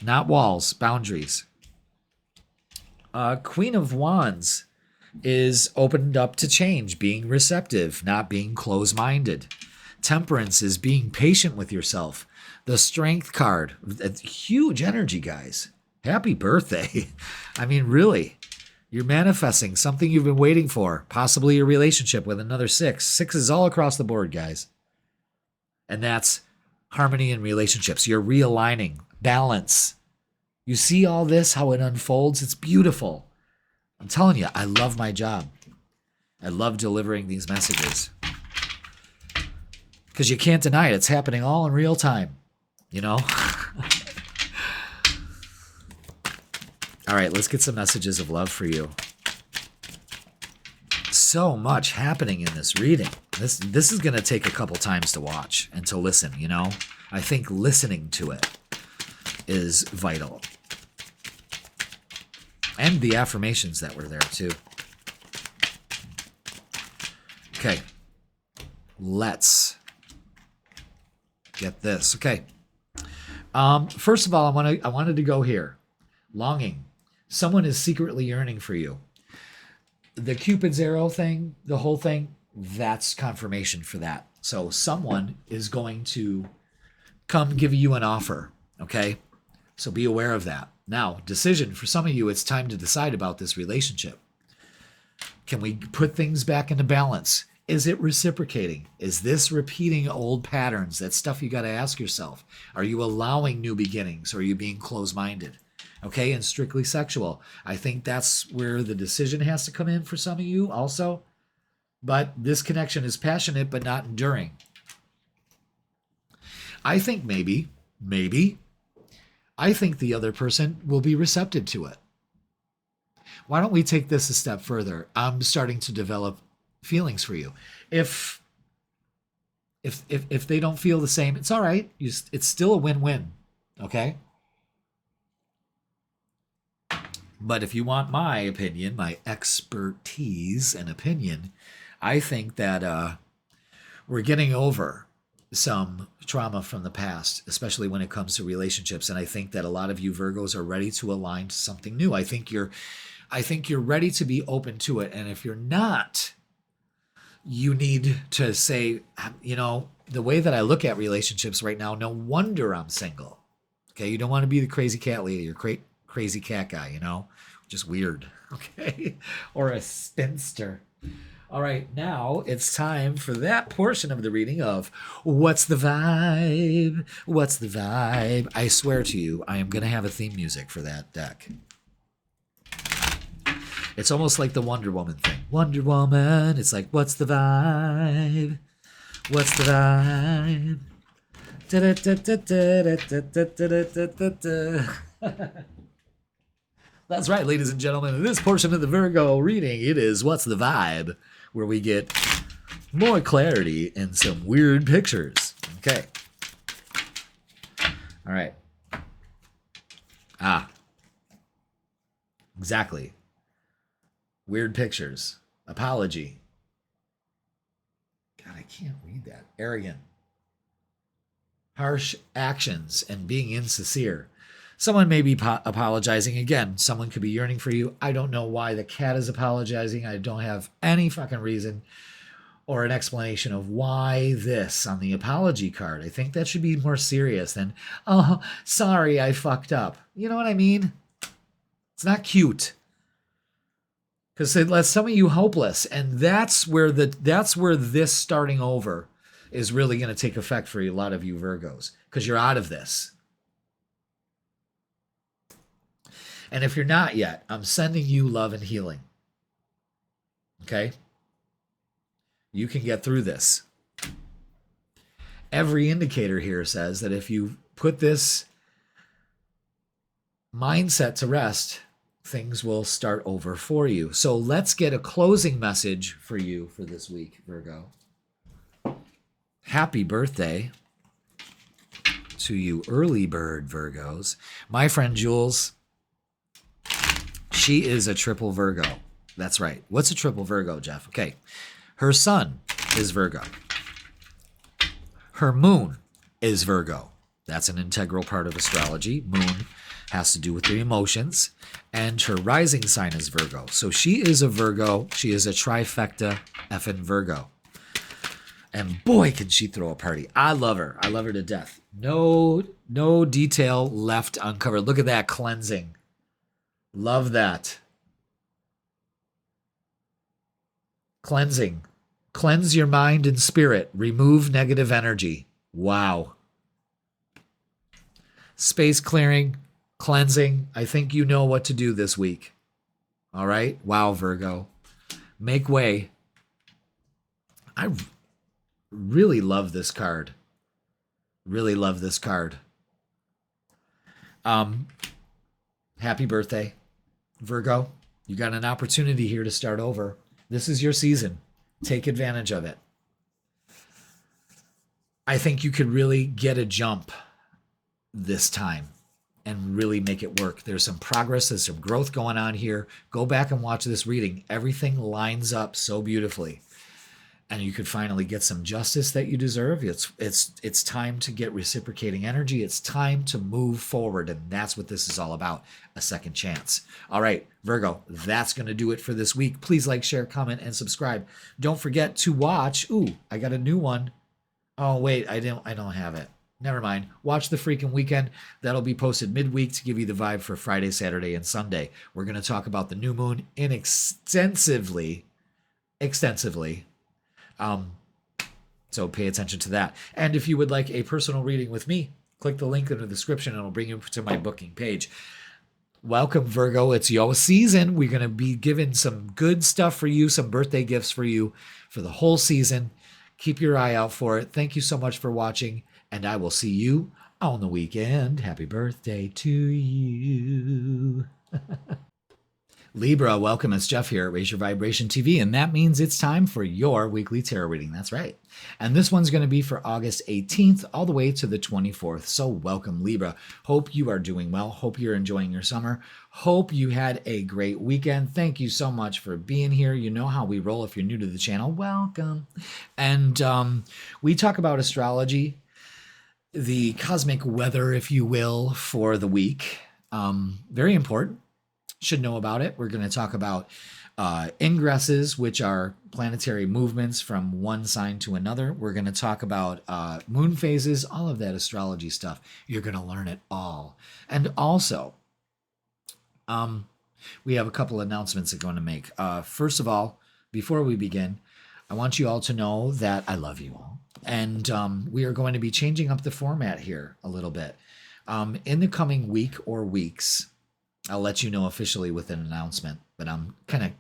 Not walls, boundaries. Queen of Wands is opened up to change, being receptive, not being closed-minded. Temperance is being patient with yourself. The Strength card, huge energy, guys. Happy birthday. I mean, really, you're manifesting something you've been waiting for, possibly a relationship with another 6. 6 is all across the board, guys. And that's harmony in relationships. You're realigning, balance. You see all this, how it unfolds? It's beautiful. I'm telling you, I love my job. I love delivering these messages. Because you can't deny it. It's happening all in real time. You know? All right, let's get some messages of love for you. So much happening in this reading. This is going to take a couple times to watch and to listen, you know? I think listening to it is vital. And the affirmations that were there, too. Okay. Let's get this. Okay. First of all, I wanted to go here. Longing. Someone is secretly yearning for you. The Cupid's arrow thing, the whole thing, that's confirmation for that. So someone is going to come give you an offer, okay? So be aware of that. Now, decision. For some of you, it's time to decide about this relationship. Can we put things back into balance? Is it reciprocating? Is this repeating old patterns? That's stuff you got to ask yourself. Are you allowing new beginnings, or are you being closed-minded? Okay, and strictly sexual. I think that's where the decision has to come in for some of you also. But this connection is passionate but not enduring. I think maybe, I think the other person will be receptive to it. Why don't we take this a step further? I'm starting to develop feelings for you. If they don't feel the same, it's all right. It's still a win-win, okay? But if you want my opinion, my expertise and opinion, I think that we're getting over some trauma from the past, especially when it comes to relationships. And I think that a lot of you Virgos are ready to align to something new. I think you're ready to be open to it. And if you're not, you need to say, you know, the way that I look at relationships right now, no wonder I'm single. Okay, you don't want to be the crazy cat lady or crazy cat guy, you know, just weird. Okay, or a spinster. All right, now it's time for that portion of the reading of What's the Vibe? What's the Vibe? I swear to you, I am going to have a theme music for that deck. It's almost like the Wonder Woman thing. Wonder Woman, it's like, what's the vibe? What's the vibe? That's right, ladies and gentlemen. In this portion of the Virgo reading, it is What's the Vibe, where we get more clarity and some weird pictures. Okay. All right. Exactly. Weird pictures. Apology. God, I can't read that. Arrogant. Harsh actions and being insincere. Someone may be apologizing. Again, someone could be yearning for you. I don't know why the cat is apologizing. I don't have any fucking reason or an explanation of why this on the apology card. I think that should be more serious than, oh, sorry, I fucked up. You know what I mean? It's not cute. Because it lets some of you hopeless. And that's where this starting over is really going to take effect for a lot of you Virgos. Because you're out of this. And if you're not yet, I'm sending you love and healing. Okay? You can get through this. Every indicator here says that if you put this mindset to rest, things will start over for you. So let's get a closing message for you for this week, Virgo. Happy birthday to you early bird Virgos. My friend Jules, she is a triple Virgo. That's right. What's a triple Virgo, Jeff? Okay. Her sun is Virgo. Her moon is Virgo. That's an integral part of astrology. Moon has to do with the emotions. And her rising sign is Virgo. So she is a Virgo. She is a trifecta effing Virgo. And boy, can she throw a party. I love her. I love her to death. No detail left uncovered. Look at that cleansing. Love that. Cleansing. Cleanse your mind and spirit. Remove negative energy. Wow. Space clearing, cleansing. I think you know what to do this week. All right? Wow, Virgo. Make way. I really love this card. Really love this card. Happy birthday, Virgo. You got an opportunity here to start over. This is your season. Take advantage of it. I think you could really get a jump this time and really make it work. There's some progress. There's some growth going on here. Go back and watch this reading. Everything lines up so beautifully. And you could finally get some justice that you deserve. It's time to get reciprocating energy. It's time to move forward. And that's what this is all about. A second chance. All right, Virgo, that's going to do it for this week. Please like, share, comment, and subscribe. Don't forget to watch. Ooh, I got a new one. Oh, wait, I don't have it. Never mind. Watch The Freaking Weekend. That'll be posted midweek to give you the vibe for Friday, Saturday, and Sunday. We're going to talk about the new moon extensively. So pay attention to that. And if you would like a personal reading with me, click the link in the description and it'll bring you to my booking page. Welcome, Virgo. It's your season. We're going to be giving some good stuff for you, some birthday gifts for you for the whole season. Keep your eye out for it. Thank you so much for watching, and I will see you on the weekend. Happy birthday to you. Libra, welcome. It's Jeff here at Raise Your Vibration TV, and that means it's time for your weekly tarot reading. That's right. And this one's going to be for August 18th all the way to the 24th. So welcome, Libra. Hope you are doing well. Hope you're enjoying your summer. Hope you had a great weekend. Thank you so much for being here. You know how we roll. If you're new to the channel, welcome. And we talk about astrology, the cosmic weather, if you will, for the week. Very important. Should know about it. We're going to talk about ingresses, which are planetary movements from one sign to another. We're going to talk about moon phases, all of that astrology stuff. You're going to learn it all. And also, we have a couple announcements I'm going to make. First of all, before we begin, I want you all to know that I love you all. And we are going to be changing up the format here a little bit. In the coming week or weeks, I'll let you know officially with an announcement, but I'm kind of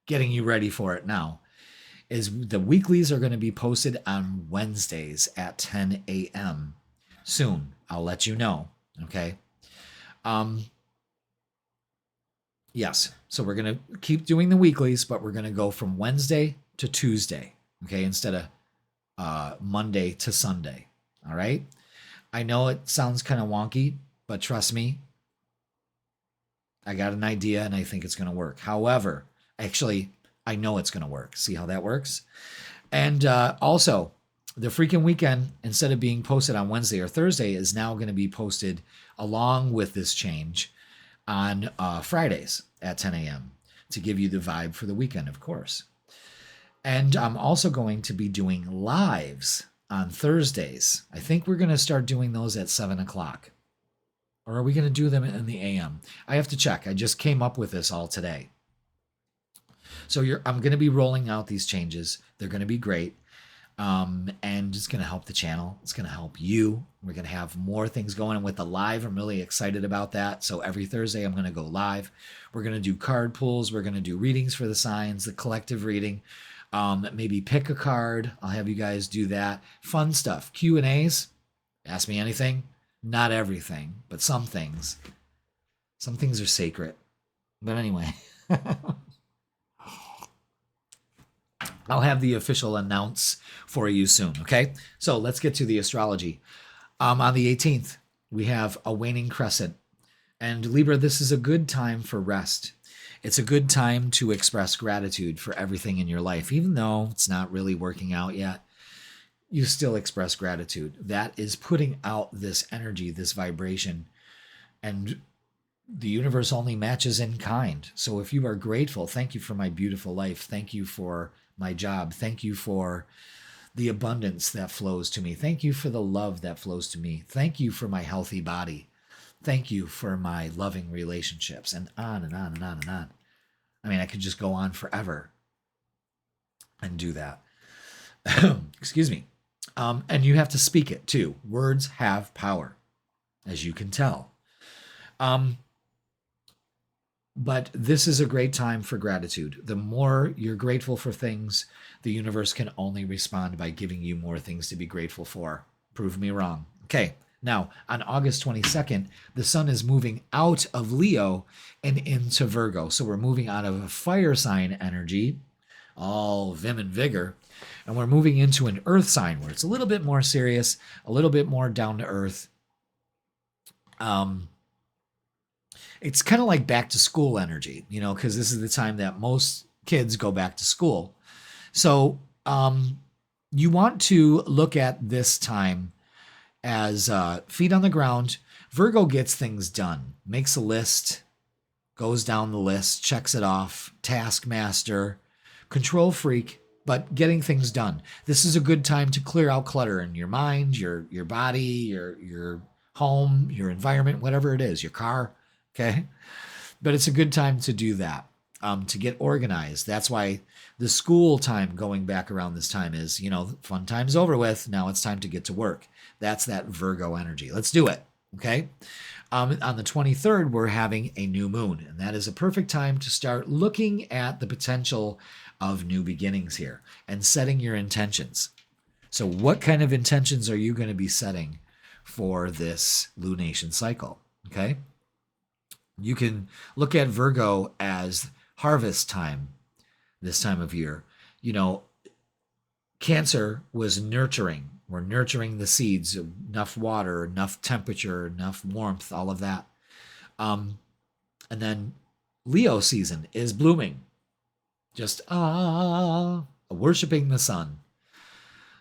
getting you ready for it now. Is the weeklies are going to be posted on Wednesdays at 10 a.m. soon. I'll let you know. Okay. Yes. So we're going to keep doing the weeklies, but we're going to go from Wednesday to Tuesday. Okay. Instead of Monday to Sunday. All right. I know it sounds kind of wonky, but trust me, I got an idea and I think it's going to work. However, actually, I know it's going to work. See how that works? And also, the freaking weekend, instead of being posted on Wednesday or Thursday, is now going to be posted along with this change on Fridays at 10 a.m. to give you the vibe for the weekend, of course. And I'm also going to be doing lives on Thursdays. I think we're going to start doing those at 7 o'clock. Or are we going to do them in the AM? I have to check. I just came up with this all today. So I'm going to be rolling out these changes. They're going to be great. And it's going to help the channel. It's going to help you. We're going to have more things going on with the live. I'm really excited about that. So every Thursday, I'm going to go live. We're going to do card pulls. We're going to do readings for the signs, the collective reading. Maybe pick a card. I'll have you guys do that. Fun stuff. Q&As. Ask me anything. Not everything, but some things. Some things are sacred. But anyway. I'll have the official announce for you soon, okay? So let's get to the astrology. On the 18th, we have a waning crescent. And Libra, this is a good time for rest. It's a good time to express gratitude for everything in your life. Even though it's not really working out yet, you still express gratitude. That is putting out this energy, this vibration. And the universe only matches in kind. So if you are grateful, thank you for my beautiful life. Thank you for my job. Thank you for the abundance that flows to me. Thank you for the love that flows to me. Thank you for my healthy body. Thank you for my loving relationships, and on and on and on and on. I mean, I could just go on forever and do that. Excuse me. And you have to speak it too. Words have power, as you can tell. But this is a great time for gratitude. The more you're grateful for things, the universe can only respond by giving you more things to be grateful for. Prove me wrong. Okay, now on August 22nd, the sun is moving out of Leo and into Virgo. So we're moving out of a fire sign energy, all vim and vigor, and we're moving into an earth sign where it's a little bit more serious, a little bit more down to earth. It's kind of like back to school energy, you know, because this is the time that most kids go back to school. So you want to look at this time as feet on the ground. Virgo gets things done, makes a list, goes down the list, checks it off, taskmaster, control freak, but getting things done. This is a good time to clear out clutter in your mind, your body, your home, your environment, whatever it is, your car. Okay. But it's a good time to do that, to get organized. That's why the school time going back around this time is, you know, fun time's over with. Now it's time to get to work. That's that Virgo energy. Let's do it. Okay. On the 23rd, we're having a new moon, and that is a perfect time to start looking at the potential of new beginnings here and setting your intentions. So what kind of intentions are you going to be setting for this lunation cycle? Okay. You can look at Virgo as harvest time this time of year. You know, Cancer was nurturing. We're nurturing the seeds, enough water, enough temperature, enough warmth, all of that. And then Leo season is blooming. Just worshiping the sun.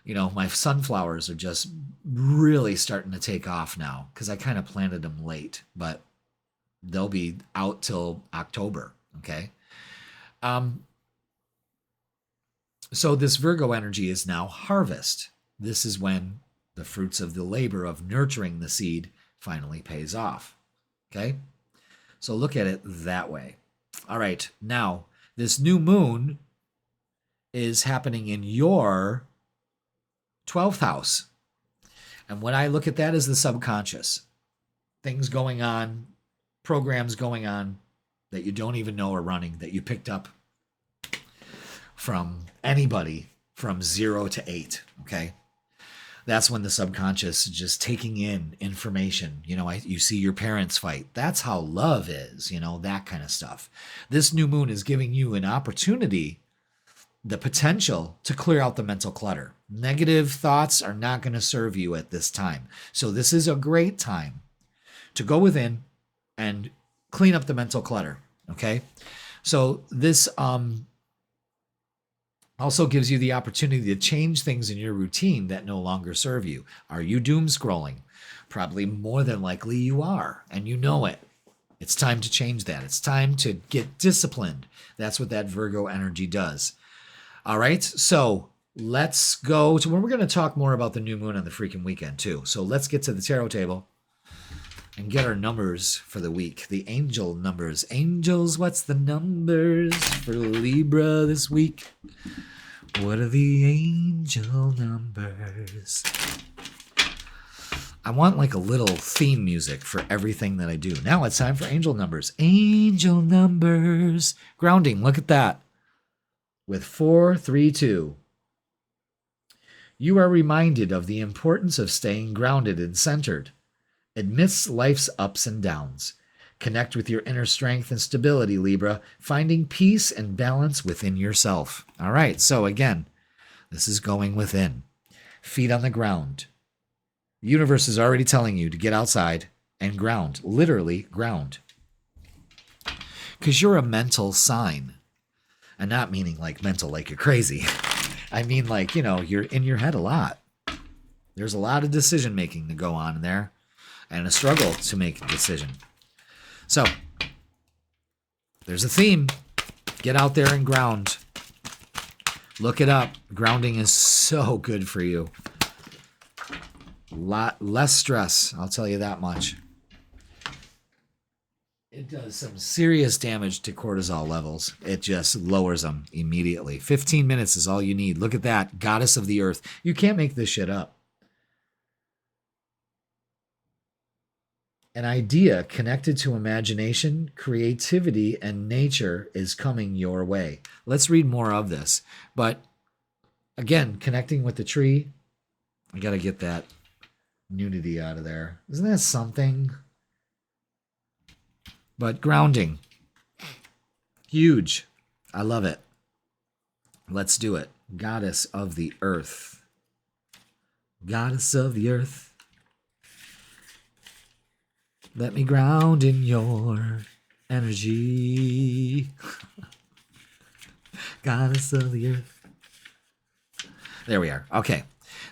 You know, my sunflowers are just really starting to take off now because I kind of planted them late, but they'll be out till October, okay? So this Virgo energy is now harvest. This is when the fruits of the labor of nurturing the seed finally pays off, okay? So look at it that way. All right, now this new moon is happening in your 12th house. And when I look at that as the subconscious, things going on, programs going on that you don't even know are running, that you picked up from anybody from 0 to 8, okay? That's when the subconscious is just taking in information. You see your parents fight. That's how love is, that kind of stuff. This new moon is giving you an opportunity, the potential to clear out the mental clutter. Negative thoughts are not going to serve you at this time. So this is a great time to go within and clean up the mental clutter, okay? So this also gives you the opportunity to change things in your routine that no longer serve you. Are you doom scrolling? Probably more than likely you are, and you know it. It's time to change that. It's time to get disciplined. That's what that Virgo energy does. All right, so let's go to when we're going to talk more about the new moon on the freaking weekend too. So let's get to the tarot table and get our numbers for the week. The angel numbers. Angels, what's the numbers for Libra this week? What are the angel numbers? I want like a little theme music for everything that I do. Now it's time for angel numbers. Angel numbers. Grounding, look at that. With 432. You are reminded of the importance of staying grounded and centered amidst life's ups and downs. Connect with your inner strength and stability, Libra, finding peace and balance within yourself. All right, so again, this is going within. Feet on the ground. The universe is already telling you to get outside and ground, literally ground. Because you're a mental sign. And not meaning like mental like you're crazy. I mean like, you're in your head a lot. There's a lot of decision making to go on there. And a struggle to make a decision. So, there's a theme. Get out there and ground. Look it up. Grounding is so good for you. A lot less stress, I'll tell you that much. It does some serious damage to cortisol levels. It just lowers them immediately. 15 minutes is all you need. Look at that. Goddess of the earth. You can't make this shit up. An idea connected to imagination, creativity, and nature is coming your way. Let's read more of this. But again, connecting with the tree, I got to get that nudity out of there. Isn't that something? But grounding, huge. I love it. Let's do it. Goddess of the earth. Goddess of the earth. Let me ground in your energy. Goddess of the earth. There we are. Okay.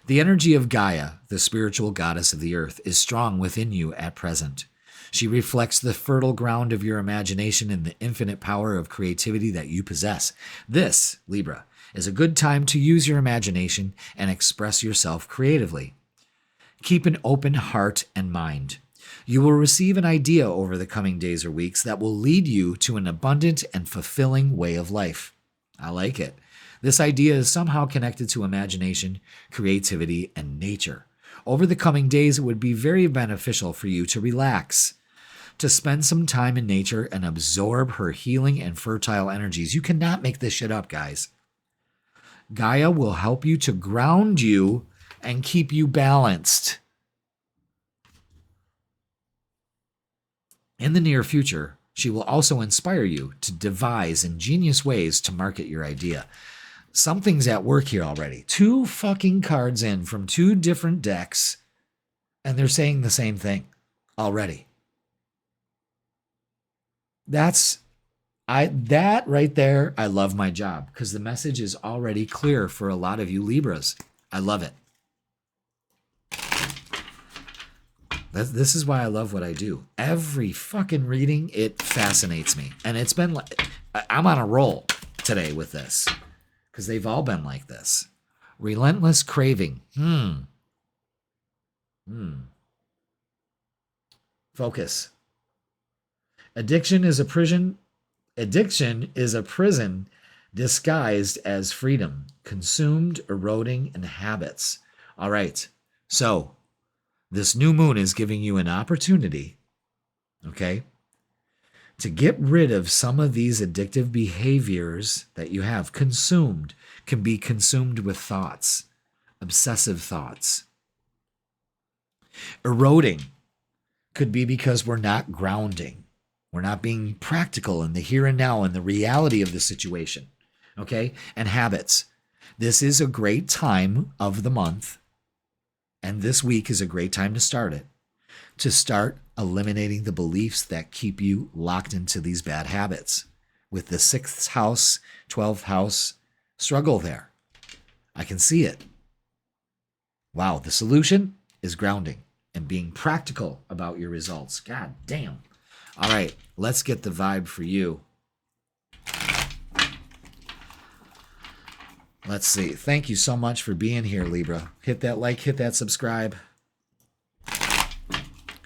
The energy of Gaia, the spiritual goddess of the earth, is strong within you at present. She reflects the fertile ground of your imagination and the infinite power of creativity that you possess. This, Libra, is a good time to use your imagination and express yourself creatively. Keep an open heart and mind. You will receive an idea over the coming days or weeks that will lead you to an abundant and fulfilling way of life. I like it. This idea is somehow connected to imagination, creativity, and nature. Over the coming days, it would be very beneficial for you to relax, to spend some time in nature and absorb her healing and fertile energies. You cannot make this shit up, guys. Gaia will help you to ground you and keep you balanced. In the near future, she will also inspire you to devise ingenious ways to market your idea. Something's at work here already. 2 fucking cards in from 2 different decks, and they're saying the same thing already. That right there, I love my job because the message is already clear for a lot of you Libras. I love it. This is why I love what I do. Every fucking reading, it fascinates me. And it's been like, I'm on a roll today with this because they've all been like this. Relentless craving. Focus. Addiction is a prison disguised as freedom, consumed, eroding, and habits. All right. So this new moon is giving you an opportunity, okay, to get rid of some of these addictive behaviors that you have. Consumed can be consumed with thoughts, obsessive thoughts. Eroding could be because we're not grounding. We're not being practical in the here and now and the reality of the situation. Okay? And habits. This is a great time of the month, and this week is a great time to start it, to start eliminating the beliefs that keep you locked into these bad habits. With the 6th house, 12th house struggle there. I can see it. Wow, the solution is grounding and being practical about your results. God damn. All right, let's get the vibe for you. Let's see. Thank you so much for being here, Libra. Hit that like, hit that subscribe.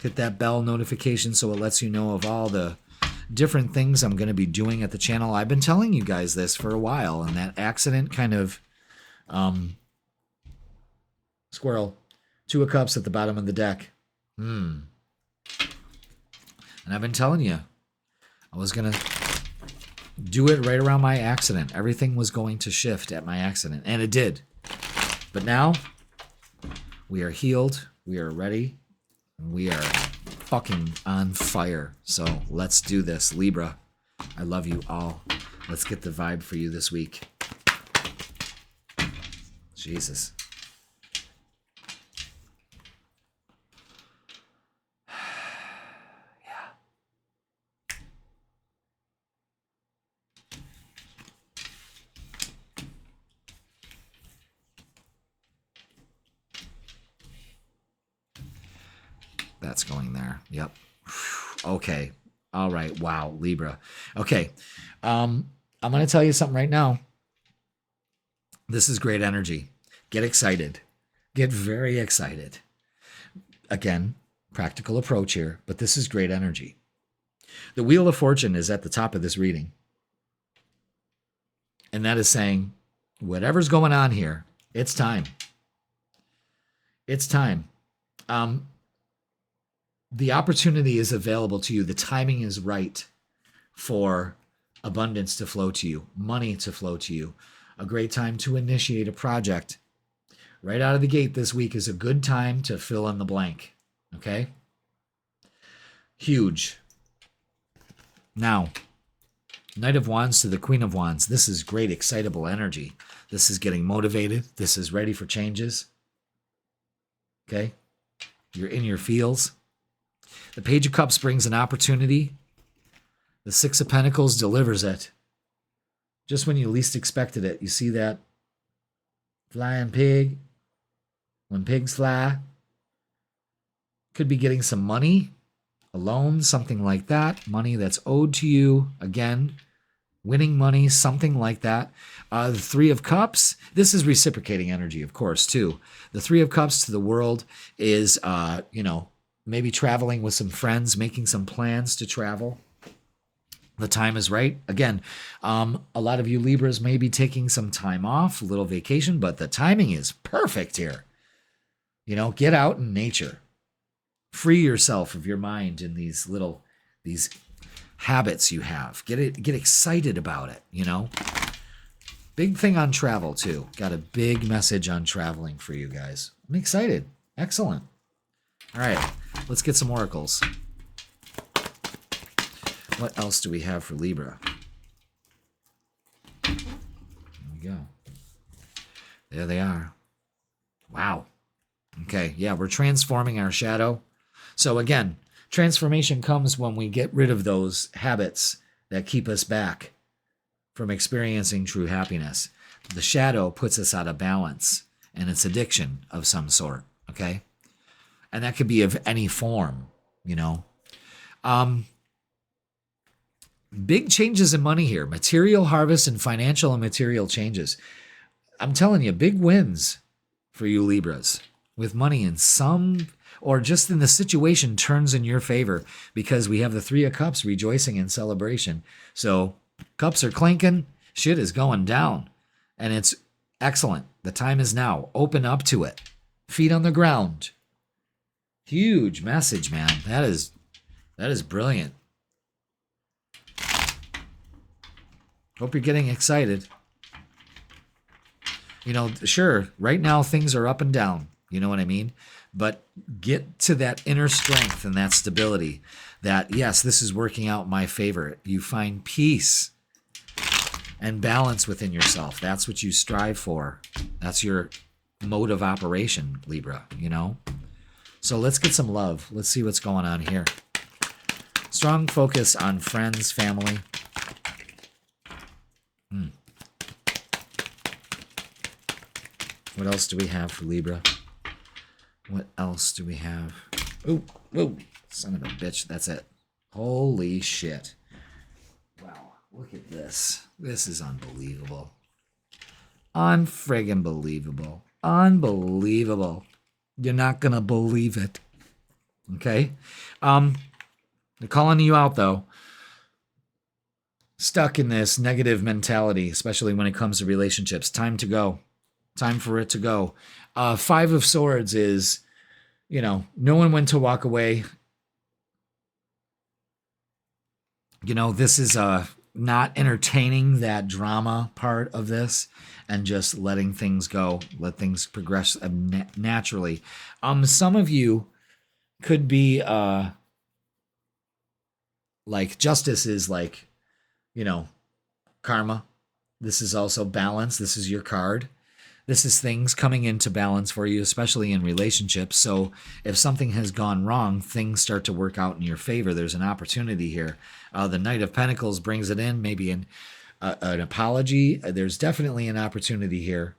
Hit that bell notification so it lets you know of all the different things I'm going to be doing at the channel. I've been telling you guys this for a while, and that accident kind of squirrel. 2 of Cups at the bottom of the deck. And I've been telling you, I was going to do it right around my accident. Everything was going to shift at my accident, and it did. But now, we are healed, we are ready, and we are fucking on fire. So let's do this, Libra. I love you all. Let's get the vibe for you this week. Jesus. That's going there. Yep. Okay. All right. Wow. Libra. Okay. I'm going to tell you something right now. This is great energy. Get excited. Get very excited. Again, practical approach here, but this is great energy. The Wheel of Fortune is at the top of this reading. And that is saying, whatever's going on here, it's time. It's time. The opportunity is available to you. The timing is right for abundance to flow to you, money to flow to you. A great time to initiate a project. Right out of the gate this week is a good time to fill in the blank. Okay? Huge. Now, Knight of Wands to the Queen of Wands. This is great, excitable energy. This is getting motivated. This is ready for changes. Okay? You're in your feels. The Page of Cups brings an opportunity. The 6 of Pentacles delivers it. Just when you least expected it. You see that flying pig? When pigs fly. Could be getting some money, a loan, something like that. Money that's owed to you. Again, winning money, something like that. The 3 of Cups. This is reciprocating energy, of course, too. The 3 of Cups to the world is, maybe traveling with some friends, making some plans to travel. The time is right. Again, a lot of you Libras may be taking some time off, a little vacation, but the timing is perfect here. Get out in nature. Free yourself of your mind in these habits you have. Get excited about it, Big thing on travel, too. Got a big message on traveling for you guys. I'm excited. Excellent. All right, let's get some oracles. What else do we have for Libra? There we go. There they are. Wow. Okay, yeah, we're transforming our shadow. So again, transformation comes when we get rid of those habits that keep us back from experiencing true happiness. The shadow puts us out of balance, and it's addiction of some sort, okay? And that could be of any form, Big changes in money here. Material harvest and financial and material changes. I'm telling you, big wins for you Libras with money in some, or just in the situation turns in your favor because we have the 3 of Cups rejoicing in celebration. So cups are clinking. Shit is going down, and it's excellent. The time is now. Open up to it. Feet on the ground. Huge message, man. That is brilliant. Hope you're getting excited. You know, sure, right now things are up and down. You know what I mean? But get to that inner strength and that stability that, yes, this is working out in my favor. You find peace and balance within yourself. That's what you strive for. That's your mode of operation, Libra, you know? So let's get some love. Let's see what's going on here. Strong focus on friends, family. What else do we have for Libra? What else do we have? Oh, whoa, son of a bitch. That's it. Holy shit. Wow, look at this. This is unbelievable. Unfriggin' believable. Unbelievable. You're not gonna believe it. Okay? They're calling you out, though. Stuck in this negative mentality, especially when it comes to relationships. Time to go. Time for it to go. Five of Swords is, you know, knowing when to walk away. You know, this is not entertaining that drama part of this and just letting things go. Let things progress naturally. Some of you could be like justice is like, you know, karma. This is also balance. This is your card. This is things coming into balance for you, especially in relationships. So if something has gone wrong, things start to work out in your favor. There's an opportunity here. The Knight of Pentacles brings it in, maybe an apology. There's definitely an opportunity here.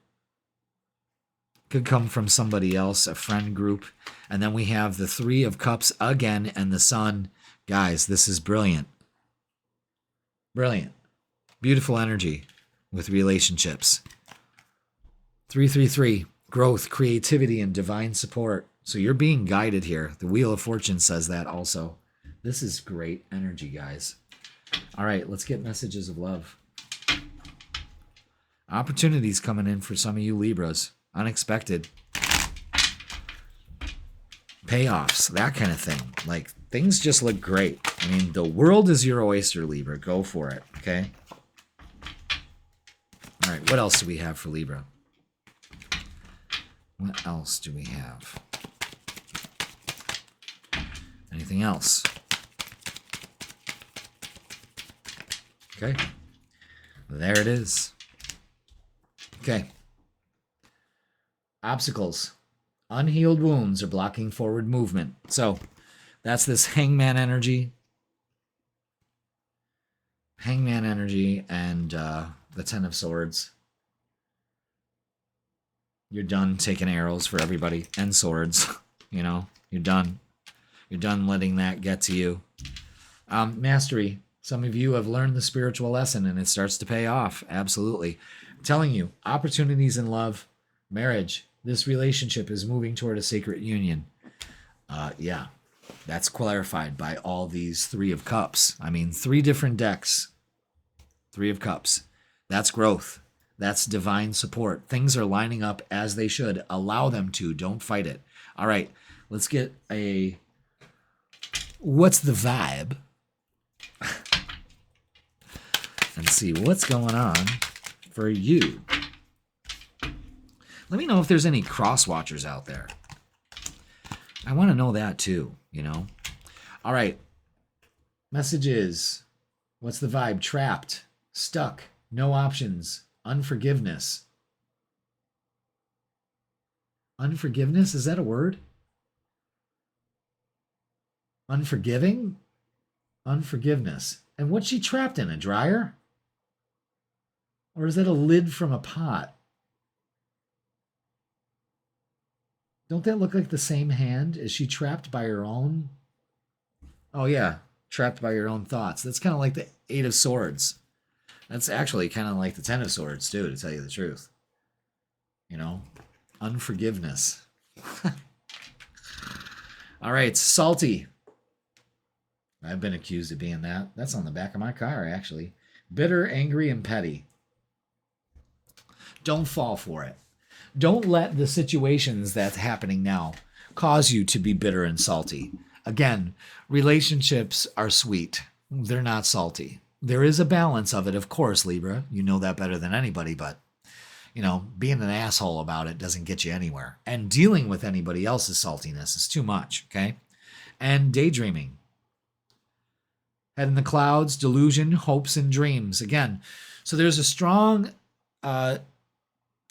Could come from somebody else, a friend group. And then we have the Three of Cups again and the Sun. Guys, this is brilliant. Brilliant. Beautiful energy with relationships. 333, growth, creativity, and divine support. So you're being guided here. The Wheel of Fortune says that also. This is great energy, guys. All right, let's get messages of love. Opportunities coming in for some of you Libras. Unexpected. Payoffs, that kind of thing. Like, things just look great. I mean, the world is your oyster, Libra. Go for it, okay? All right, what else do we have for Libra? What else do we have? Anything else? Okay. There it is. Okay. Obstacles. Unhealed wounds are blocking forward movement. So that's this hangman energy. Hangman energy and the Ten of Swords. You're done taking arrows for everybody and swords. You know, you're done. You're done letting that get to you. Mastery. Some of you have learned the spiritual lesson and it starts to pay off. Absolutely. I'm telling you, opportunities in love, marriage, this relationship is moving toward a sacred union. Yeah, that's clarified by all these Three of Cups. I mean, 3 different decks. Three of Cups. That's growth. That's divine support. Things are lining up as they should. Allow them to. Don't fight it. All right, let's get a... What's the vibe? And see what's going on for you. Let me know if there's any cross watchers out there. I want to know that too, you know. All right. Message is, what's the vibe? Trapped, stuck, no options, unforgiveness. Unforgiveness? Is that a word? Unforgiving? Unforgiveness. And what's she trapped in? A dryer? Or is that a lid from a pot? Don't that look like the same hand? Is she trapped by her own? Oh, yeah. Trapped by your own thoughts. That's kind of like the Eight of Swords. That's actually kind of like the Ten of Swords, too, to tell you the truth. You know? Unforgiveness. All right. Salty. I've been accused of being that. That's on the back of my car, actually. Bitter, angry, and petty. Don't fall for it. Don't let the situations that's happening now cause you to be bitter and salty. Again, relationships are sweet. They're not salty. There is a balance of it, of course, Libra. You know that better than anybody, but being an asshole about it doesn't get you anywhere. And dealing with anybody else's saltiness is too much, okay? And daydreaming. Head in the clouds, delusion, hopes, and dreams. Again, so there's a strong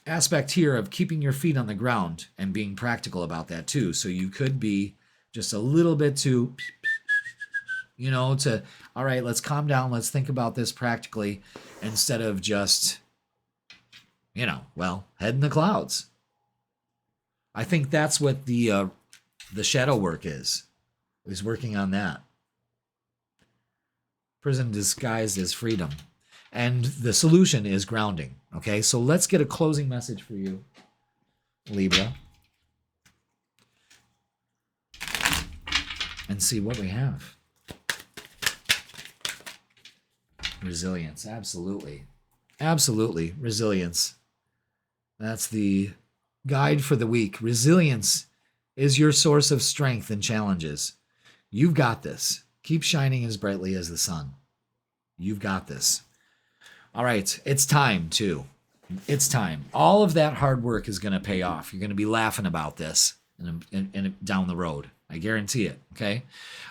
aspect here of keeping your feet on the ground and being practical about that too. So you could be just a little bit too, all right, let's calm down. Let's think about this practically instead of just, head in the clouds. I think that's what the shadow work is working on that. Prison disguised as freedom. And the solution is grounding. Okay, so let's get a closing message for you, Libra. And see what we have. Resilience, absolutely. Absolutely, resilience. That's the guide for the week. Resilience is your source of strength in challenges. You've got this. Keep shining as brightly as the sun. You've got this. All right, it's time too. It's time. All of that hard work is going to pay off. You're going to be laughing about this and down the road. I guarantee it, okay?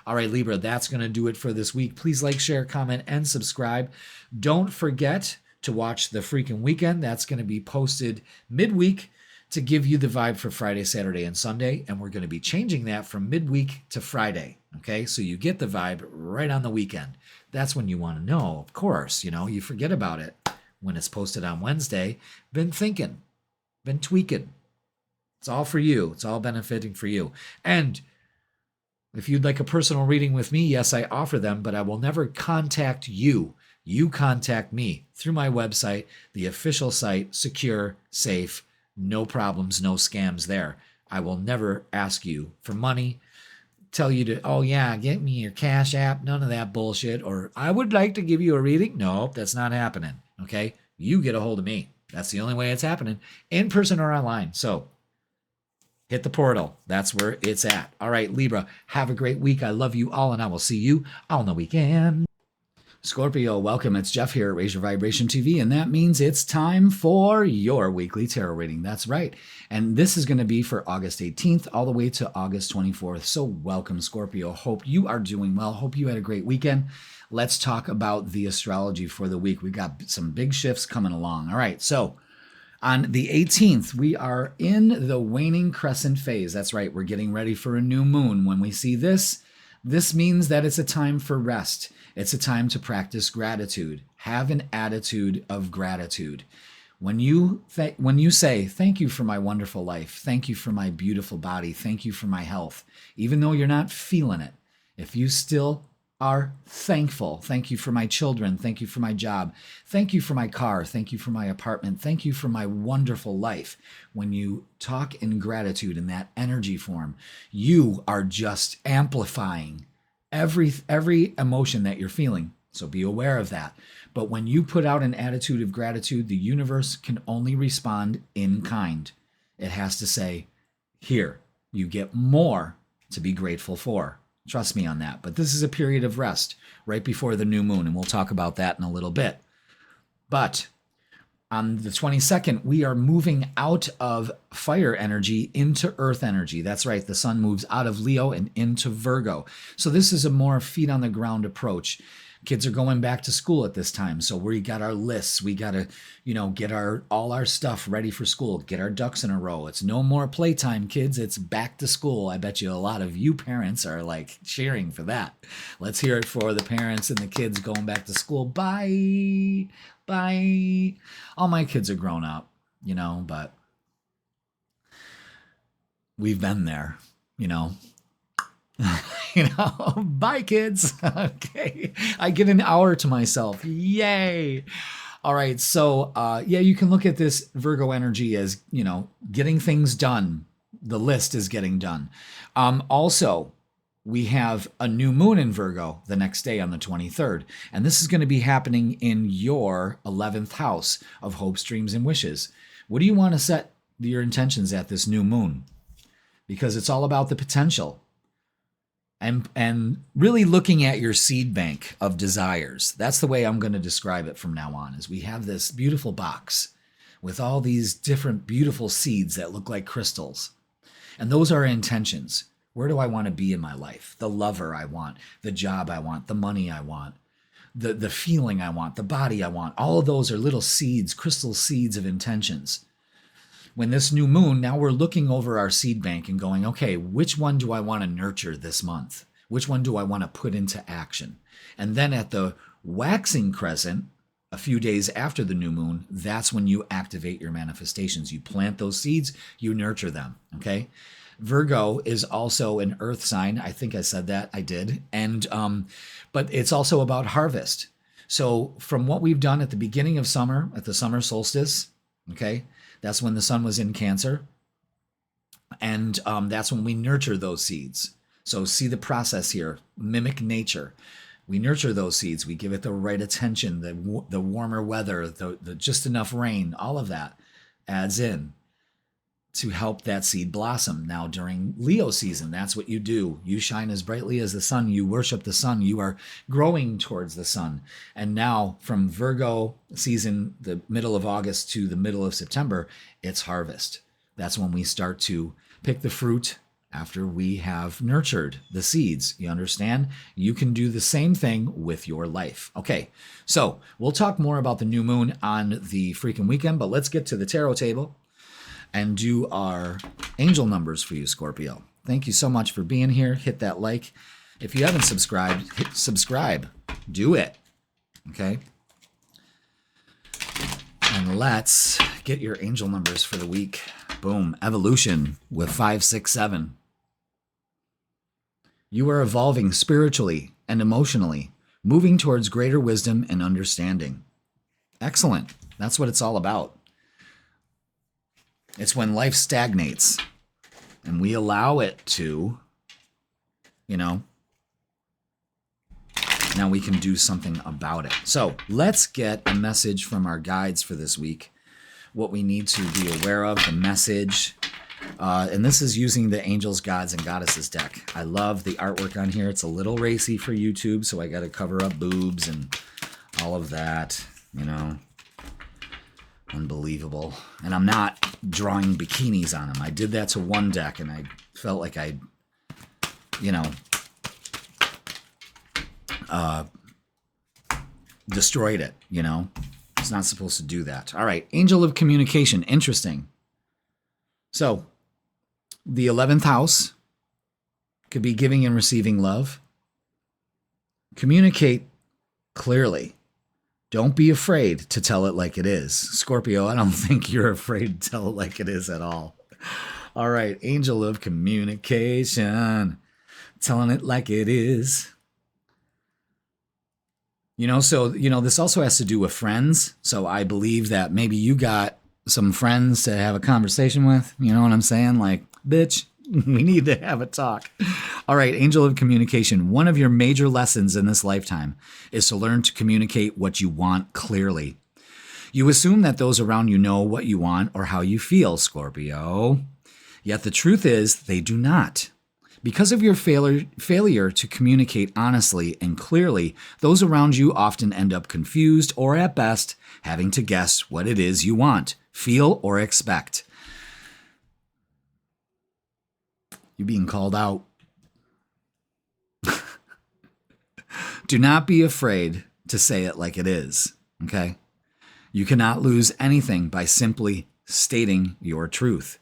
All right, Libra, that's going to do it for this week. Please like, share, comment, and subscribe. Don't forget to watch The Freaking Weekend. That's going to be posted midweek to give you the vibe for Friday, Saturday, and Sunday. And we're going to be changing that from midweek to Friday, okay? So you get the vibe right on the weekend. That's when you want to know, of course. You forget about it when it's posted on Wednesday. Been thinking, been tweaking. It's all for you. It's all benefiting for you. And if you'd like a personal reading with me, yes, I offer them, but I will never contact you. You contact me through my website, the official site, secure, safe, no problems, no scams there. I will never ask you for money, tell you to, oh yeah, get me your Cash App, none of that bullshit, or I would like to give you a reading. No, that's not happening, okay? You get a hold of me. That's the only way it's happening, in person or online. So hit the portal. That's where it's at. All right, Libra, have a great week. I love you all, and I will see you on the weekend. Scorpio, welcome. It's Jeff here at Raise Your Vibration TV, and that means it's time for your weekly tarot reading. That's right. And this is going to be for August 18th all the way to August 24th. So welcome, Scorpio. Hope you are doing well. Hope you had a great weekend. Let's talk about the astrology for the week. We've got some big shifts coming along. All right, so on the 18th, we are in the waning crescent phase. That's right. We're getting ready for a new moon. When we see this means that it's a time for rest. It's a time to practice gratitude. Have an attitude of gratitude. When you say, thank you for my wonderful life, thank you for my beautiful body, thank you for my health, even though you're not feeling it, if you still are thankful, thank you for my children, thank you for my job, thank you for my car, thank you for my apartment, thank you for my wonderful life. When you talk in gratitude in that energy form, you are just amplifying every emotion that you're feeling. So be aware of that. But when you put out an attitude of gratitude, the universe can only respond in kind. It has to say, here, you get more to be grateful for. Trust me on that. But this is a period of rest right before the new moon, and we'll talk about that in a little bit. But on the 22nd, we are moving out of fire energy into earth energy. That's right. The sun moves out of Leo and into Virgo. So this is a more feet on the ground approach. Kids are going back to school at this time. So we got our lists. We got to, get all our stuff ready for school, get our ducks in a row. It's no more playtime, kids. It's back to school. I bet you a lot of you parents are like cheering for that. Let's hear it for the parents and the kids going back to school. Bye. Bye. All my kids are grown up, but we've been there, bye kids. Okay. I get an hour to myself. Yay. All right. So, you can look at this Virgo energy as, getting things done. The list is getting done. Also, we have a new moon in Virgo the next day on the 23rd. And this is going to be happening in your 11th house of hopes, dreams, and wishes. What do you want to set your intentions at this new moon? Because it's all about the potential. And really looking at your seed bank of desires. That's the way I'm going to describe it from now on, is we have this beautiful box with all these different beautiful seeds that look like crystals. And those are intentions. Where do I want to be in my life? The lover I want, the job I want, the money I want, the feeling I want, the body I want. All of those are little seeds, crystal seeds of intentions. When this new moon, now we're looking over our seed bank and going, okay, which one do I want to nurture this month? Which one do I want to put into action? And then at the waxing crescent, a few days after the new moon, that's when you activate your manifestations. You plant those seeds, you nurture them, okay? Virgo is also an earth sign. I think I said that. I did. And but it's also about harvest. So from what we've done at the beginning of summer, at the summer solstice, okay, that's when the sun was in Cancer. And that's when we nurture those seeds. So see the process here, mimic nature. We nurture those seeds. We give it the right attention, the warmer weather, the just enough rain, all of that adds in to help that seed blossom. Now during Leo season, that's what you do. You shine as brightly as the sun. You worship the sun. You are growing towards the sun. And now from Virgo season, the middle of August to the middle of September, it's harvest. That's when we start to pick the fruit after we have nurtured the seeds. You understand? You can do the same thing with your life. Okay, so we'll talk more about the new moon on the freaking weekend, but let's get to the tarot table and do our angel numbers for you, Scorpio. Thank you so much for being here. Hit that like. If you haven't subscribed, hit subscribe. Do it. Okay? And let's get your angel numbers for the week. Boom. Evolution with 5, 6, 7. You are evolving spiritually and emotionally, moving towards greater wisdom and understanding. Excellent. That's what it's all about. It's when life stagnates and we allow it to, now we can do something about it. So let's get a message from our guides for this week. What we need to be aware of, the message. And this is using the Angels, Gods, and Goddesses deck. I love the artwork on here. It's a little racy for YouTube, so I got to cover up boobs and all of that, Unbelievable. And I'm not drawing bikinis on them. I did that to one deck, and I felt like I, destroyed it, It's not supposed to do that. All right, Angel of Communication. Interesting. So, the 11th house could be giving and receiving love. Communicate clearly. Don't be afraid to tell it like it is. Scorpio, I don't think you're afraid to tell it like it is at all. All right, Angel of Communication. Telling it like it is. This also has to do with friends. So I believe that maybe you got some friends to have a conversation with. You know what I'm saying? Like, bitch, we need to have a talk. All right, Angel of Communication. One of your major lessons in this lifetime is to learn to communicate what you want clearly. You assume that those around you know what you want or how you feel, Scorpio. Yet the truth is they do not. Because of your failure to communicate honestly and clearly, those around you often end up confused or, at best, having to guess what it is you want, feel, or expect. You're being called out. Do not be afraid to say it like it is, okay? You cannot lose anything by simply stating your truth.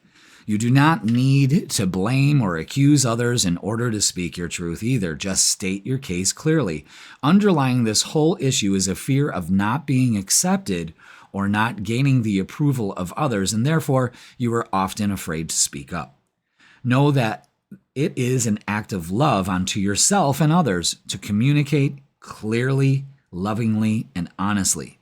You do not need to blame or accuse others in order to speak your truth either. Just state your case clearly. Underlying this whole issue is a fear of not being accepted or not gaining the approval of others, and therefore you are often afraid to speak up. Know that it is an act of love unto yourself and others to communicate clearly, lovingly, and honestly.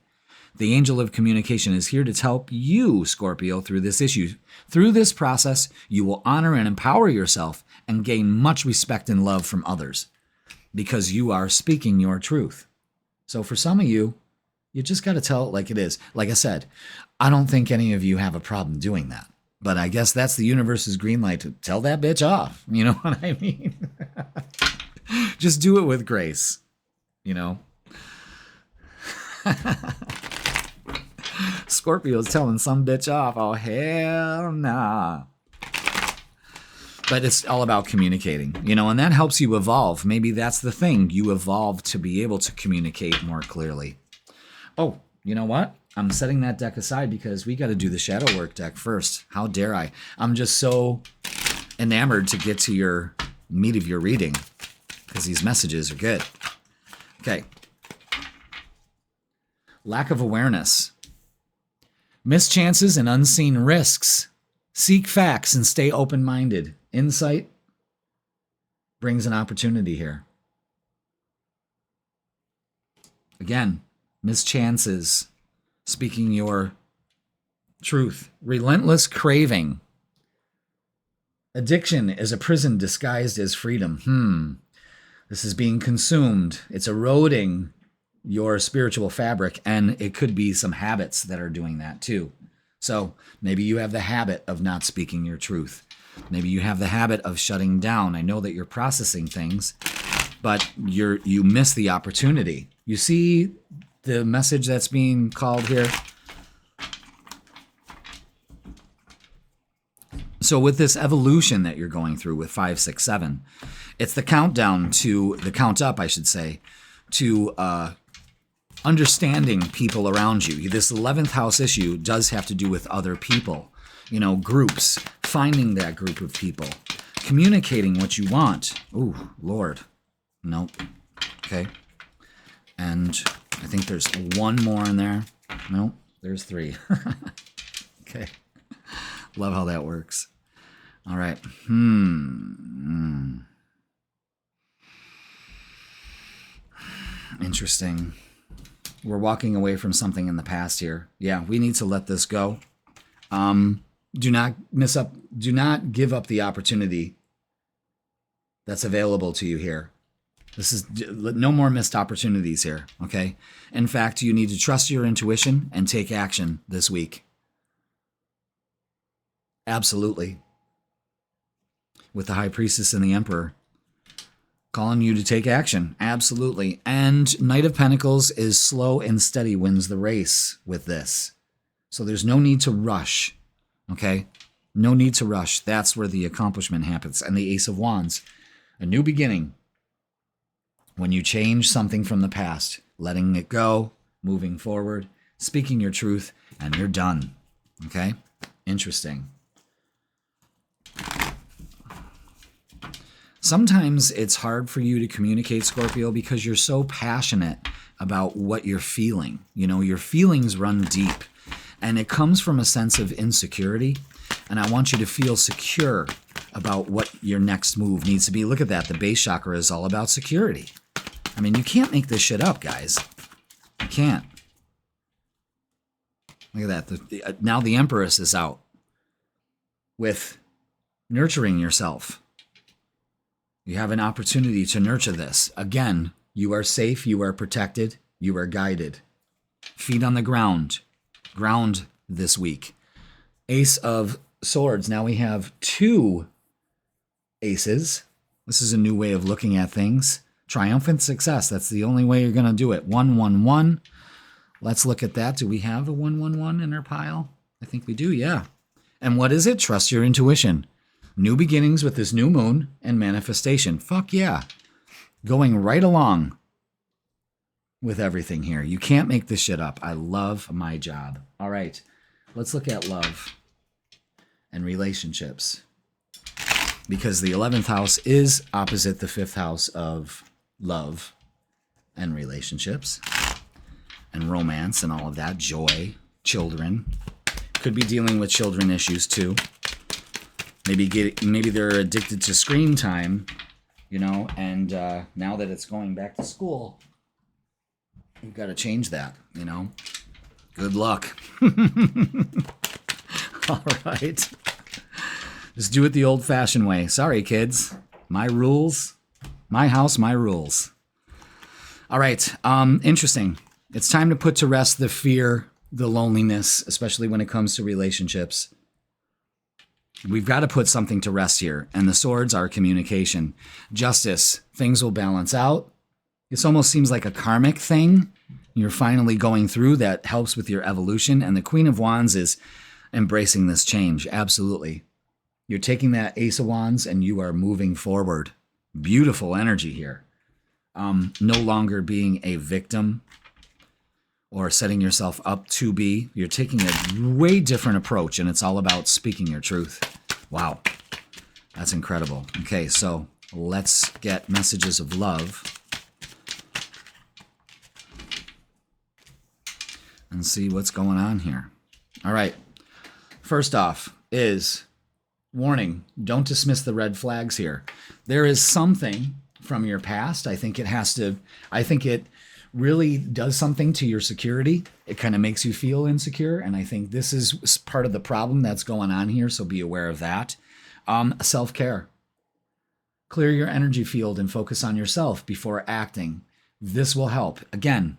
The Angel of Communication is here to help you, Scorpio, through this issue. Through this process, you will honor and empower yourself and gain much respect and love from others because you are speaking your truth. So for some of you, You just got to tell it like it is. Like I said, I don't think any of you have a problem doing that. But I guess that's the universe's green light to tell that bitch off. You know what I mean? Just do it with grace, you know? Scorpio's telling some bitch off. Oh, hell nah. But it's all about communicating, you know, and that helps you evolve. Maybe that's the thing. You evolve to be able to communicate more clearly. Oh, you know what? I'm setting that deck aside because we got to do the shadow work deck first. How dare I? I'm just so enamored to get to your meat of your reading because these messages are good. Okay. Lack of awareness. Missed chances and unseen risks. Seek facts and stay open-minded. Insight brings an opportunity here. Again, missed chances. Speaking your truth. Relentless craving. Addiction is a prison disguised as freedom. This is being consumed. It's eroding your spiritual fabric, and it could be some habits that are doing that too. So maybe you have the habit of not speaking your truth. Maybe you have the habit of shutting down. I know that you're processing things, but you miss the opportunity. You see the message that's being called here? So with this evolution that you're going through with 5, 6, 7, it's the countdown to, the count up, I should say, to understanding people around you. This 11th house issue does have to do with other people, you know, groups, finding that group of people, communicating what you want. Ooh, Lord. Nope. Okay. And I think there's one more in there. Nope, there's 3. Okay. Love how that works. All right. Interesting. We're walking away from something in the past here. Yeah, we need to let this go. Do not give up the opportunity that's available to you here. This is no more missed opportunities here, okay? In fact, you need to trust your intuition and take action this week. Absolutely. With the High Priestess and the Emperor calling you to take action. Absolutely. And Knight of Pentacles is slow and steady wins the race with this. So there's no need to rush, okay? No need to rush. That's where the accomplishment happens. And the Ace of Wands, a new beginning. When you change something from the past, letting it go, moving forward, speaking your truth, and you're done. Okay? Interesting. Sometimes it's hard for you to communicate, Scorpio, because you're so passionate about what you're feeling. You know, your feelings run deep, and it comes from a sense of insecurity. And I want you to feel secure about what your next move needs to be. Look at that. The base chakra is all about security. I mean, you can't make this shit up, guys. You can't. Look at that. Now the Empress is out with nurturing yourself. You have an opportunity to nurture this. Again, you are safe, you are protected, you are guided. Feet on the ground. Ground this week. Ace of Swords. Now we have 2 aces. This is a new way of looking at things. Triumphant success. That's the only way you're going to do it. 1, 1, 1. Let's look at that. Do we have a 1, 1, 1 in our pile? I think we do, yeah. And what is it? Trust your intuition. New beginnings with this new moon and manifestation. Fuck yeah. Going right along with everything here. You can't make this shit up. I love my job. All right. Let's look at love and relationships. Because the 11th house is opposite the 5th house of love and relationships and romance and all of that. Joy, children. Could be dealing with children issues too. Maybe they're addicted to screen time, you know, and now that it's going back to school, you've got to change that, you know. Good luck. All right. Just do it the old-fashioned way. Sorry, kids. My rules. My house, my rules. All right. Interesting. It's time to put to rest the fear, the loneliness, especially when it comes to relationships. We've got to put something to rest here. And the swords are communication. Justice. Things will balance out. This almost seems like a karmic thing you're finally going through that helps with your evolution. And the Queen of Wands is embracing this change. Absolutely. You're taking that Ace of Wands and you are moving forward. Beautiful energy here. No longer being a victim or setting yourself up to be. You're taking a way different approach, and it's all about speaking your truth. Wow. That's incredible. Okay, so let's get messages of love and see what's going on here. All right. First off is warning, don't dismiss the red flags here. There is something from your past. I think it really does something to your security. It kind of makes you feel insecure. And I think this is part of the problem that's going on here. So be aware of that. Self-care. Clear your energy field and focus on yourself before acting. This will help. Again,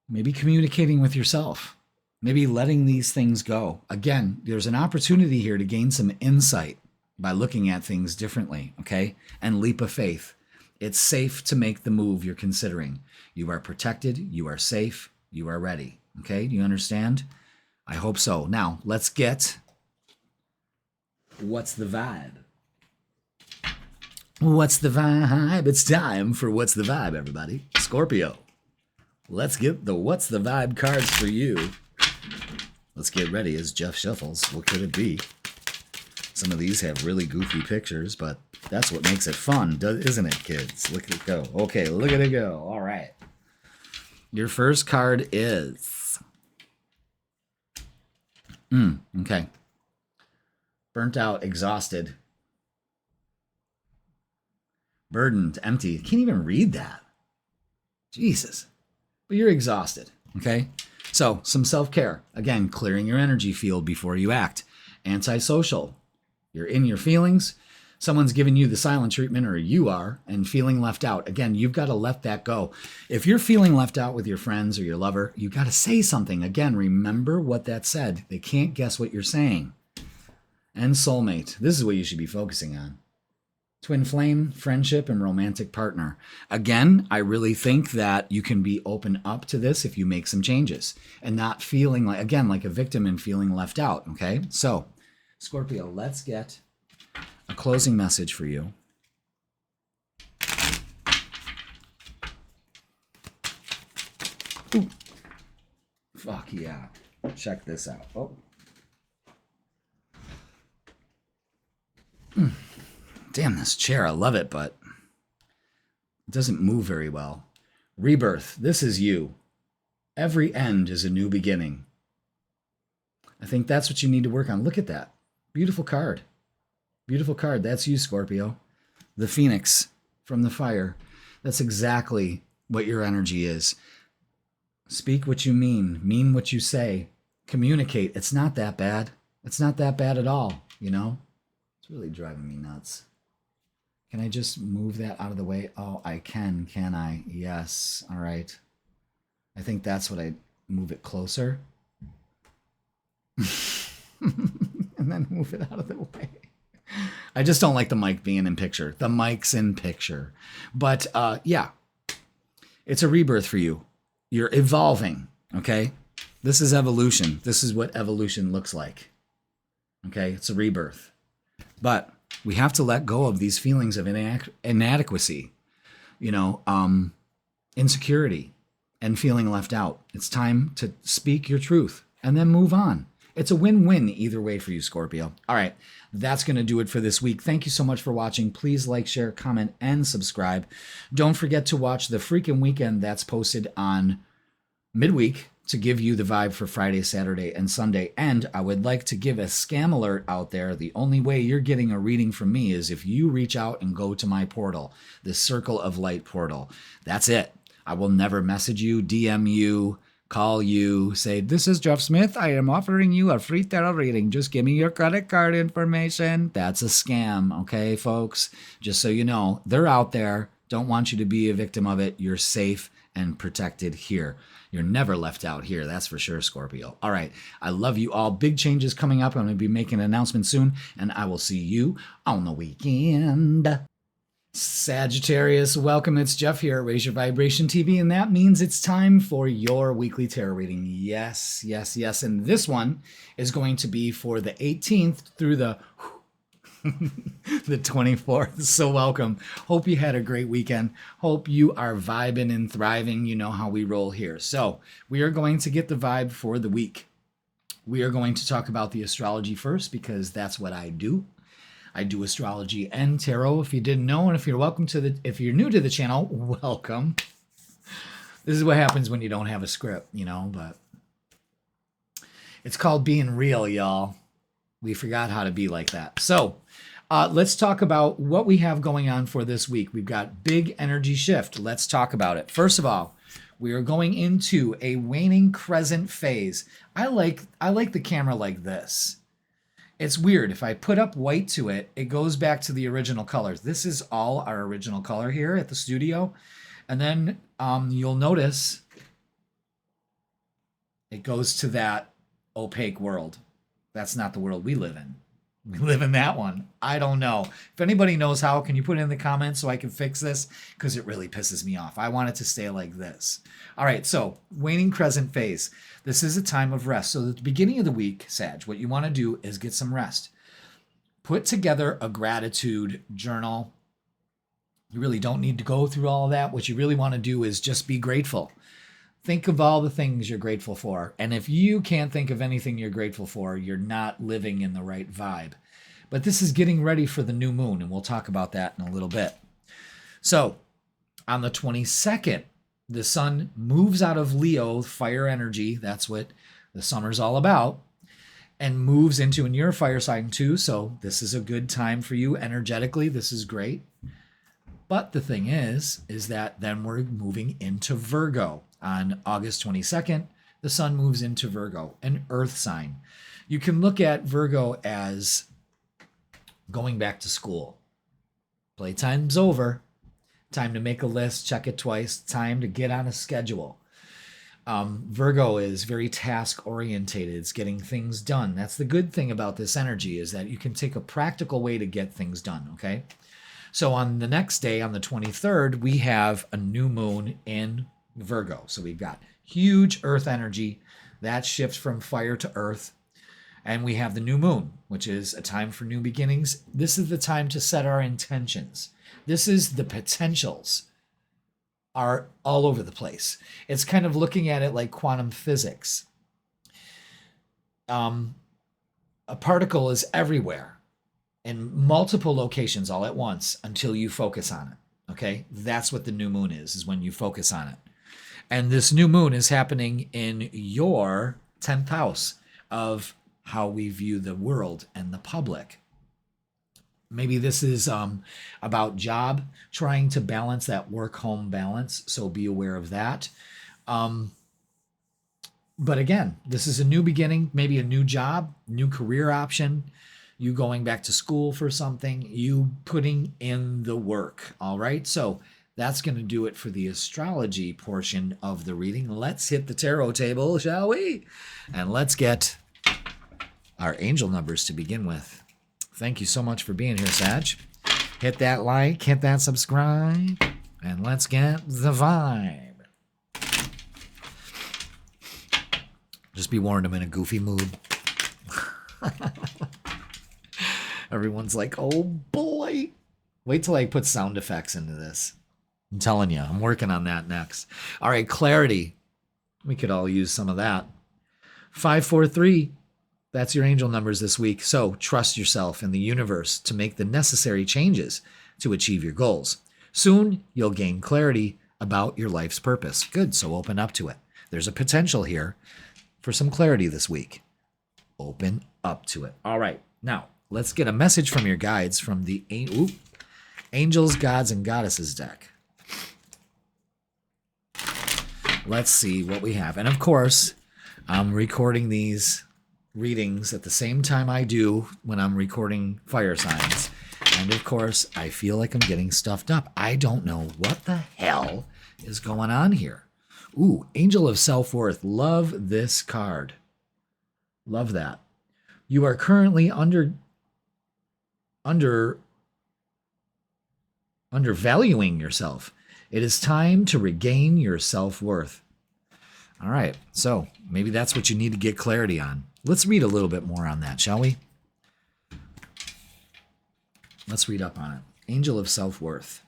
maybe communicating with yourself. Maybe letting these things go. Again, there's an opportunity here to gain some insight by looking at things differently, okay? And leap of faith. It's safe to make the move you're considering. You are protected, you are safe, you are ready. Okay, do you understand? I hope so. Now, let's get what's the vibe? What's the vibe? It's time for what's the vibe, everybody. Scorpio. Let's get the what's the vibe cards for you. Let's get ready as Jeff shuffles. What could it be? Some of these have really goofy pictures, but that's what makes it fun, isn't it, kids? Look at it go. Okay, look at it go. All right. Your first card is... okay. Burnt out, exhausted. Burdened, empty. Can't even read that. Jesus. But you're exhausted, okay? So, some self-care. Again, clearing your energy field before you act. Antisocial. You're in your feelings. Someone's giving you the silent treatment, or you are, and feeling left out. Again, you've got to let that go. If you're feeling left out with your friends or your lover, you got to say something. Again, remember what that said. They can't guess what you're saying. And soulmate. This is what you should be focusing on. Twin flame, friendship, and romantic partner. Again, I really think that you can be open up to this if you make some changes and not feeling like, again, like a victim and feeling left out. Okay. So, Scorpio, let's get a closing message for you. Ooh. Fuck yeah. Check this out. Oh. Damn, this chair. I love it, but it doesn't move very well. Rebirth. This is you. Every end is a new beginning. I think that's what you need to work on. Look at that. Beautiful card. Beautiful card. That's you, Scorpio. The Phoenix from the fire. That's exactly what your energy is. Speak what you mean what you say, communicate. It's not that bad. It's not that bad at all, you know? It's really driving me nuts. Can I just move that out of the way? Oh, I can I? Yes. All right. I think that's what I move it closer. And then move it out of the way. I just don't like the mic being in picture. The mic's in picture. But yeah, it's a rebirth for you. You're evolving, okay? This is evolution. This is what evolution looks like. Okay, it's a rebirth. But we have to let go of these feelings of inadequacy, you know, insecurity, and feeling left out. It's time to speak your truth and then move on. It's a win-win either way for you, Scorpio. All right, that's going to do it for this week. Thank you so much for watching. Please like, share, comment, and subscribe. Don't forget to watch the freaking weekend that's posted on midweek to give you the vibe for Friday, Saturday, and Sunday. And I would like to give a scam alert out there. The only way you're getting a reading from me is if you reach out and go to my portal, the Circle of Light portal. That's it. I will never message you, DM you, call you, say, this is Jeff Smith. I am offering you a free tarot reading. Just give me your credit card information. That's a scam, okay, folks? Just so you know, they're out there. Don't want you to be a victim of it. You're safe and protected here. You're never left out here. That's for sure, Scorpio. All right. I love you all. Big changes coming up. I'm going to be making an announcement soon, and I will see you on the weekend. Sagittarius, welcome. It's Jeff here at Raise Your Vibration TV, and that means it's time for your weekly tarot reading. Yes, yes, yes. And this one is going to be for the 18th through the the 24th. So welcome. Hope you had a great weekend. Hope you are vibing and thriving. You know how we roll here. So we are going to get the vibe for the week. We are going to talk about the astrology first because that's what I do. I do astrology and tarot, if you didn't know, and if you're new to the channel, welcome. This is what happens when you don't have a script, but it's called being real, y'all. We forgot how to be like that. So let's talk about what we have going on for this week. We've got big energy shift. Let's talk about it. First of all, we are going into a waning crescent phase. I like the camera like this. It's weird. If I put up white to it, it goes back to the original colors. This is all our original color here at the studio. And then you'll notice it goes to that opaque world. That's not the world we live in. We live in that one. I don't know. If anybody knows how, can you put it in the comments so I can fix this? Because it really pisses me off. I want it to stay like this. All right, so waning crescent phase. This is a time of rest. So at the beginning of the week, Sag, what you want to do is get some rest. Put together a gratitude journal. You really don't need to go through all of that. What you really want to do is just be grateful. Think of all the things you're grateful for. And if you can't think of anything you're grateful for, you're not living in the right vibe. But this is getting ready for the new moon, and we'll talk about that in a little bit. So on the 22nd, the sun moves out of Leo, fire energy. That's what the summer's all about. And moves into, and you're a fire sign too, so this is a good time for you energetically. This is great. But the thing is that then we're moving into Virgo. On August 22nd, the sun moves into Virgo, an earth sign. You can look at Virgo as going back to school. Playtime's over. Time to make a list, check it twice. Time to get on a schedule. Virgo is very task-orientated. It's getting things done. That's the good thing about this energy, is that you can take a practical way to get things done, okay? So on the next day, on the 23rd, we have a new moon in Virgo. So we've got huge earth energy that shifts from fire to earth. And we have the new moon, which is a time for new beginnings. This is the time to set our intentions. This is the potentials are all over the place. It's kind of looking at it like quantum physics. A particle is everywhere in multiple locations all at once until you focus on it. Okay? That's what the new moon is when you focus on it. And this new moon is happening in your 10th house of how we view the world and the public. Maybe this is about job, trying to balance that work-home balance, so be aware of that. But again, this is a new beginning, maybe a new job, new career option, you going back to school for something, you putting in the work, all right? So that's going to do it for the astrology portion of the reading. Let's hit the tarot table, shall we? And let's get our angel numbers to begin with. Thank you so much for being here, Sag. Hit that like, hit that subscribe, and let's get the vibe. Just be warned, I'm in a goofy mood. Everyone's like, oh boy. Wait till I put sound effects into this. I'm telling you, I'm working on that next. All right, clarity. We could all use some of that. 543. That's your angel numbers this week. So trust yourself and the universe to make the necessary changes to achieve your goals. Soon, you'll gain clarity about your life's purpose. Good, so open up to it. There's a potential here for some clarity this week. Open up to it. All right, now let's get a message from your guides from the Angels, Gods, and Goddesses deck. Let's see what we have. And of course, I'm recording these readings at the same time I do when I'm recording fire signs. And of course, I feel like I'm getting stuffed up. I don't know what the hell is going on here. Ooh, Angel of Self-Worth. Love this card. Love that. You are currently undervaluing yourself. It is time to regain your self-worth. All right, so maybe that's what you need to get clarity on. Let's read a little bit more on that, shall we? Let's read up on it. Angel of Self-Worth.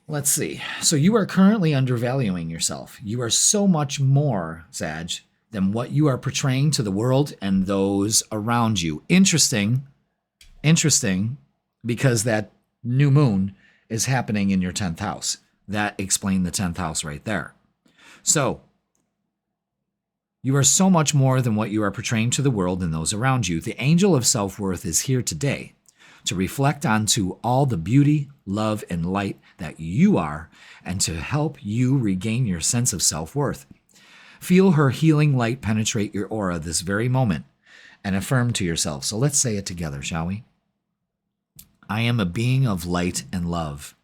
Let's see. So you are currently undervaluing yourself. You are so much more, Sag, than what you are portraying to the world and those around you. Interesting, because that new moon is happening in your 10th house. That explained the 10th house right there. So you are so much more than what you are portraying to the world and those around you. The Angel of Self-Worth is here today to reflect onto all the beauty, love, and light that you are, and to help you regain your sense of self-worth. Feel her healing light penetrate your aura this very moment and affirm to yourself. So let's say it together, shall we? I am a being of light and love.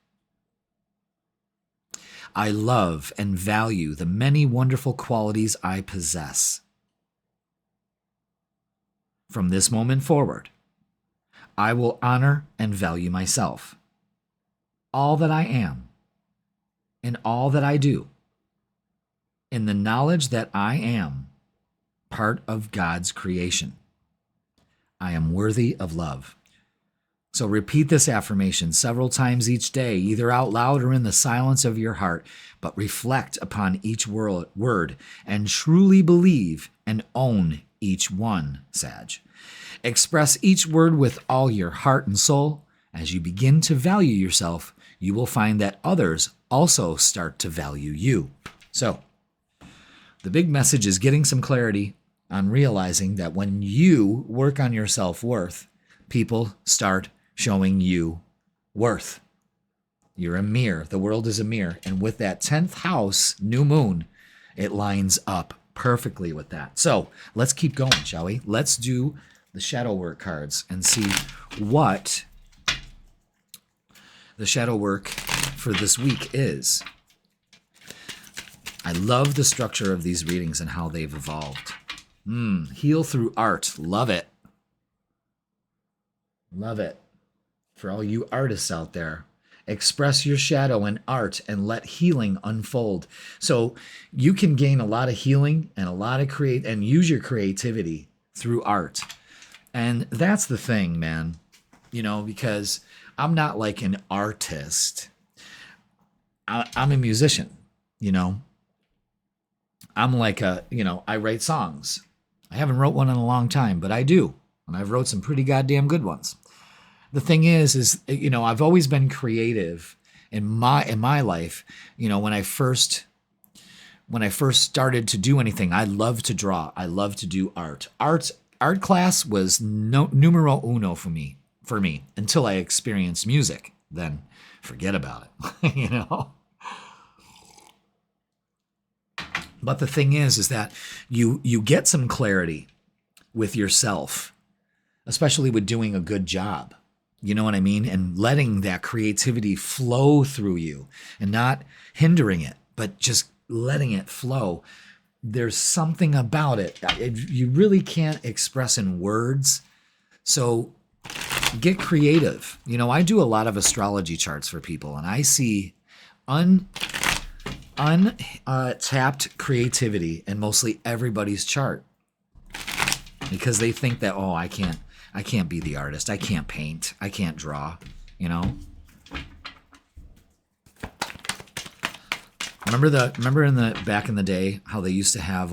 I love and value the many wonderful qualities I possess. From this moment forward, I will honor and value myself, all that I am, and all that I do, in the knowledge that I am part of God's creation. I am worthy of love. So repeat this affirmation several times each day, either out loud or in the silence of your heart, but reflect upon each word and truly believe and own each one, Sag. Express each word with all your heart and soul. As you begin to value yourself, you will find that others also start to value you. So the big message is getting some clarity on realizing that when you work on your self-worth, people start showing you worth. You're a mirror. The world is a mirror. And with that 10th house, new moon, it lines up perfectly with that. So let's keep going, shall we? Let's do the shadow work cards and see what the shadow work for this week is. I love the structure of these readings and how they've evolved. Heal through art. Love it. Love it. For all you artists out there, express your shadow in art and let healing unfold. So you can gain a lot of healing and a lot of and use your creativity through art. And that's the thing, man, because I'm not like an artist. I'm a musician, I'm like I write songs. I haven't wrote one in a long time, but I do. And I've wrote some pretty goddamn good ones. The thing is I've always been creative in my life. When I first started to do anything, I love to draw. I love to do art. Art class was numero uno for me until I experienced music. Then forget about it, But the thing is that you get some clarity with yourself, especially with doing a good job. You know what I mean? And letting that creativity flow through you and not hindering it, but just letting it flow. There's something about it you really can't express in words. So get creative. I do a lot of astrology charts for people, and I see untapped creativity in mostly everybody's chart because they think that, I can't be the artist. I can't paint. I can't draw, Remember back in the day how they used to have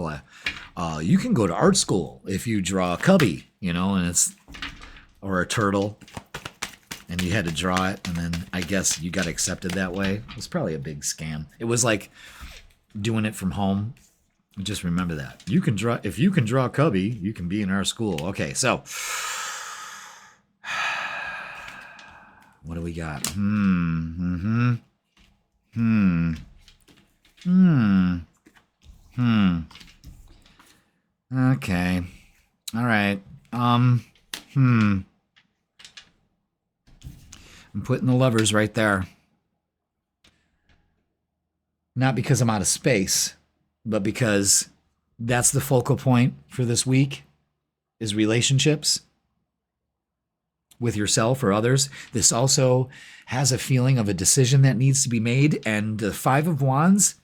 you can go to art school if you draw a cubby, or a turtle, and you had to draw it, and then I guess you got accepted that way. It was probably a big scam. It was like doing it from home. Just remember that. If you can draw a cubby, you can be in our school. Okay, so what do we got? Okay. All right. putting the Lovers right there. Not because I'm out of space, but because that's the focal point for this week is relationships with yourself or others. This also has a feeling of a decision that needs to be made. And the Five of Wands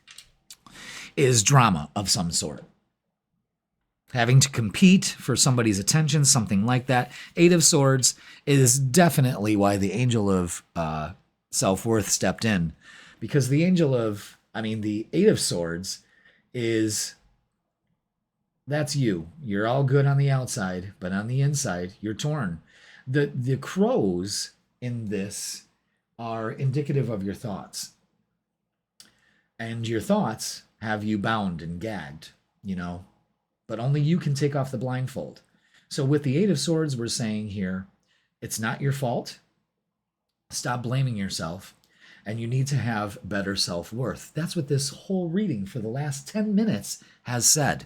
is drama of some sort. Having to compete for somebody's attention, something like that. Eight of Swords is definitely why the angel of self-worth stepped in. Because the the Eight of Swords that's you. You're all good on the outside, but on the inside, you're torn. The crows in this are indicative of your thoughts. And your thoughts have you bound and gagged, but only you can take off the blindfold. So with the Eight of Swords, we're saying here, it's not your fault. Stop blaming yourself. And you need to have better self-worth. That's what this whole reading for the last 10 minutes has said.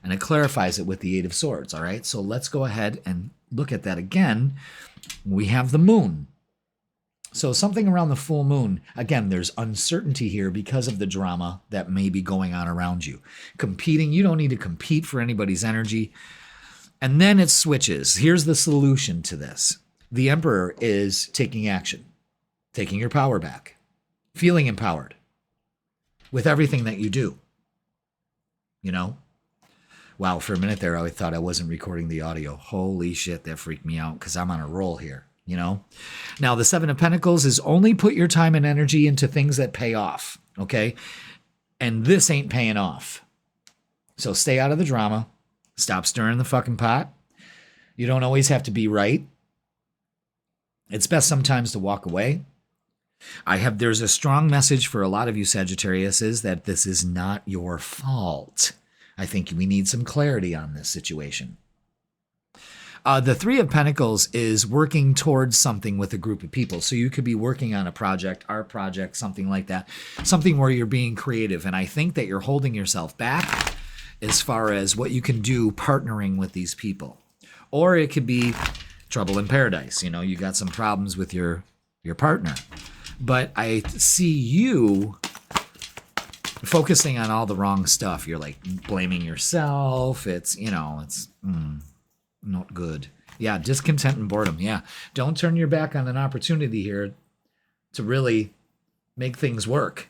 And it clarifies it with the Eight of Swords, all right? So let's go ahead and look at that again. We have the moon. So something around the full moon, again, there's uncertainty here because of the drama that may be going on around you. Competing, you don't need to compete for anybody's energy. And then it switches. Here's the solution to this. The Emperor is taking action, taking your power back, feeling empowered with everything that you do. Wow, for a minute there, I thought I wasn't recording the audio. Holy shit, that freaked me out because I'm on a roll here, Now, the Seven of Pentacles is only put your time and energy into things that pay off, okay? And this ain't paying off. So stay out of the drama. Stop stirring the fucking pot. You don't always have to be right. It's best sometimes to walk away. There's a strong message for a lot of you Sagittarius is that this is not your fault. I think we need some clarity on this situation. The Three of Pentacles is working towards something with a group of people. So you could be working on a project, art project, something like that. Something where you're being creative. And I think that you're holding yourself back as far as what you can do partnering with these people. Or it could be trouble in paradise. You got some problems with your partner. But I see you focusing on all the wrong stuff. You're like blaming yourself. It's not good. Yeah, discontent and boredom. Yeah, don't turn your back on an opportunity here to really make things work.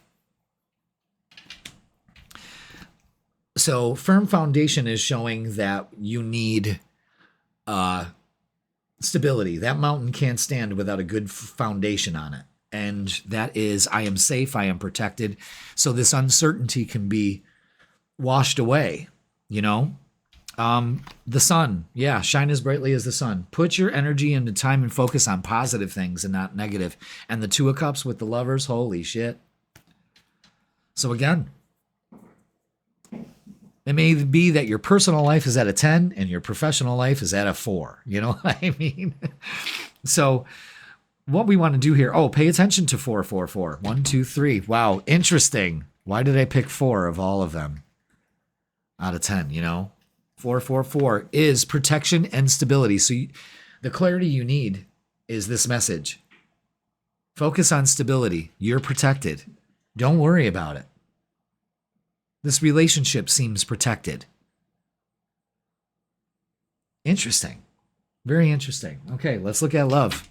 So firm foundation is showing that you need stability. That mountain can't stand without a good foundation on it. And that is, I am safe, I am protected. So this uncertainty can be washed away, The sun, yeah, shine as brightly as the sun. Put your energy into time and focus on positive things and not negative. And the Two of Cups with the Lovers, holy shit. So again, it may be that your personal life is at a 10 and your professional life is at a 4. You know what I mean? So what we want to do here, pay attention to 444. 1, 2, 3. Wow, interesting. Why did I pick 4 of all of them out of 10, 444 is protection and stability. So the clarity you need is this message. Focus on stability. You're protected. Don't worry about it. This relationship seems protected. Interesting. Very interesting. Okay, let's look at love.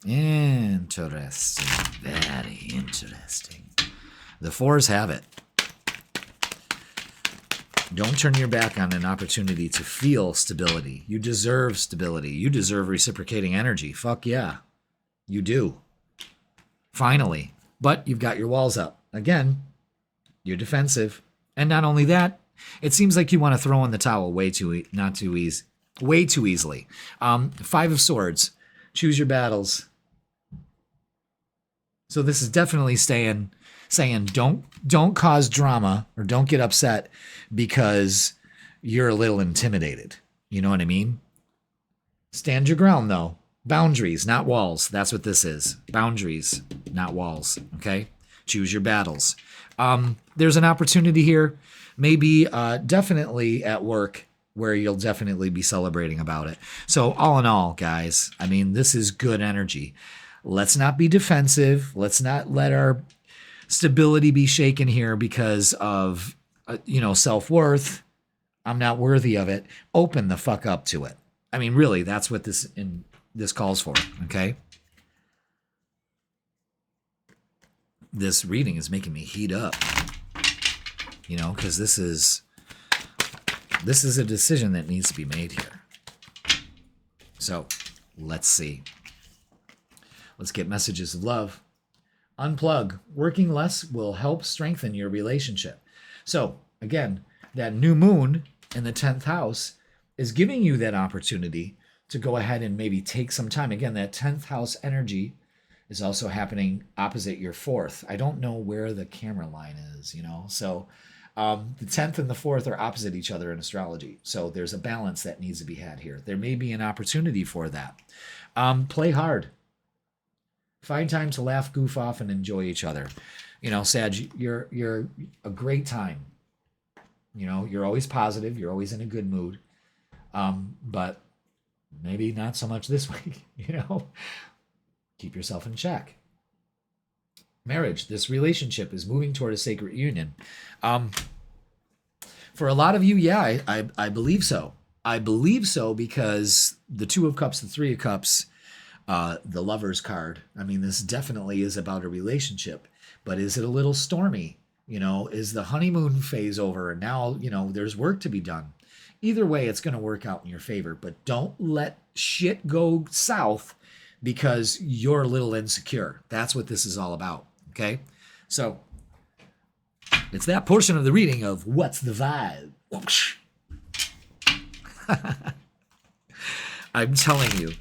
Interesting. Very interesting. The 4s have it. Don't turn your back on an opportunity to feel stability. You deserve stability. You deserve reciprocating energy. Fuck yeah. You do. Finally. But you've got your walls up. Again, you're defensive. And not only that, it seems like you want to throw in the towel way too easily. 5 of Swords. Choose your battles. So this is definitely saying don't cause drama or don't get upset because you're a little intimidated. You know what I mean? Stand your ground though. Boundaries, not walls. That's what this is. Boundaries, not walls. Okay? Choose your battles. There's an opportunity here. Maybe definitely at work where you'll definitely be celebrating about it. So all in all, guys, I mean, this is good energy. Let's not be defensive. Let's not let our stability be shaken here because of, self-worth. I'm not worthy of it. Open the fuck up to it. I mean, really, that's what this calls for, okay? This reading is making me heat up, because this is a decision that needs to be made here. So let's see. Let's get messages of love. Unplug. Working less will help strengthen your relationship. So again, that new moon in the 10th house is giving you that opportunity to go ahead and maybe take some time. Again, that 10th house energy is also happening opposite your 4th. I don't know where the camera line is, So the 10th and the 4th are opposite each other in astrology. So there's a balance that needs to be had here. There may be an opportunity for that. Play hard. Find time to laugh, goof off, and enjoy each other. Sag, you're a great time. You're always positive. You're always in a good mood. But maybe not so much this week, Keep yourself in check. Marriage, this relationship is moving toward a sacred union. For a lot of you, yeah, I believe so. I believe so because the 2 of Cups, the 3 of Cups, the Lover's card. I mean, this definitely is about a relationship, but is it a little stormy? Is the honeymoon phase over and now, there's work to be done? Either way, it's going to work out in your favor, but don't let shit go south because you're a little insecure. That's what this is all about, okay? So it's that portion of the reading of What's the Vibe? I'm telling you,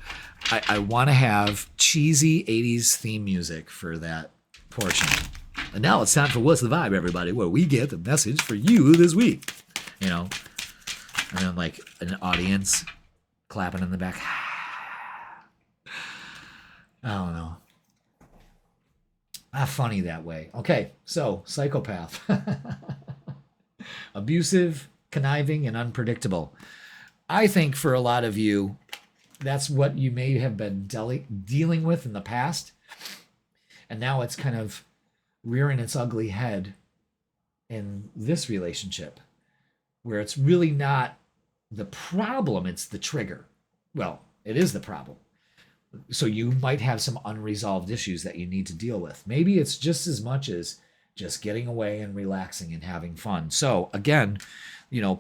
I want to have cheesy 80s theme music for that portion. And now it's time for What's the Vibe, everybody, where we get the message for you this week. And then like an audience clapping in the back. I don't know. Not funny that way. Okay, so psychopath. Abusive, conniving, and unpredictable. I think for a lot of you, that's what you may have been dealing with in the past. And now it's kind of rearing its ugly head in this relationship, where it's really not the problem, it's the trigger. Well, it is the problem. So you might have some unresolved issues that you need to deal with. Maybe it's just as much as just getting away and relaxing and having fun. So again,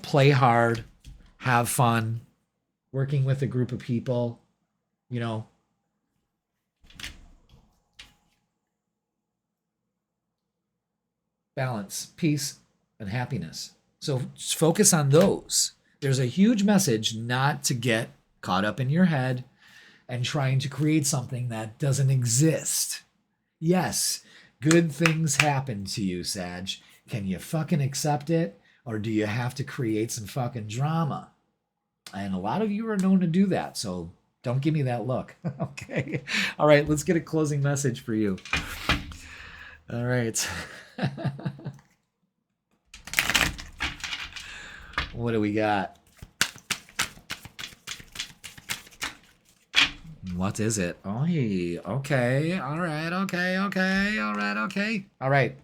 play hard, have fun, working with a group of people, balance, peace, and happiness. So focus on those. There's a huge message not to get caught up in your head and trying to create something that doesn't exist. Yes, good things happen to you, Sag. Can you fucking accept it? Or do you have to create some fucking drama? And a lot of you are known to do that, so don't give me that look. Okay. All right, let's get a closing message for you. All right. What do we got? What is it? Oh, okay. All right. Okay. Okay. All right. Okay. All right.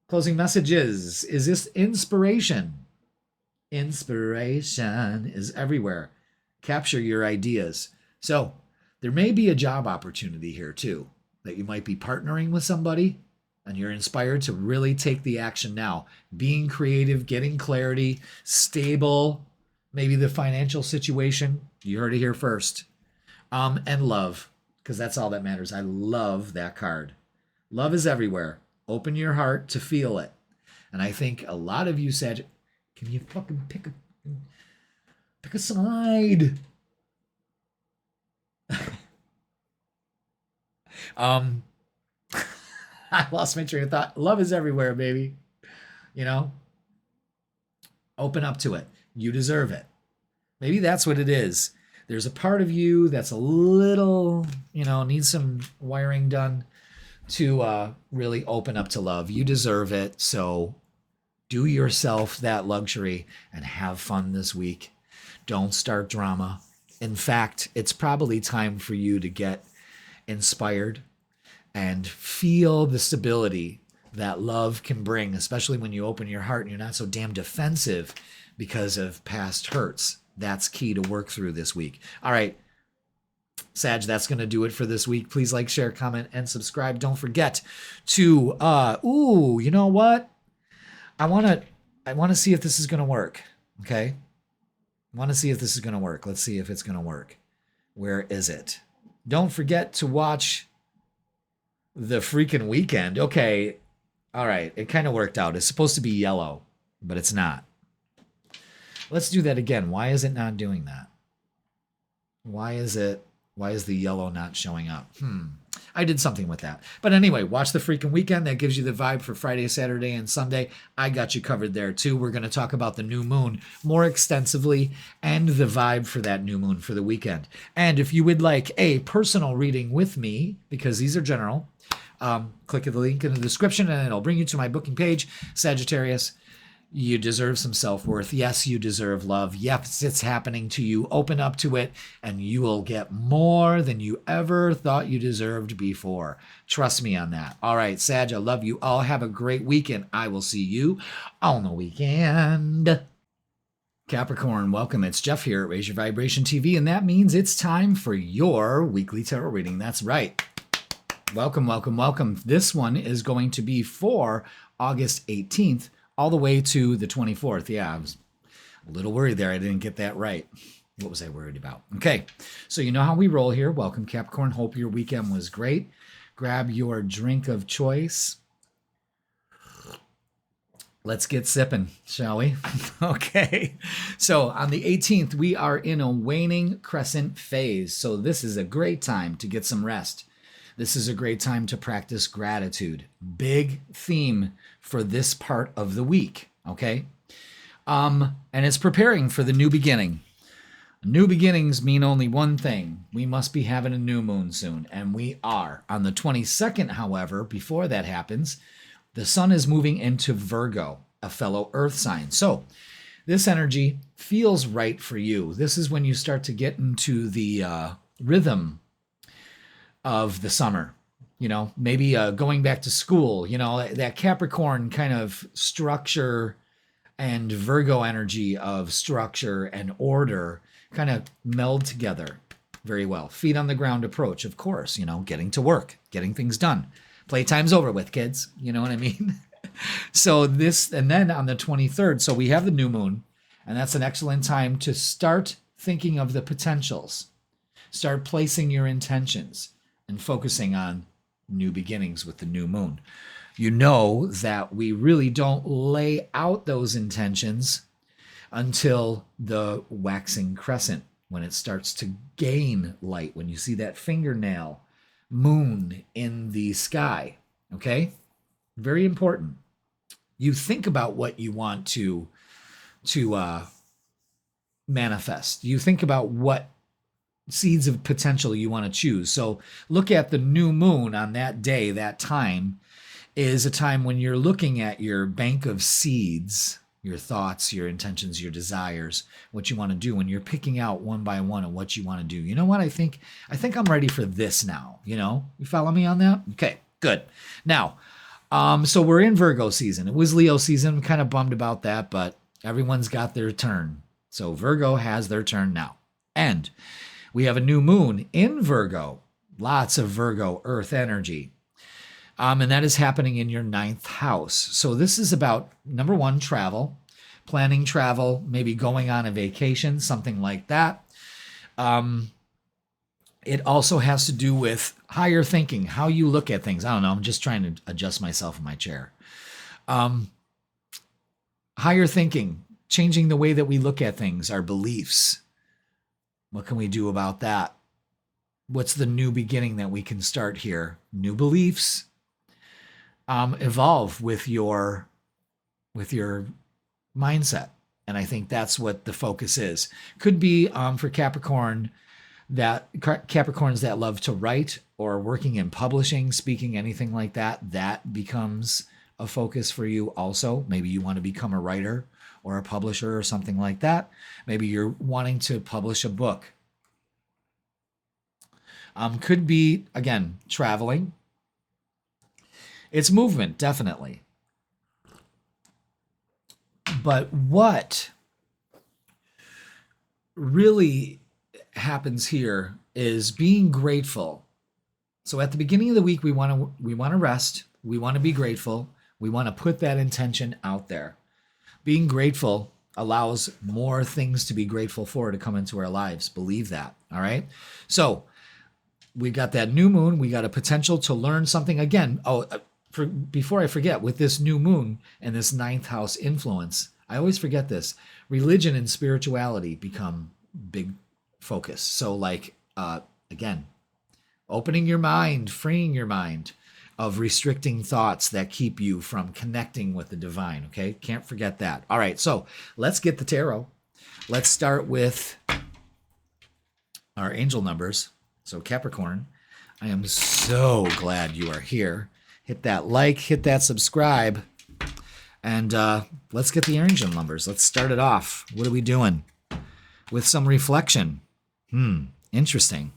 Closing messages. Is this inspiration? Inspiration is everywhere. Capture your ideas. So there may be a job opportunity here too, that you might be partnering with somebody and you're inspired to really take the action now. Being creative, getting clarity, stable, maybe the financial situation. You heard it here first. And love, because that's all that matters. I love that card. Love is everywhere. Open your heart to feel it. And I think a lot of you said, can you fucking pick a side? I lost my train of thought. Love is everywhere, baby. Open up to it. You deserve it. Maybe that's what it is. There's a part of you that's a little, needs some wiring done to really open up to love. You deserve it. So do yourself that luxury and have fun this week. Don't start drama. In fact, it's probably time for you to get inspired and feel the stability that love can bring, especially when you open your heart and you're not so damn defensive because of past hurts. That's key to work through this week. All right, Sag, that's going to do it for this week. Please like, share, comment, and subscribe. Don't forget to, you know what? I want to see if this is going to work. Okay. I want to see if this is going to work. Let's see if it's going to work. Where is it? Don't forget to watch the freaking weekend. Okay. All right. It kind of worked out. It's supposed to be yellow, but it's not. Let's do that again. Why is it not doing that? Why is the yellow not showing up? I did something with that. But anyway, watch the freaking weekend. That gives you the vibe for Friday, Saturday, and Sunday. I got you covered there too. We're going to talk about the new moon more extensively and the vibe for that new moon for the weekend. And if you would like a personal reading with me, because these are general, click the link in the description and it'll bring you to my booking page. Sagittarius, you deserve some self-worth. Yes, you deserve love. Yes, it's happening to you. Open up to it, and you will get more than you ever thought you deserved before. Trust me on that. All right, Sag, I love you all. Have a great weekend. I will see you on the weekend. Capricorn, welcome. It's Jeff here at Raise Your Vibration TV, and that means it's time for your weekly tarot reading. That's right. Welcome, welcome, welcome. This one is going to be for August 18th. All the way to the 24th. Yeah, I was a little worried there. I didn't get that right. What was I worried about? Okay, so you know how we roll here. Welcome, Capricorn. Hope your weekend was great. Grab your drink of choice. Let's get sipping, shall we? Okay, so on the 18th, we are in a waning crescent phase. So this is a great time to get some rest. This is a great time to practice gratitude. Big theme for this part of the week, okay? And it's preparing for the new beginning. New beginnings mean only one thing. We must be having a new moon soon, and we are. On the 22nd, however, before that happens, the sun is moving into Virgo, a fellow earth sign. So this energy feels right for you. This is when you start to get into the rhythm of the summer, you know, maybe going back to school, you know, that Capricorn kind of structure and Virgo energy of structure and order kind of meld together very well. Feet on the ground approach, of course, you know, getting to work, getting things done. Playtime's over with, kids. You know what I mean? So this, and then on the 23rd, so we have the new moon, and that's an excellent time to start thinking of the potentials. Start placing your intentions and focusing on new beginnings with the new moon. You know that we really don't lay out those intentions until the waxing crescent, when it starts to gain light, when you see that fingernail moon in the sky, okay? Very important. You think about what you want to manifest. You think about what seeds of potential you want to choose. So look at the new moon on that day. That time is a time when you're looking at your bank of seeds, your thoughts, your intentions, your desires, what you want to do, when you're picking out one by one of what you want to do. You know what? I think I'm ready for this now. You know, you follow me on that? Okay, good. Now, so we're in Virgo season. It was Leo season. I'm kind of bummed about that, but everyone's got their turn. So Virgo has their turn now. And we have a new moon in Virgo, lots of Virgo earth energy. And that is happening in your 9th house. So this is about, number one, travel, planning travel, maybe going on a vacation, something like that. It also has to do with higher thinking, how you look at things. I don't know. I'm just trying to adjust myself in my chair. Higher thinking, changing the way that we look at things, our beliefs. What can we do about that? What's the new beginning that we can start here? New beliefs. Evolve with your mindset. And I think that's what the focus is. Could be for Capricorns that love to write or working in publishing, speaking, anything like that. That becomes a focus for you also. Maybe you want to become a writer or a publisher or something like that. Maybe you're wanting to publish a book. Could be, again, traveling. It's movement, definitely. But what really happens here is being grateful. So at the beginning of the week, we want to rest. We want to be grateful. We want to put that intention out there. Being grateful allows more things to be grateful for to come into our lives. Believe that. All right. So we got that new moon. We got a potential to learn something again. Before I forget, with this new moon and this ninth house influence, I always forget this. Religion and spirituality become big focus. So again, opening your mind, freeing your mind of restricting thoughts that keep you from connecting with the divine, okay? Can't forget that. All right, so let's get the tarot. Let's start with our angel numbers. So Capricorn, I am so glad you are here. Hit that like, hit that subscribe, and let's get the angel numbers. Let's start it off. What are we doing? With some reflection. Interesting.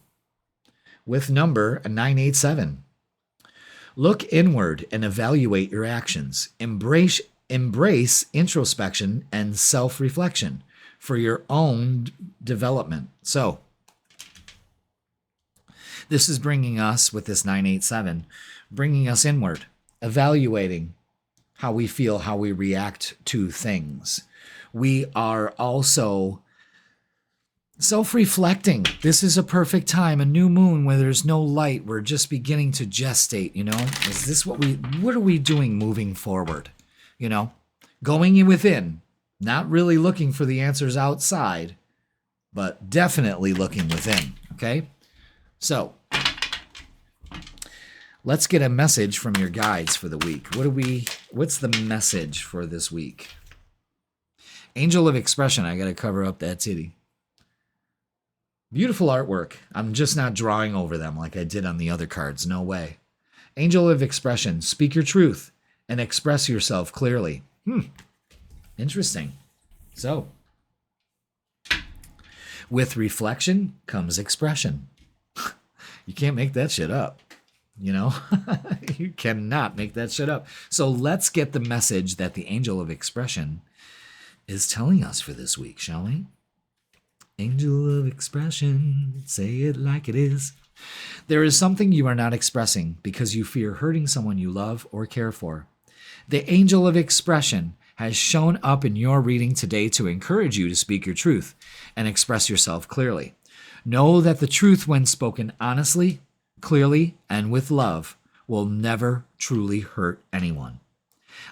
With number 987. Look inward and evaluate your actions. Embrace introspection and self-reflection for your own development. So, this is bringing us, with this 987, bringing us inward, evaluating how we feel, how we react to things. We are also self-reflecting. This is a perfect time, a new moon where there's no light. We're just beginning to gestate, Is this what are we doing moving forward? Going within, not really looking for the answers outside, but definitely looking within, okay? So, let's get a message from your guides for the week. What's the message for this week? Angel of Expression. I got to cover up that titty. Beautiful artwork. I'm just not drawing over them like I did on the other cards. No way. Angel of Expression. Speak your truth and express yourself clearly. Interesting. So, with reflection comes expression. You can't make that shit up. You cannot make that shit up. So let's get the message that the Angel of Expression is telling us for this week, shall we? Angel of Expression, say it like it is. There is something you are not expressing because you fear hurting someone you love or care for. The Angel of Expression has shown up in your reading today to encourage you to speak your truth and express yourself clearly. Know that the truth, when spoken honestly, clearly, and with love, will never truly hurt anyone.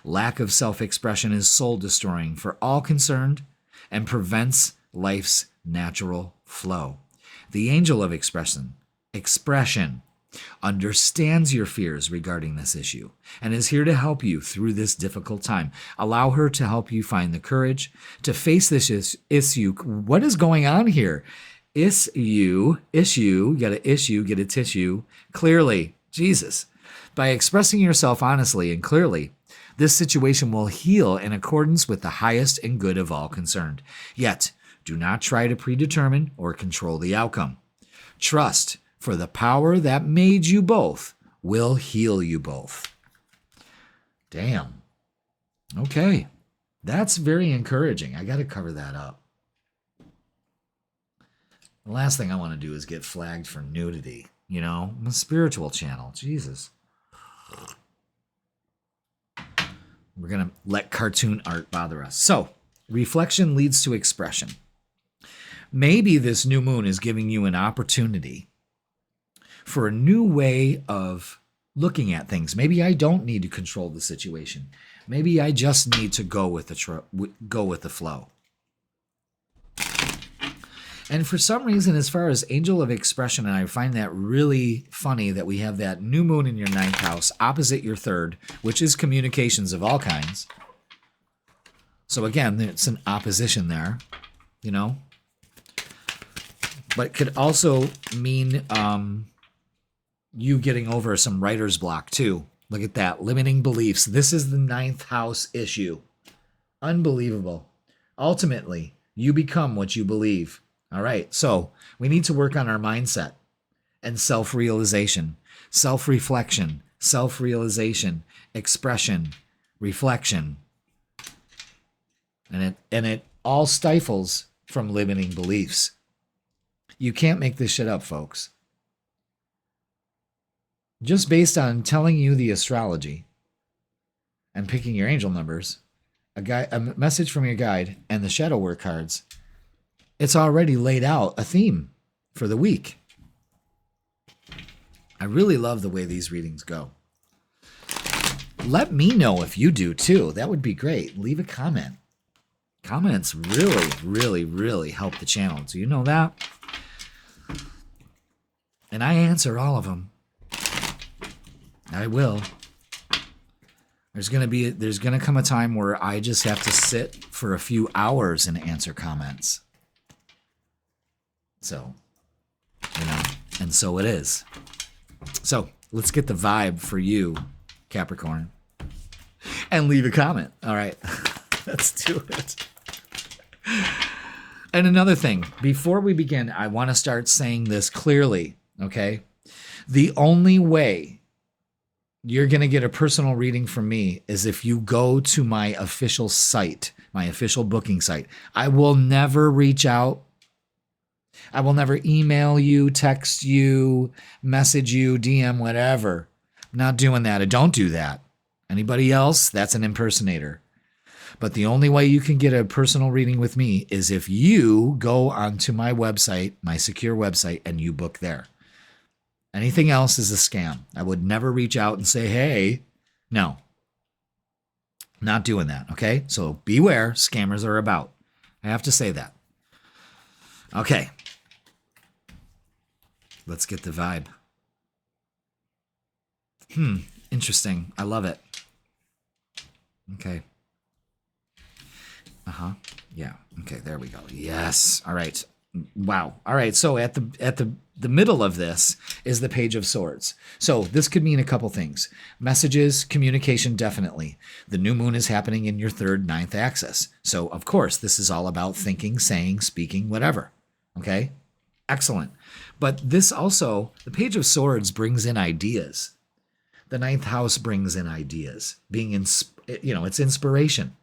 Lack of self-expression is soul-destroying for all concerned and prevents life's natural flow. The Angel of Expression understands your fears regarding this issue and is here to help you through this difficult time. Allow her to help you find the courage to face this issue. What is going on here? Issue, get a issue, get a tissue, clearly. Jesus. By expressing yourself honestly and clearly, this situation will heal in accordance with the highest and good of all concerned. Yet, do not try to predetermine or control the outcome. Trust, for the power that made you both will heal you both. Damn. Okay. That's very encouraging. I got to cover that up. The last thing I want to do is get flagged for nudity. I'm a spiritual channel. Jesus. We're going to let cartoon art bother us. So, reflection leads to expression. Maybe this new moon is giving you an opportunity for a new way of looking at things. Maybe I don't need to control the situation. Maybe I just need to go with the flow. And for some reason, as far as Angel of Expression, and I find that really funny that we have that new moon in your ninth house opposite your third, which is communications of all kinds. So again, it's an opposition there, But it could also mean you getting over some writer's block too. Look at that, limiting beliefs. This is the ninth house issue. Unbelievable. Ultimately, you become what you believe. All right. So we need to work on our mindset and self-realization, self-reflection, self-realization, expression, reflection. And it all stifles from limiting beliefs. You can't make this shit up, folks. Just based on telling you the astrology and picking your angel numbers, a message from your guide, and the shadow work cards, it's already laid out a theme for the week. I really love the way these readings go. Let me know if you do too. That would be great. Leave a comment. Comments really, really, really help the channel. Do you know that? And I answer all of them. I will. There's gonna come a time where I just have to sit for a few hours and answer comments. So, and so it is. So let's get the vibe for you, Capricorn, and leave a comment. All right, let's do it. And another thing, before we begin, I want to start saying this clearly, okay? The only way you're going to get a personal reading from me is if you go to my official site, my official booking site. I will never reach out. I will never email you, text you, message you, DM, whatever. I'm not doing that. I don't do that. Anybody else, that's an impersonator. But the only way you can get a personal reading with me is if you go onto my website, my secure website, and you book there. Anything else is a scam. I would never reach out and say, hey, no. Not doing that, okay? So beware, scammers are about. I have to say that. Okay. Let's get the vibe. Interesting. I love it. Okay. Yeah. Okay, there we go. Yes. All right. Wow. All right. So at the middle of this is the Page of Swords. So this could mean a couple things. Messages, communication, definitely. The new moon is happening in your third, ninth axis. So of course, this is all about thinking, saying, speaking, whatever. Okay. Excellent. But this also, the Page of Swords brings in ideas. The ninth house brings in ideas. It's inspiration.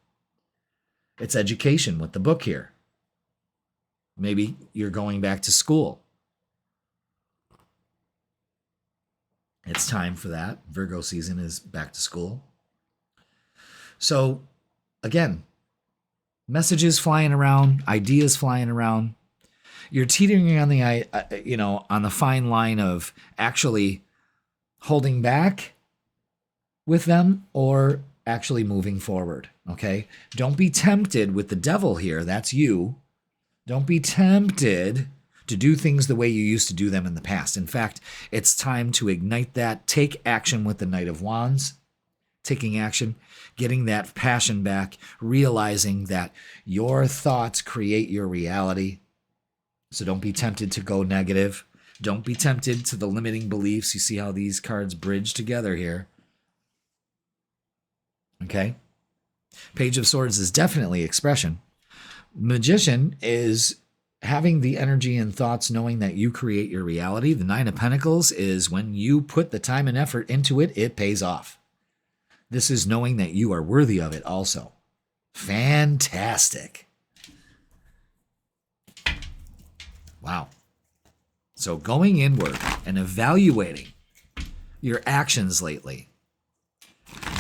It's education with the book here. Maybe you're going back to school. It's time for that. Virgo season is back to school. So, again, messages flying around, ideas flying around. You're teetering on the fine line of actually holding back with them or actually moving forward. Okay? Don't be tempted with the devil here. That's you. Don't be tempted to do things the way you used to do them in the past. In fact, it's time to ignite that. Take action with the Knight of Wands. Taking action, getting that passion back, realizing that your thoughts create your reality. So don't be tempted to go negative. Don't be tempted to the limiting beliefs. You see how these cards bridge together here. Okay? Page of Swords is definitely expression. Magician is having the energy and thoughts knowing that you create your reality. The Nine of Pentacles is when you put the time and effort into it, it pays off. This is knowing that you are worthy of it also. Fantastic. Wow. So going inward and evaluating your actions lately,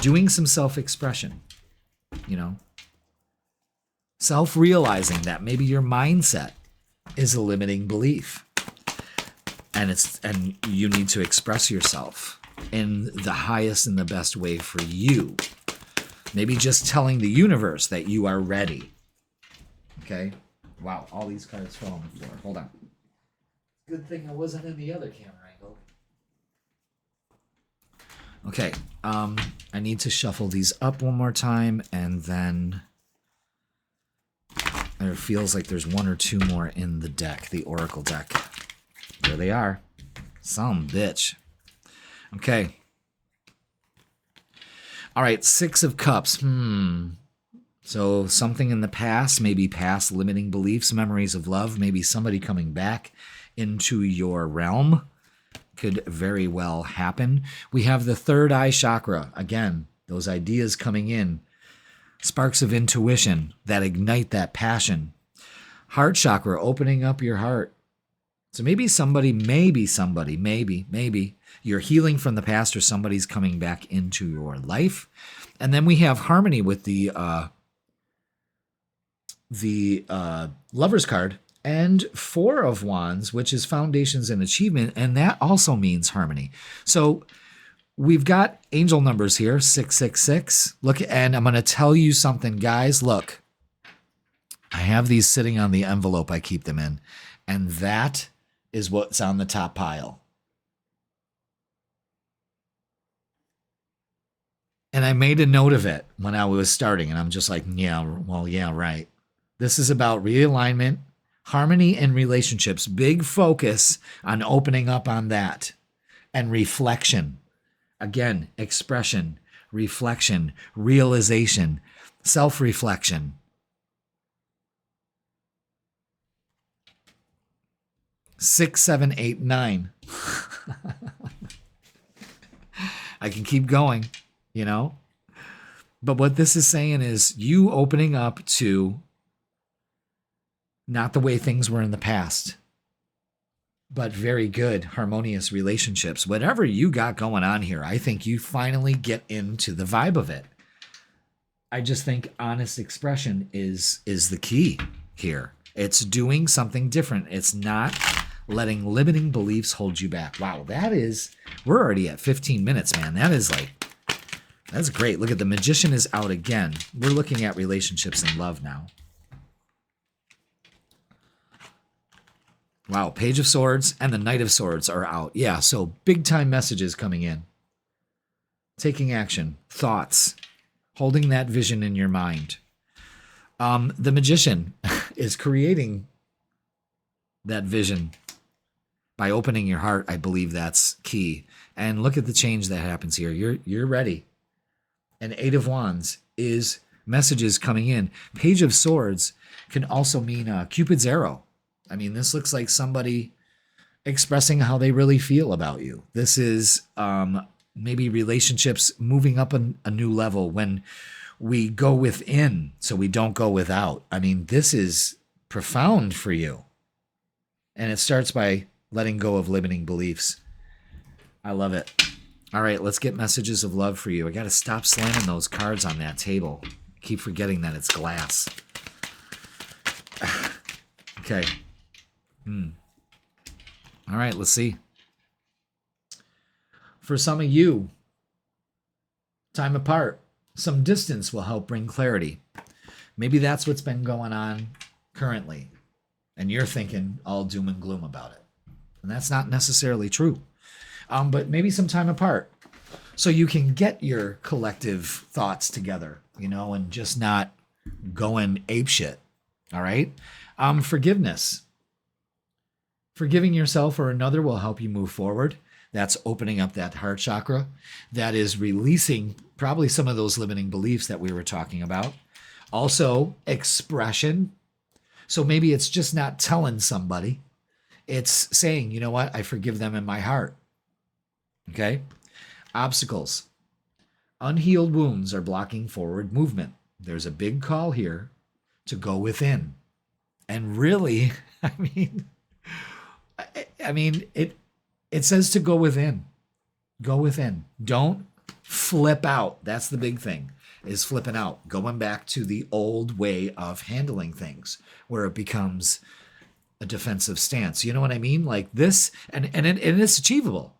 doing some self-expression, self-realizing that maybe your mindset is a limiting belief, and you need to express yourself in the highest and the best way for you. Maybe just telling the universe that you are ready. Okay? Wow, all these cards fell on the floor. Hold on. Good thing I wasn't in the other camera angle. Okay, I need to shuffle these up one more time, and then it feels like there's one or two more in the deck, the Oracle deck. There they are. Some bitch. Okay. All right, Six of Cups. So something in the past, maybe past limiting beliefs, memories of love, maybe somebody coming back into your realm could very well happen. We have the third eye chakra. Again, those ideas coming in, sparks of intuition that ignite that passion. Heart chakra, opening up your heart. So maybe you're healing from the past, or somebody's coming back into your life. And then we have harmony with the Lover's card, and Four of Wands, which is foundations and achievement, and that also means harmony. So we've got angel numbers here, 666. Look, and I'm going to tell you something, guys. Look, I have these sitting on the envelope I keep them in, and that is what's on the top pile. And I made a note of it when I was starting, and I'm just like, yeah, right. This is about realignment, harmony in relationships, big focus on opening up on that, and reflection. Again, expression, reflection, realization, self-reflection. 6, 7, 8, 9. I can keep going, you know? But what this is saying is you opening up to not the way things were in the past, but very good, harmonious relationships. Whatever you got going on here, I think you finally get into the vibe of it. I just think honest expression is the key here. It's doing something different. It's not letting limiting beliefs hold you back. Wow, we're already at 15 minutes, man. That's great. Look at the Magician is out again. We're looking at relationships and love now. Wow, Page of Swords and the Knight of Swords are out. Yeah, so big time messages coming in. Taking action, thoughts, holding that vision in your mind. The Magician is creating that vision by opening your heart. I believe that's key. And look at the change that happens here. You're ready. And Eight of Wands is messages coming in. Page of Swords can also mean Cupid's arrow. I mean, this looks like somebody expressing how they really feel about you. This is maybe relationships moving up a new level when we go within, so we don't go without. I mean, this is profound for you. And it starts by letting go of limiting beliefs. I love it. All right, let's get messages of love for you. I got to stop slamming those cards on that table. Keep forgetting that it's glass. Okay. All right, let's see. For some of you, time apart, some distance will help bring clarity. Maybe that's what's been going on currently, and you're thinking all doom and gloom about it. And that's not necessarily true. But maybe some time apart so you can get your collective thoughts together, you know, and just not going apeshit. All right. Forgiveness. Forgiving yourself or another will help you move forward. That's opening up that heart chakra. That is releasing probably some of those limiting beliefs that we were talking about. Also, expression. So maybe it's just not telling somebody. It's saying, you know what? I forgive them in my heart. Okay? Obstacles. Unhealed wounds are blocking forward movement. There's a big call here to go within. And really, I mean, it says to go within. Go within. Don't flip out. That's the big thing, is flipping out. Going back to the old way of handling things where it becomes a defensive stance. You know what I mean? Like this, and it's achievable.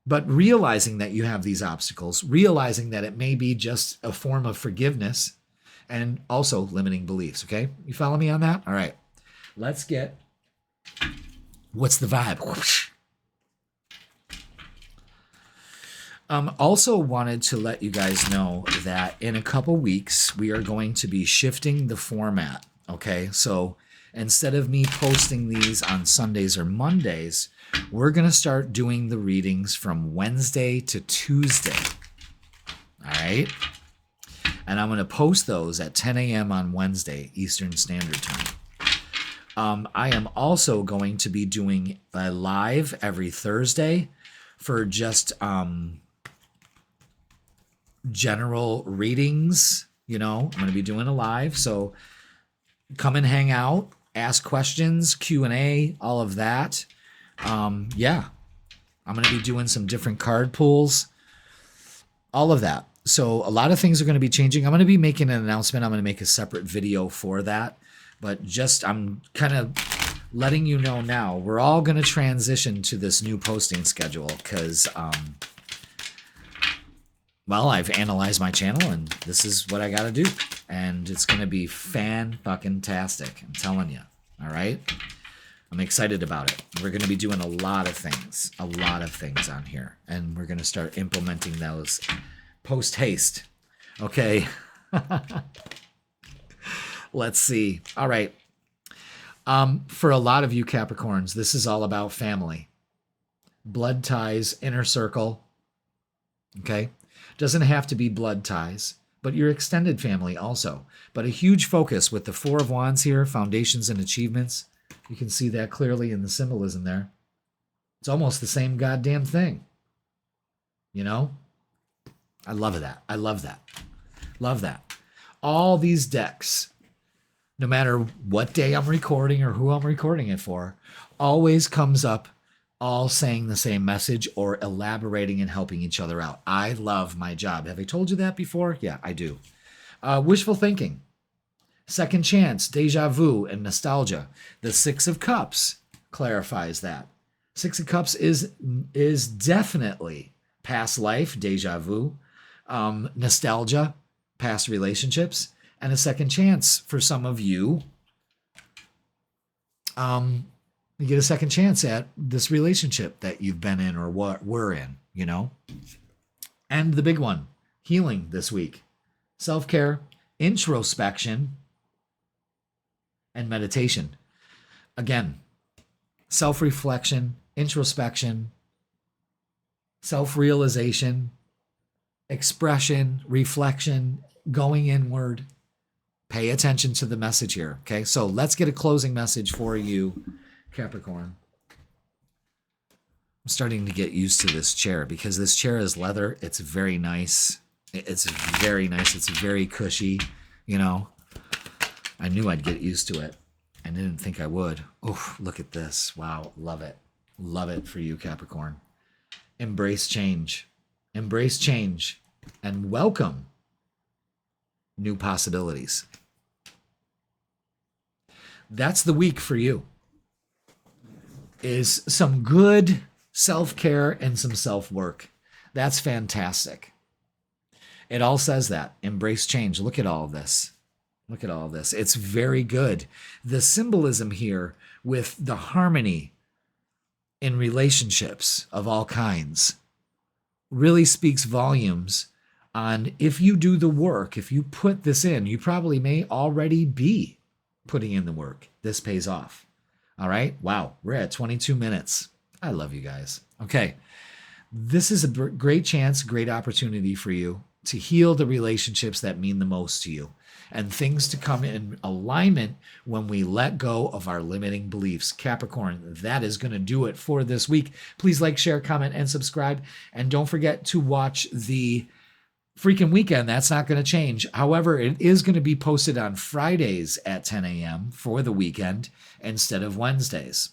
But realizing that you have these obstacles, realizing that it may be just a form of forgiveness and also limiting beliefs. Okay? You follow me on that? All right. Let's get, what's the vibe? Whoosh. Also wanted to let you guys know that in a couple weeks, we are going to be shifting the format. Okay? So instead of me posting these on Sundays or Mondays, we're going to start doing the readings from Wednesday to Tuesday. All right? And I'm going to post those at 10 a.m. on Wednesday, Eastern Standard Time. I am also going to be doing a live every Thursday for just general readings. I'm going to be doing a live. So come and hang out, ask questions, Q&A, all of that. Yeah, I'm going to be doing some different card pulls, all of that. So a lot of things are going to be changing. I'm going to be making an announcement. I'm going to make a separate video for that. But I'm kind of letting you know now, we're all going to transition to this new posting schedule because, well, I've analyzed my channel and this is what I got to do. And it's going to be fan-fucking-tastic, I'm telling you. All right? I'm excited about it. We're going to be doing a lot of things on here. And we're going to start implementing those post-haste. Okay? Let's see. All right. For a lot of you Capricorns, this is all about family. Blood ties, inner circle. Okay? Doesn't have to be blood ties, but your extended family also. But a huge focus with the Four of Wands here, foundations and achievements. You can see that clearly in the symbolism there. It's almost the same goddamn thing. I love that. I love that. Love that. All these decks, no matter what day I'm recording or who I'm recording it for, always comes up all saying the same message or elaborating and helping each other out. I love my job. Have I told you that before? Yeah, I do. Wishful thinking, second chance, deja vu, and nostalgia. The Six of Cups clarifies that. Six of Cups is definitely past life, deja vu, nostalgia, past relationships, and a second chance for some of you. You get a second chance at this relationship that you've been in or what we're in, And the big one, healing this week. Self-care, introspection, and meditation. Again, self-reflection, introspection, self-realization, expression, reflection, going inward. Pay attention to the message here, okay? So let's get a closing message for you, Capricorn. I'm starting to get used to this chair because this chair is leather. It's very nice. It's very nice. It's very cushy, I knew I'd get used to it. I didn't think I would. Oh, look at this. Wow, love it. Love it for you, Capricorn. Embrace change. Embrace change and welcome new possibilities. That's the week for you. Is some good self-care and some self-work. That's fantastic. It all says that. Embrace change. Look at all of this. Look at all of this. It's very good. The symbolism here with the harmony in relationships of all kinds really speaks volumes on if you do the work, if you put this in, you probably may already be putting in the work. This pays off. All right. Wow. We're at 22 minutes. I love you guys. Okay. This is a great chance, great opportunity for you to heal the relationships that mean the most to you and things to come in alignment when we let go of our limiting beliefs. Capricorn, that is going to do it for this week. Please like, share, comment, and subscribe. And don't forget to watch the freaking weekend. That's not going to change. However, it is going to be posted on Fridays at 10 a.m. for the weekend instead of Wednesdays.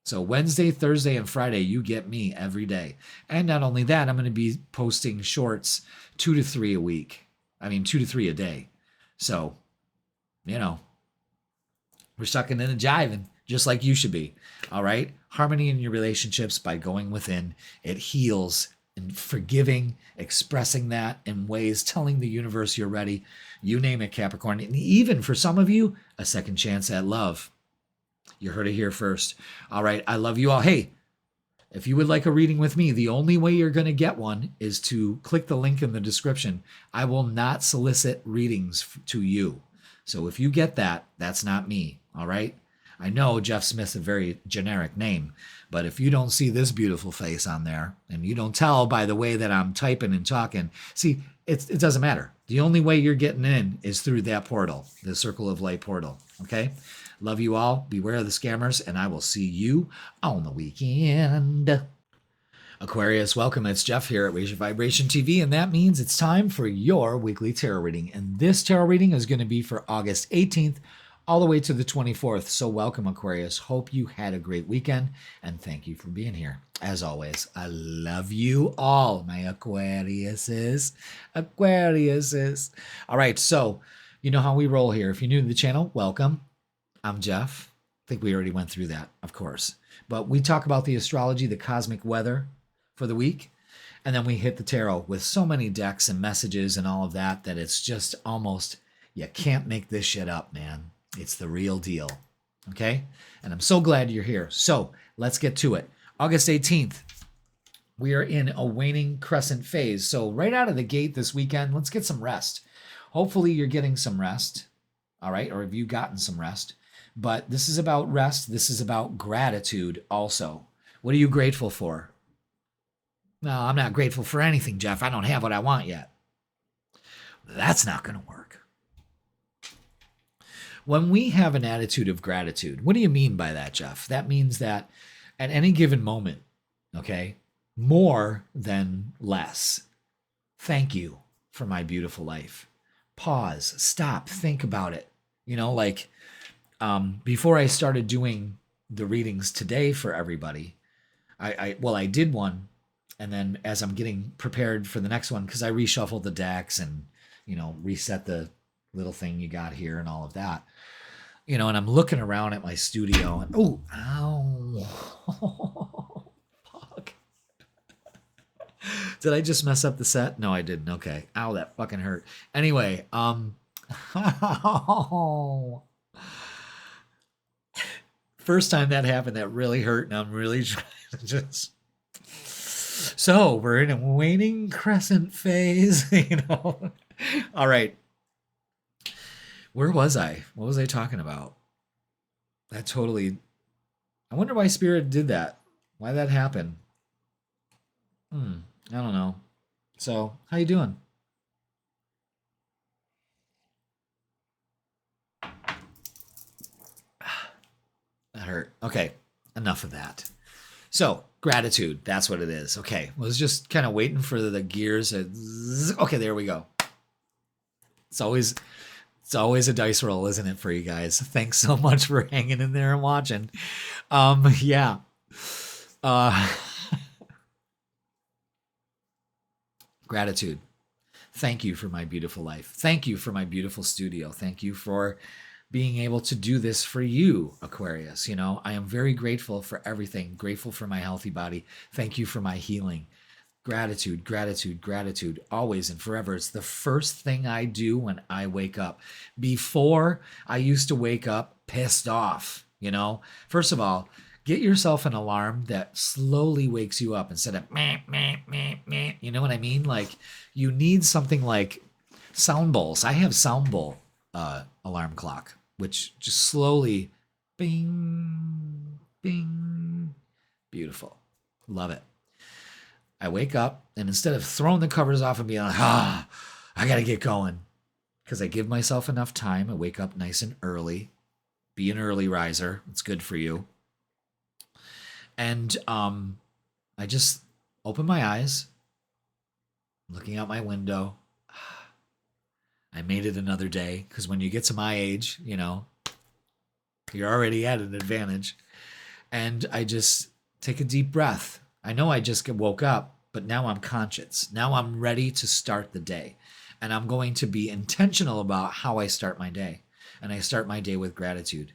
So Wednesday, Thursday, and Friday, you get me every day. And not only that, I'm going to be posting shorts 2 to 3 a week. 2 to 3 a day. So, we're sucking in and jiving just like you should be. All right. Harmony in your relationships by going within. It heals. And forgiving, expressing that in ways, telling the universe you're ready. You name it, Capricorn. And even for some of you, a second chance at love. You heard it here first. All right. I love you all. Hey, if you would like a reading with me, the only way you're going to get one is to click the link in the description. I will not solicit readings to you. So if you get that, that's not me. All right. I know Jeff Smith's a very generic name, but if you don't see this beautiful face on there and you don't tell by the way that I'm typing and talking, see, it doesn't matter. The only way you're getting in is through that portal, the Circle of Light portal. Okay? Love you all. Beware of the scammers, and I will see you on the weekend. Aquarius, welcome. It's Jeff here at Raise Your Vibration TV, and that means it's time for your weekly tarot reading. And this tarot reading is going to be for August 18th all the way to the 24th. So welcome, Aquarius. Hope you had a great weekend, and thank you for being here. As always, I love you all, my Aquariuses. Aquariuses. All right, so you know how we roll here. If you're new to the channel, welcome. I'm Jeff. I think we already went through that, of course. But we talk about the astrology, the cosmic weather for the week, and then we hit the tarot with so many decks and messages and all of that that it's just almost, you can't make this shit up, man. It's the real deal, okay? And I'm so glad you're here. So let's get to it. August 18th, we are in a waning crescent phase. So right out of the gate this weekend, let's get some rest. Hopefully you're getting some rest, all right? Or have you gotten some rest? But this is about rest. This is about gratitude also. What are you grateful for? No, I'm not grateful for anything, Jeff. I don't have what I want yet. That's not going to work. When we have an attitude of gratitude, what do you mean by that, Jeff? That means that at any given moment, okay, more than less. Thank you for my beautiful life. Pause, stop, think about it. You know, like before I started doing the readings today for everybody, I did one. And then as I'm getting prepared for the next one, because I reshuffled the decks and, you know, reset the little thing you got here and all of that, you know, and I'm looking around at my studio and, oh, ow, fuck. Did I just mess up the set? No, I didn't. Okay. Ow, that fucking hurt. Anyway, first time that happened, that really hurt, and I'm really trying to just... So we're in a waning crescent phase, you know. All right. Where was I? What was I talking about? I wonder why Spirit did that. Why that happened. I don't know. So, how you doing? That hurt. Okay. Enough of that. So, gratitude, that's what it is. Okay, I was just kind of waiting for the gears. Okay, there we go. It's always a dice roll, isn't it, for you guys? Thanks so much for hanging in there and watching. Yeah. Gratitude. Thank you for my beautiful life. Thank you for my beautiful studio. Thank you for being able to do this for you, Aquarius. You know, I am very grateful for everything. Grateful for my healthy body. Thank you for my healing. Gratitude, gratitude, gratitude, always and forever. It's the first thing I do when I wake up. Before, I used to wake up pissed off, you know. First of all, get yourself an alarm that slowly wakes you up instead of meh, meh, meh, meh. You know what I mean? Like, you need something like sound bowls. I have sound bowl alarm clock, which just slowly bing, bing. Beautiful. Love it. I wake up, and instead of throwing the covers off and being like, I got to get going, because I give myself enough time. I wake up nice and early. Be an early riser. It's good for you. And I just open my eyes, looking out my window. I made it another day, because when you get to my age, you know, you're already at an advantage. And I just take a deep breath. I know I just woke up, but now I'm conscious. Now I'm ready to start the day. And I'm going to be intentional about how I start my day. And I start my day with gratitude.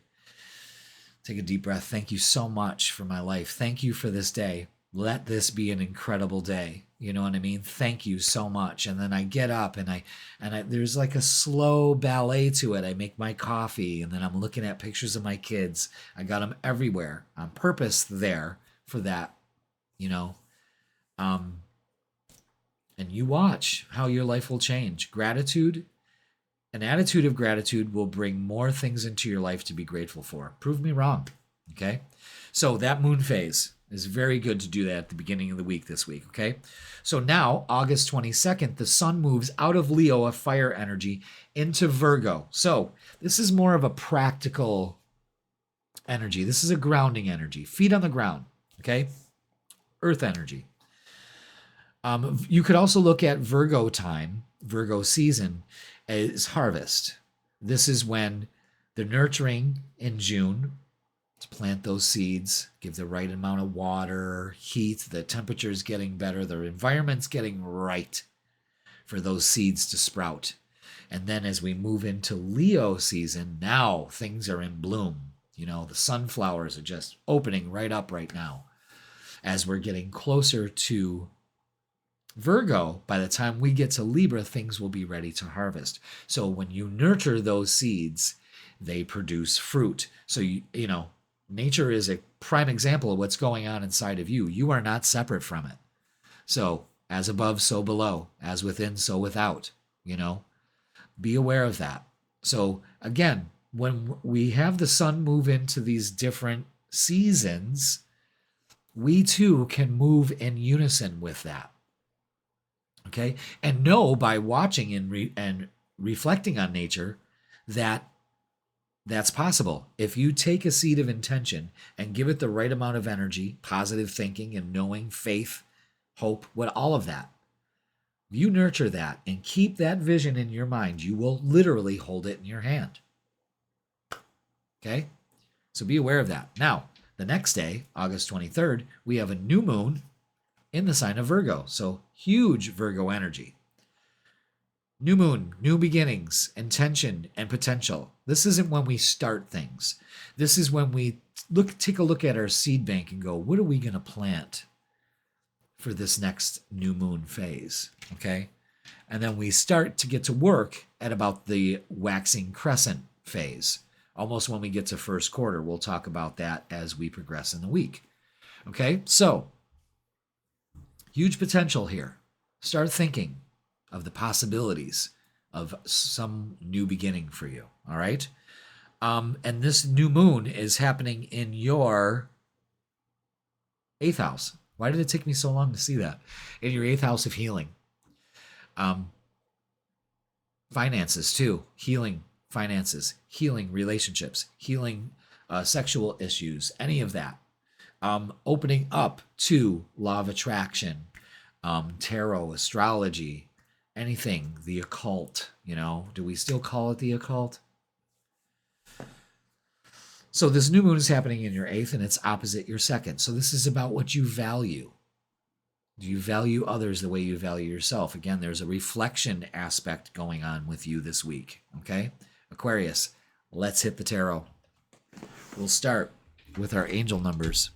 Take a deep breath. Thank you so much for my life. Thank you for this day. Let this be an incredible day. You know what I mean? Thank you so much. And then I get up and I there's like a slow ballet to it. I make my coffee, and then I'm looking at pictures of my kids. I got them everywhere on purpose there for that, you know. And you watch how your life will change. Gratitude, an attitude of gratitude will bring more things into your life to be grateful for. Prove me wrong. Okay. So that moon phase, It's very good to do that at the beginning of the week this week, okay? So now, August 22nd, the sun moves out of Leo, a fire energy, into Virgo. So this is more of a practical energy. This is a grounding energy. Feet on the ground, okay? Earth energy. You could also look at Virgo time, Virgo season, as harvest. This is when the nurturing in June, to plant those seeds, give the right amount of water, heat, the temperature is getting better, the environment's getting right for those seeds to sprout. And then as we move into Leo season, now things are in bloom. You know, the sunflowers are just opening right up right now. As we're getting closer to Virgo, by the time we get to Libra, things will be ready to harvest. So when you nurture those seeds, they produce fruit. So, you know, nature is a prime example of what's going on inside of you. You are not separate from it. So, as above, so below. As within, so without. You know, be aware of that. So, again, when we have the sun move into these different seasons, we too can move in unison with that. Okay? And know by watching and reflecting on nature that that's possible. If you take a seed of intention and give it the right amount of energy, positive thinking and knowing, faith, hope, all of that, you nurture that and keep that vision in your mind, you will literally hold it in your hand. Okay? So be aware of that. Now, the next day, August 23rd, we have a new moon in the sign of Virgo. So huge Virgo energy. New moon, new beginnings, intention, and potential. This isn't when we start things. This is when we take a look at our seed bank and go, what are we going to plant for this next new moon phase? Okay? And then we start to get to work at about the waxing crescent phase. Almost when we get to first quarter. We'll talk about that as we progress in the week. Okay? So, huge potential here. Start thinking of the possibilities of some new beginning for you. All right? And this new moon is happening in your 8th house. Why did it take me so long to see that? In your 8th house of healing. Finances too. Healing finances. Healing relationships. Healing sexual issues. Any of that. Opening up to law of attraction. Tarot, astrology, anything, the occult, you know, do we still call it the occult? So this new moon is happening in your 8th and it's opposite your 2nd. So this is about what you value. Do you value others the way you value yourself? Again, there's a reflection aspect going on with you this week, okay? Aquarius, let's hit the tarot. We'll start with our angel numbers.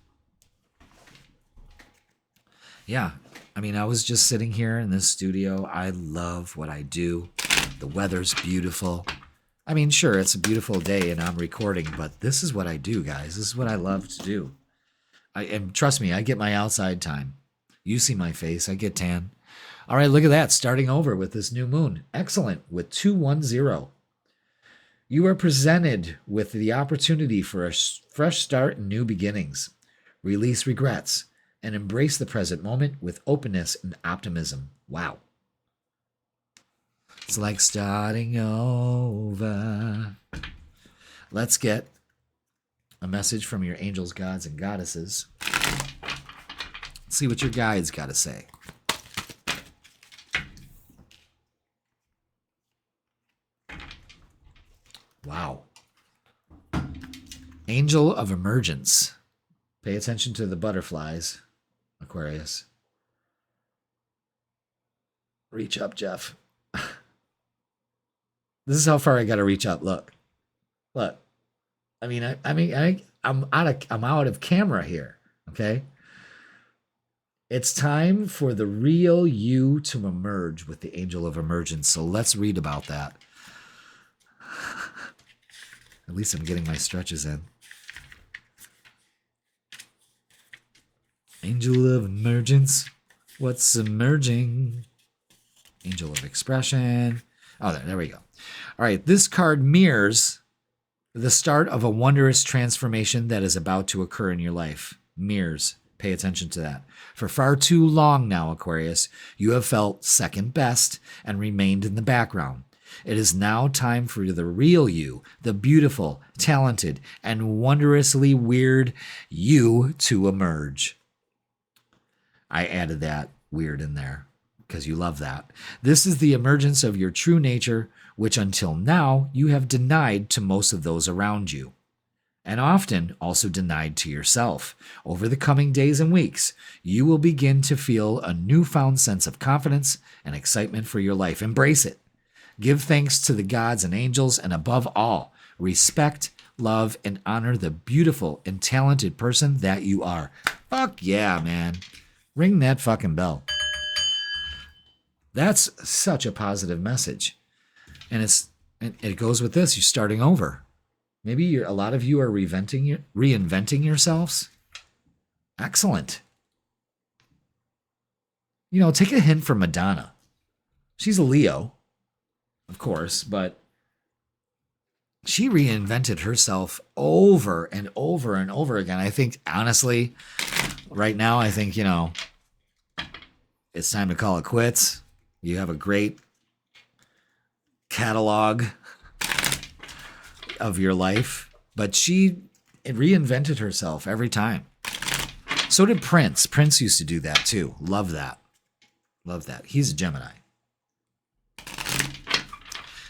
Yeah, I mean, I was just sitting here in this studio. I love what I do. The weather's beautiful. I mean, sure, it's a beautiful day and I'm recording, but this is what I do, guys. This is what I love to do. And trust me, I get my outside time. You see my face. I get tan. All right, look at that. Starting over with this new moon. Excellent. With 210. You are presented with the opportunity for a fresh start and new beginnings. Release regrets and embrace the present moment with openness and optimism. Wow. It's like starting over. Let's get a message from your angels, gods, and goddesses. Let's see what your guides got to say. Wow. Angel of Emergence. Pay attention to the butterflies, Aquarius. Reach up, Jeff. This is how far I got to reach up. Look. I'm out of camera here, okay? It's time for the real you to emerge with the Angel of Emergence. So let's read about that. At least I'm getting my stretches in. Angel of Emergence. What's emerging? Angel of Expression. Oh, there we go. All right, this card mirrors the start of a wondrous transformation that is about to occur in your life. Mirrors. Pay attention to that. For far too long now, Aquarius, you have felt second best and remained in the background. It is now time for the real you, the beautiful, talented, and wondrously weird you to emerge. I added that weird in there because you love that. This is the emergence of your true nature, which until now you have denied to most of those around you, and often also denied to yourself. Over the coming days and weeks, you will begin to feel a newfound sense of confidence and excitement for your life. Embrace it. Give thanks to the gods and angels, and above all, respect, love, and honor the beautiful and talented person that you are. Fuck yeah, man. Ring that fucking bell. That's such a positive message. And it goes with this. You're starting over. Maybe a lot of you are reinventing yourselves. Excellent. Take a hint from Madonna. She's a Leo, of course, but she reinvented herself over and over and over again. I think, honestly, right now, I think, it's time to call it quits. You have a great catalog of your life, but she reinvented herself every time. So did Prince. Prince used to do that too. Love that. Love that. He's a Gemini.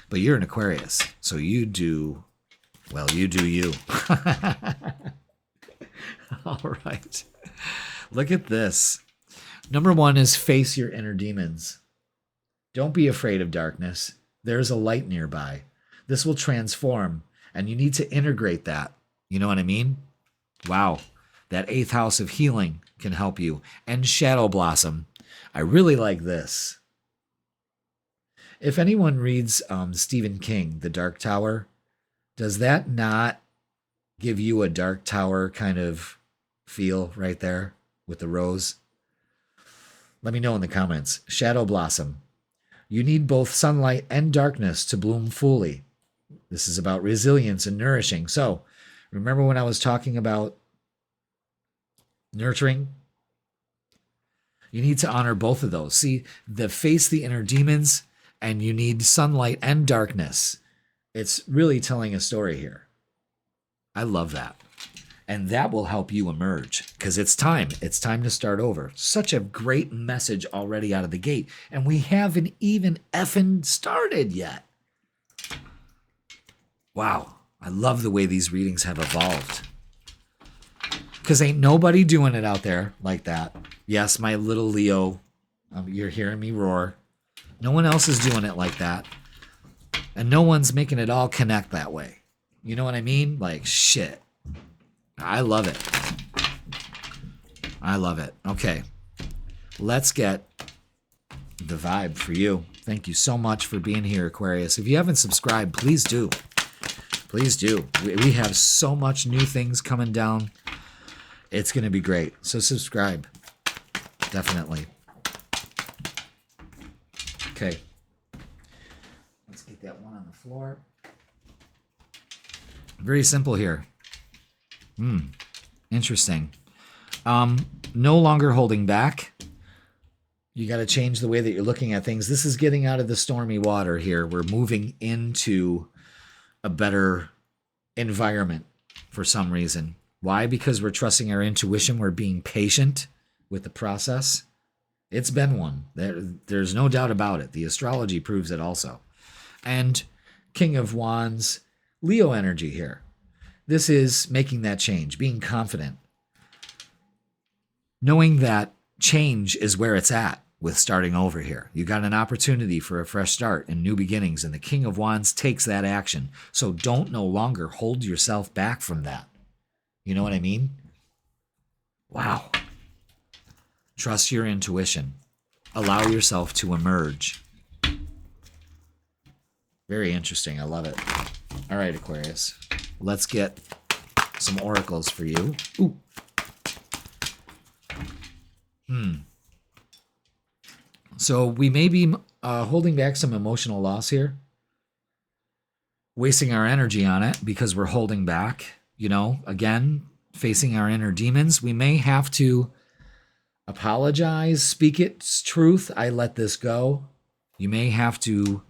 But you're an Aquarius, so you do you. All right. Look at this. Number 1 is face your inner demons. Don't be afraid of darkness. There's a light nearby. This will transform, and you need to integrate that. You know what I mean? Wow. That 8th house of healing can help you. And Shadow Blossom. I really like this. If anyone reads Stephen King, The Dark Tower, does that not give you a Dark Tower kind of feel right there with the rose? Let me know in the comments. Shadow Blossom. You need both sunlight and darkness to bloom fully. This is about resilience and nourishing. So, remember when I was talking about nurturing? You need to honor both of those. See, face the inner demons, and you need sunlight and darkness. It's really telling a story here. I love that. And that will help you emerge, because it's time. It's time to start over. Such a great message already out of the gate, and we haven't even effing started yet. Wow. I love the way these readings have evolved. Because ain't nobody doing it out there like that. Yes, my little Leo, you're hearing me roar. No one else is doing it like that. And no one's making it all connect that way. You know what I mean? Like, shit. I love it. I love it. Okay. Let's get the vibe for you. Thank you so much for being here, Aquarius. If you haven't subscribed, please do. Please do. We have so much new things coming down. It's going to be great. So subscribe. Definitely. Okay. Let's get that one on the floor. Very simple here. Interesting. No longer holding back. You got to change the way that you're looking at things. This is getting out of the stormy water here. We're moving into a better environment for some reason. Why? Because we're trusting our intuition. We're being patient with the process. It's been one. There's no doubt about it. The astrology proves it also. And King of Wands, Leo energy here. This is making that change, being confident. Knowing that change is where it's at with starting over here. You got an opportunity for a fresh start and new beginnings, and the King of Wands takes that action. So don't no longer hold yourself back from that. You know what I mean? Wow. Trust your intuition. Allow yourself to emerge. Very interesting. I love it. All right, Aquarius. Let's get some oracles for you. Ooh. So we may be holding back some emotional loss here. Wasting our energy on it because we're holding back. Again, facing our inner demons. We may have to apologize, speak its truth. I let this go. You may have to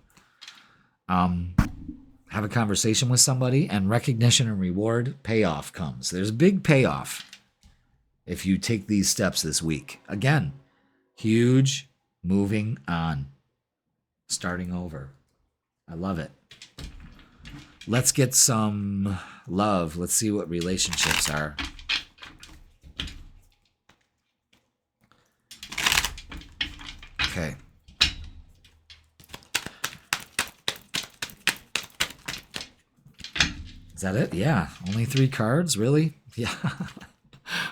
have a conversation with somebody, and recognition and reward, payoff comes. There's a big payoff if you take these steps this week. Again, huge, moving on, starting over. I love it. Let's get some love. Let's see what relationships are. Okay. Is that it? Yeah. Only 3 cards? Really? Yeah.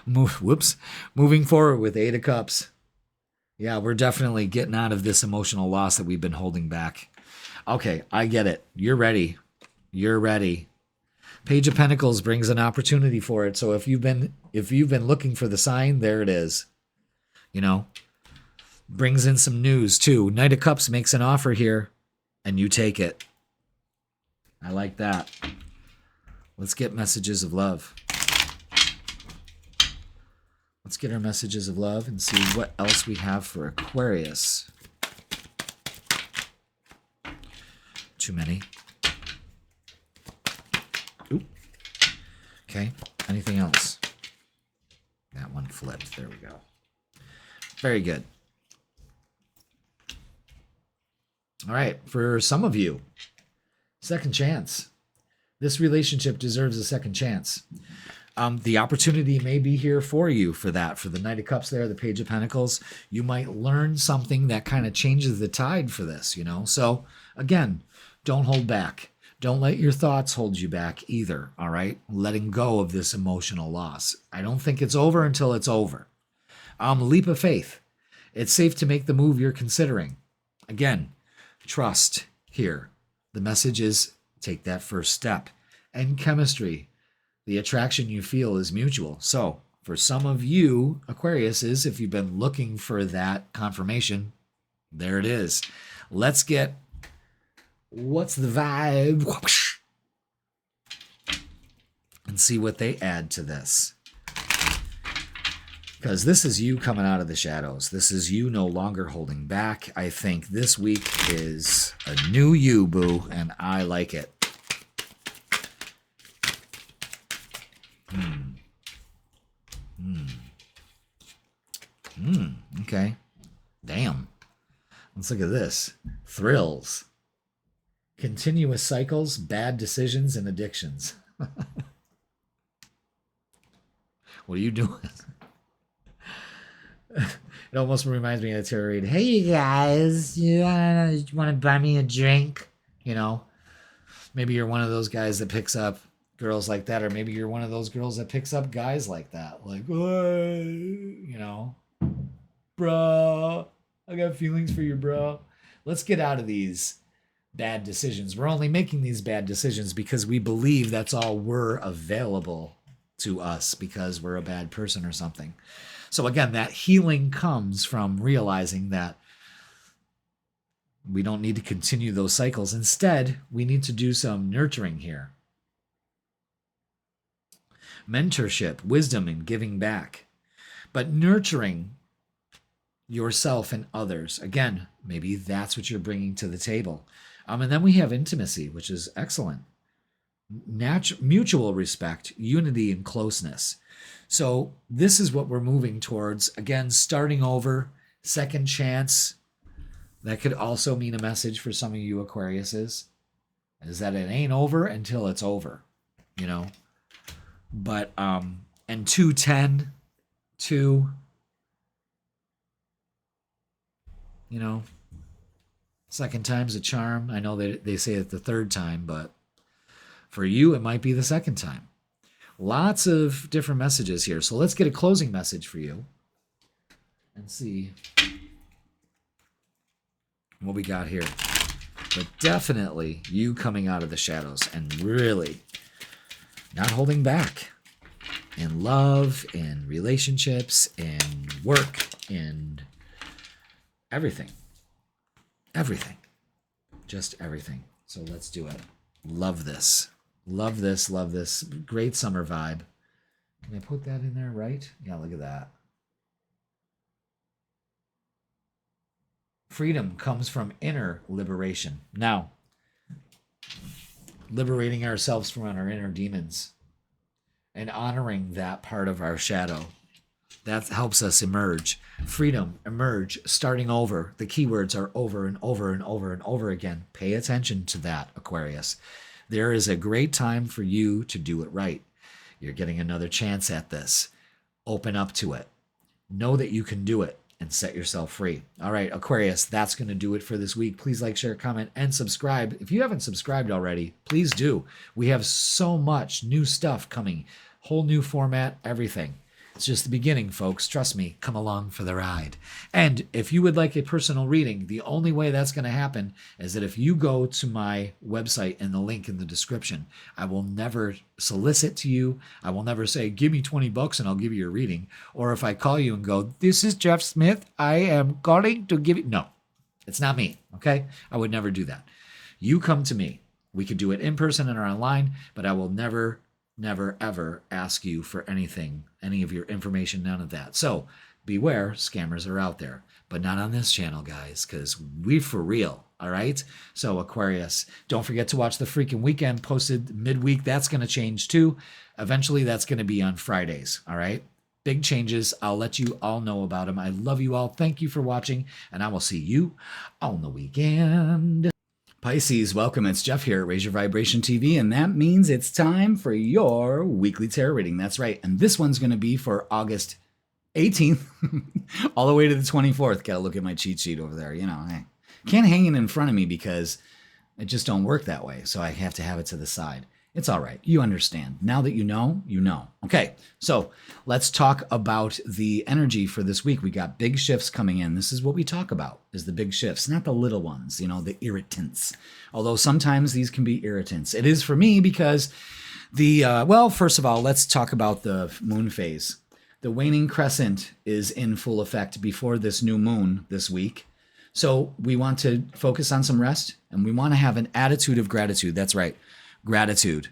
Whoops. Moving forward with 8 of Cups. Yeah, we're definitely getting out of this emotional loss that we've been holding back. Okay, I get it. You're ready. You're ready. Page of Pentacles brings an opportunity for it. So if you've been looking for the sign, there it is. You know, brings in some news too. Knight of Cups makes an offer here, and you take it. I like that. Let's get messages of love. Let's get our messages of love and see what else we have for Aquarius. Too many. Oop. Okay. Anything else? That one flipped. There we go. Very good. All right. For some of you, second chance. This relationship deserves a second chance. The opportunity may be here for you for that. For the Knight of Cups there, the Page of Pentacles, you might learn something that kind of changes the tide for this, you know? So again, don't hold back. Don't let your thoughts hold you back either, all right? Letting go of this emotional loss. I don't think it's over until it's over. Leap of faith. It's safe to make the move you're considering. Again, trust here. The message is take that first step. And chemistry. The attraction you feel is mutual. So for some of you, Aquariuses, if you've been looking for that confirmation, there it is. Let's get what's the vibe and see what they add to this. Because this is you coming out of the shadows. This is you no longer holding back. I think this week is a new you, boo, and I like it. Okay. Damn. Let's look at this. Thrills. Continuous cycles, bad decisions, and addictions. What are you doing? It almost reminds me of a tarot read. Hey, you guys, you want to buy me a drink? You know, maybe you're one of those guys that picks up girls like that, or maybe you're one of those girls that picks up guys like that. Like, you know, bro, I got feelings for you, bro. Let's get out of these bad decisions. We're only making these bad decisions because we believe that's all we're available to us because we're a bad person or something. So again, that healing comes from realizing that we don't need to continue those cycles. Instead, we need to do some nurturing here. Mentorship, wisdom, and giving back. But nurturing yourself and others. Again, maybe that's what you're bringing to the table. And then we have intimacy, which is excellent. Mutual respect, unity, and closeness. So this is what we're moving towards. Again, starting over, second chance. That could also mean a message for some of you Aquariuses, is that it ain't over until it's over, you know. But and 210, 2, you know, second time's a charm. I know they say it the third time, but for you it might be the second time. Lots of different messages here. So let's get a closing message for you and see what we got here. But definitely you coming out of the shadows and really not holding back in love, in relationships, in work, in everything. Everything. Just everything. So let's do it. Love this. Love this, love this. Great summer vibe. Can I put that in there right? Yeah, look at that. Freedom comes from inner liberation. Now, liberating ourselves from our inner demons and honoring that part of our shadow. That helps us emerge. Freedom, emerge, starting over. The keywords are over and over and over and over again. Pay attention to that, Aquarius. There is a great time for you to do it right. You're getting another chance at this. Open up to it. Know that you can do it and set yourself free. All right, Aquarius, that's going to do it for this week. Please like, share, comment, and subscribe. If you haven't subscribed already, please do. We have so much new stuff coming. Whole new format, everything. It's just the beginning, folks. Trust me, come along for the ride. And if you would like a personal reading, the only way that's going to happen is that if you go to my website and the link in the description, I will never solicit to you. I will never say, give me $20 and I'll give you a reading. Or if I call you and go, this is Jeff Smith, I am calling to give you. No, it's not me. Okay. I would never do that. You come to me. We could do it in person or online, but I will never, ever ask you for anything, any of your information, none of that. So beware, scammers are out there, but not on this channel, guys, because we for real, all right? So Aquarius, don't forget to watch the freaking weekend posted midweek. That's going to change too. Eventually, that's going to be on Fridays, all right? Big changes. I'll let you all know about them. I love you all. Thank you for watching, and I will see you on the weekend. Pisces, welcome. It's Jeff here at Raise Your Vibration TV, and that means it's time for your weekly tarot reading. That's right. And this one's going to be for August 18th all the way to the 24th. Got to look at my cheat sheet over there. You know, I can't hang it in front of me because it just don't work that way. So I have to have it to the side. It's all right. You understand. Now that you know, you know. Okay, so let's talk about the energy for this week. We got big shifts coming in. This is what we talk about, is the big shifts, not the little ones, you know, the irritants. Although sometimes these can be irritants. It is for me because well, first of all, let's talk about the moon phase. The waning crescent is in full effect before this new moon this week. So we want to focus on some rest, and we want to have an attitude of gratitude. That's right. Gratitude.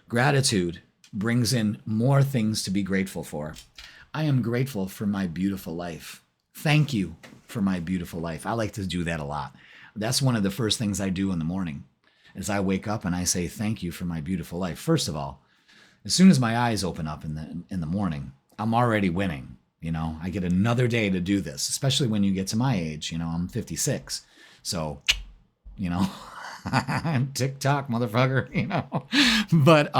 Gratitude brings in more things to be grateful for. I am grateful for my beautiful life. Thank you for my beautiful life. I like to do that a lot. That's one of the first things I do in the morning is I wake up and I say, thank you for my beautiful life. First of all, as soon as my eyes open up in the morning, I'm already winning. You know, I get another day to do this, especially when you get to my age. You know, I'm 56. So, you know, TikTok, motherfucker, you know. But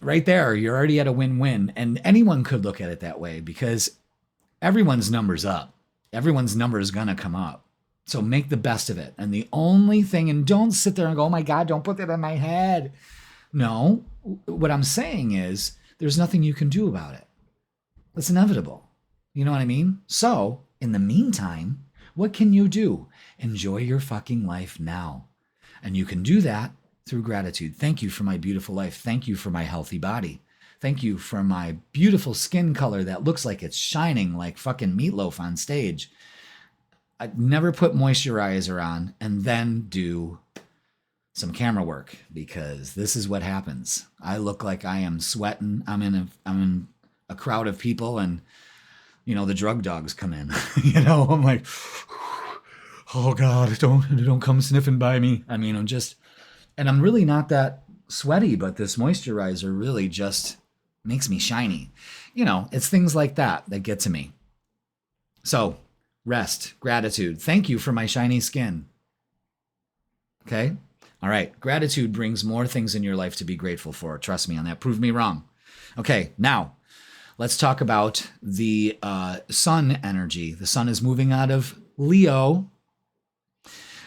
right there, you're already at a win-win. And anyone could look at it that way because everyone's number's up. Everyone's number is going to come up. So make the best of it. And the only thing, and don't sit there and go, oh my God, don't put that in my head. No, what I'm saying is there's nothing you can do about it. It's inevitable. You know what I mean? So in the meantime, what can you do? Enjoy your fucking life now. And you can do that through gratitude. Thank you for my beautiful life. Thank you for my healthy body. Thank you for my beautiful skin color that looks like it's shining like fucking meatloaf on stage. I'd never put moisturizer on and then do some camera work because this is what happens. I look like I am sweating. I'm in a crowd of people and, you know, the drug dogs come in. You know, I'm like, oh God, don't come sniffing by me. I mean, and I'm really not that sweaty, but this moisturizer really just makes me shiny. You know, it's things like that get to me. So rest, gratitude. Thank you for my shiny skin. Okay. All right. Gratitude brings more things in your life to be grateful for. Trust me on that. Prove me wrong. Okay. Now let's talk about the sun energy. The sun is moving out of Leo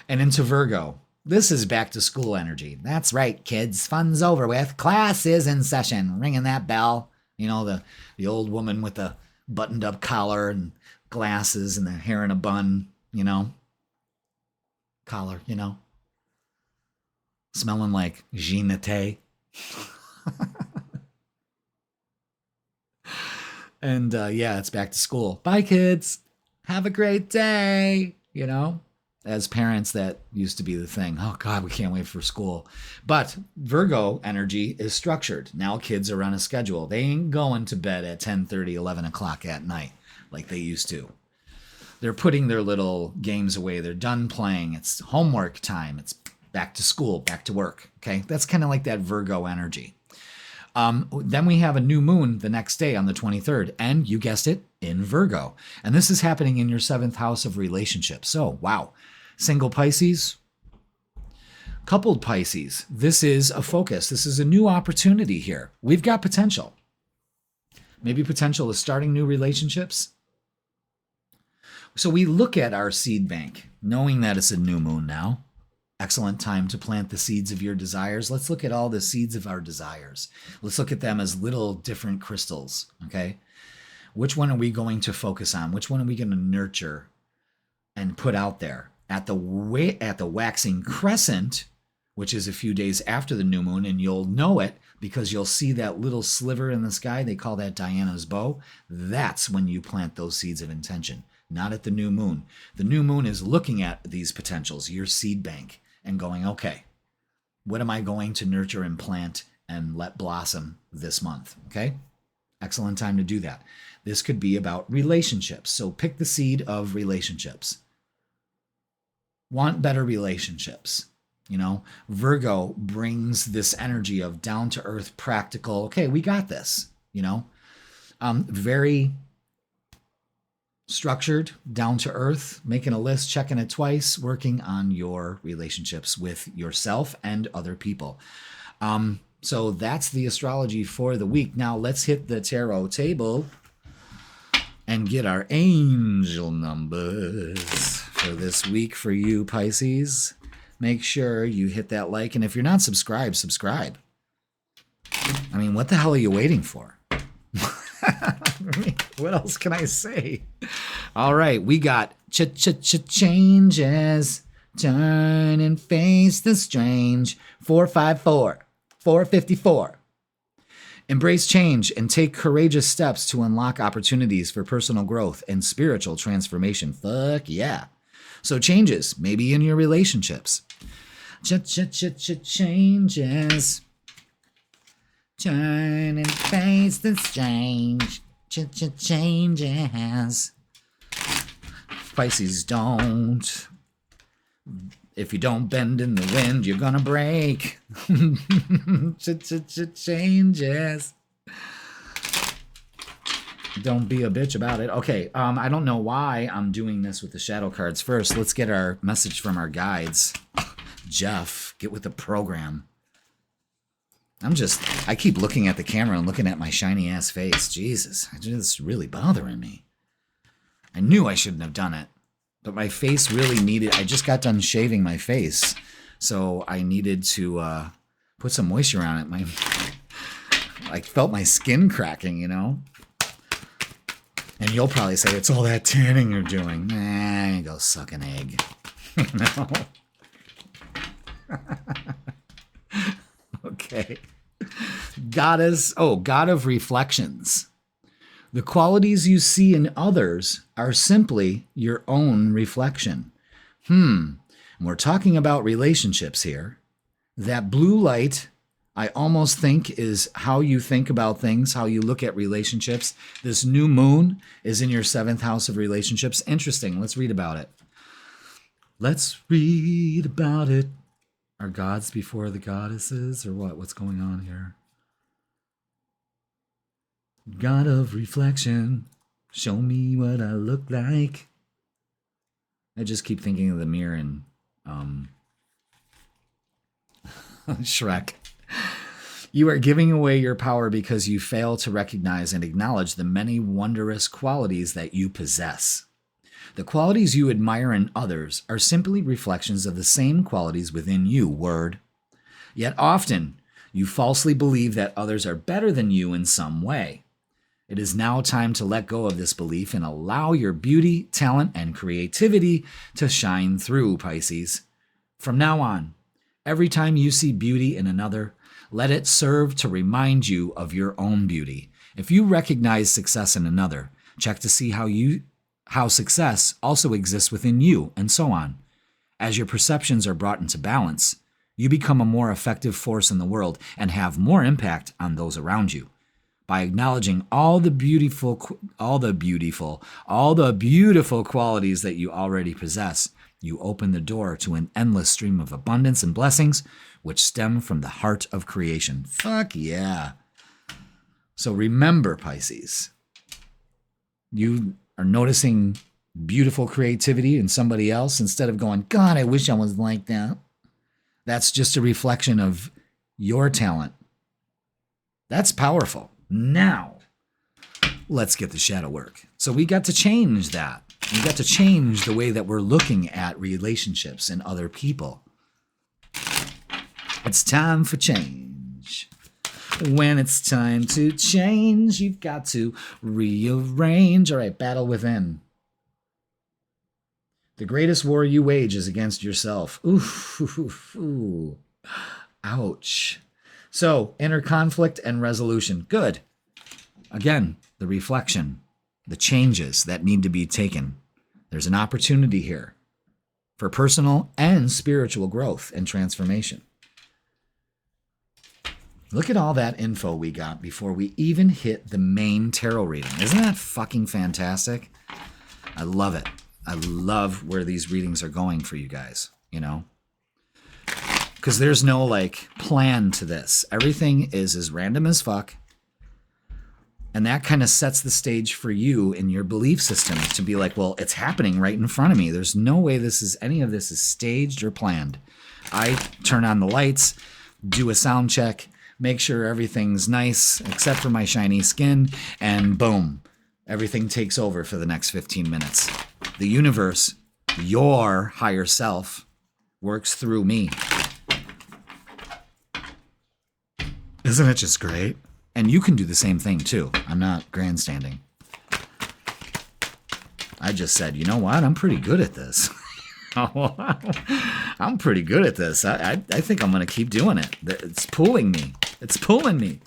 and into Virgo. This is back to school energy. That's right, kids. Fun's over with. Class is in session. Ringing that bell. You know, the old woman with the buttoned up collar and glasses and the hair in a bun, you know. Collar, you know. Smelling like Ginette. And yeah, it's back to school. Bye, kids. Have a great day. You know, as parents, that used to be the thing. Oh, God, we can't wait for school. But Virgo energy is structured. Now kids are on a schedule. They ain't going to bed at 10:30, 11 o'clock at night like they used to. They're putting their little games away. They're done playing. It's homework time. It's back to school, back to work. Okay, that's kind of like that Virgo energy. Then we have a new moon the next day on the 23rd, and you guessed it, in Virgo. And this is happening in your 7th house of relationships. So, wow. Single Pisces, coupled Pisces. This is a focus. This is a new opportunity here. We've got potential. Maybe potential is starting new relationships. So we look at our seed bank, knowing that it's a new moon now. Excellent time to plant the seeds of your desires. Let's look at all the seeds of our desires. Let's look at them as little different crystals, okay? Which one are we going to focus on? Which one are we going to nurture and put out there? At the waxing crescent, which is a few days after the new moon, and you'll know it because you'll see that little sliver in the sky. They call that Diana's bow. That's when you plant those seeds of intention, not at the new moon. The new moon is looking at these potentials, your seed bank, and going, okay, what am I going to nurture and plant and let blossom this month? Okay? Excellent time to do that. This could be about relationships. So pick the seed of relationships. Want better relationships. You know, Virgo brings this energy of down-to-earth, practical, okay, we got this, you know. Very structured, down to earth, making a list, checking it twice, working on your relationships with yourself and other people. So that's the astrology for the week. Now let's hit the tarot table and get our angel numbers for this week for you, Pisces. Make sure you hit that like, and if you're not subscribed, subscribe. I mean, what the hell are you waiting for? What else can I say? All right, we got changes. Turn and face the strange. 454. 454. Embrace change and take courageous steps to unlock opportunities for personal growth and spiritual transformation. Fuck yeah. So changes, maybe in your relationships. Changes. Turn and face the strange. Changes. Pisces, don't. If you don't bend in the wind, you're gonna break. Changes. Don't be a bitch about it. Okay, I don't know why I'm doing this with the shadow cards first. Let's get our message from our guides. Jeff, get with the program. I keep looking at the camera and looking at my shiny ass face. Jesus, it's really bothering me. I knew I shouldn't have done it, but my face really needed, I just got done shaving my face, so I needed to put some moisture on it. I felt my skin cracking, you know? And you'll probably say, it's all that tanning you're doing. Nah, go suck an egg. No. Okay. God of reflections. The qualities you see in others are simply your own reflection. And we're talking about relationships here. That blue light, I almost think, is how you think about things, how you look at relationships. This new moon is in your 7th house of relationships. Interesting. Let's read about it. Let's read about it. Are gods before the goddesses, or what? What's going on here? God of reflection, show me what I look like. I just keep thinking of the mirror in Shrek. You are giving away your power because you fail to recognize and acknowledge the many wondrous qualities that you possess. The qualities you admire in others are simply reflections of the same qualities within you, word. Yet often, you falsely believe that others are better than you in some way. It is now time to let go of this belief and allow your beauty, talent, and creativity to shine through, Pisces. From now on, every time you see beauty in another, let it serve to remind you of your own beauty. If you recognize success in another, check to see how success also exists within you, and so on. As your perceptions are brought into balance, you become a more effective force in the world and have more impact on those around you. by acknowledging all the beautiful qualities that you already possess. You open the door to an endless stream of abundance and blessings which stem from the heart of creation. Fuck yeah. So remember, Pisces, you are noticing beautiful creativity in somebody else instead of going, God, I wish I was like that. That's just a reflection of your talent. That's powerful. Now, let's get the shadow work. So we got to change that. We got to change the way that we're looking at relationships and other people. It's time for change. When it's time to change, you've got to rearrange. All right, battle within. The greatest war you wage is against yourself. Ooh. Ouch. So, inner conflict and resolution. Good. Again, the reflection, the changes that need to be taken. There's an opportunity here for personal and spiritual growth and transformation. Look at all that info we got before we even hit the main tarot reading. Isn't that fucking fantastic? I love it. I love where these readings are going for you guys, you know? Because there's no, like, plan to this. Everything is as random as fuck. And that kind of sets the stage for you in your belief system to be like, well, it's happening right in front of me. There's no way any of this is staged or planned. I turn on the lights, do a sound check, make sure everything's nice except for my shiny skin, and boom, everything takes over for the next 15 minutes. The universe, your higher self, works through me. Isn't it just great? And you can do the same thing too. I'm not grandstanding. I just said, you know what? I'm pretty good at this. I'm pretty good at this. I think I'm going to keep doing it. It's pulling me. It's pulling me.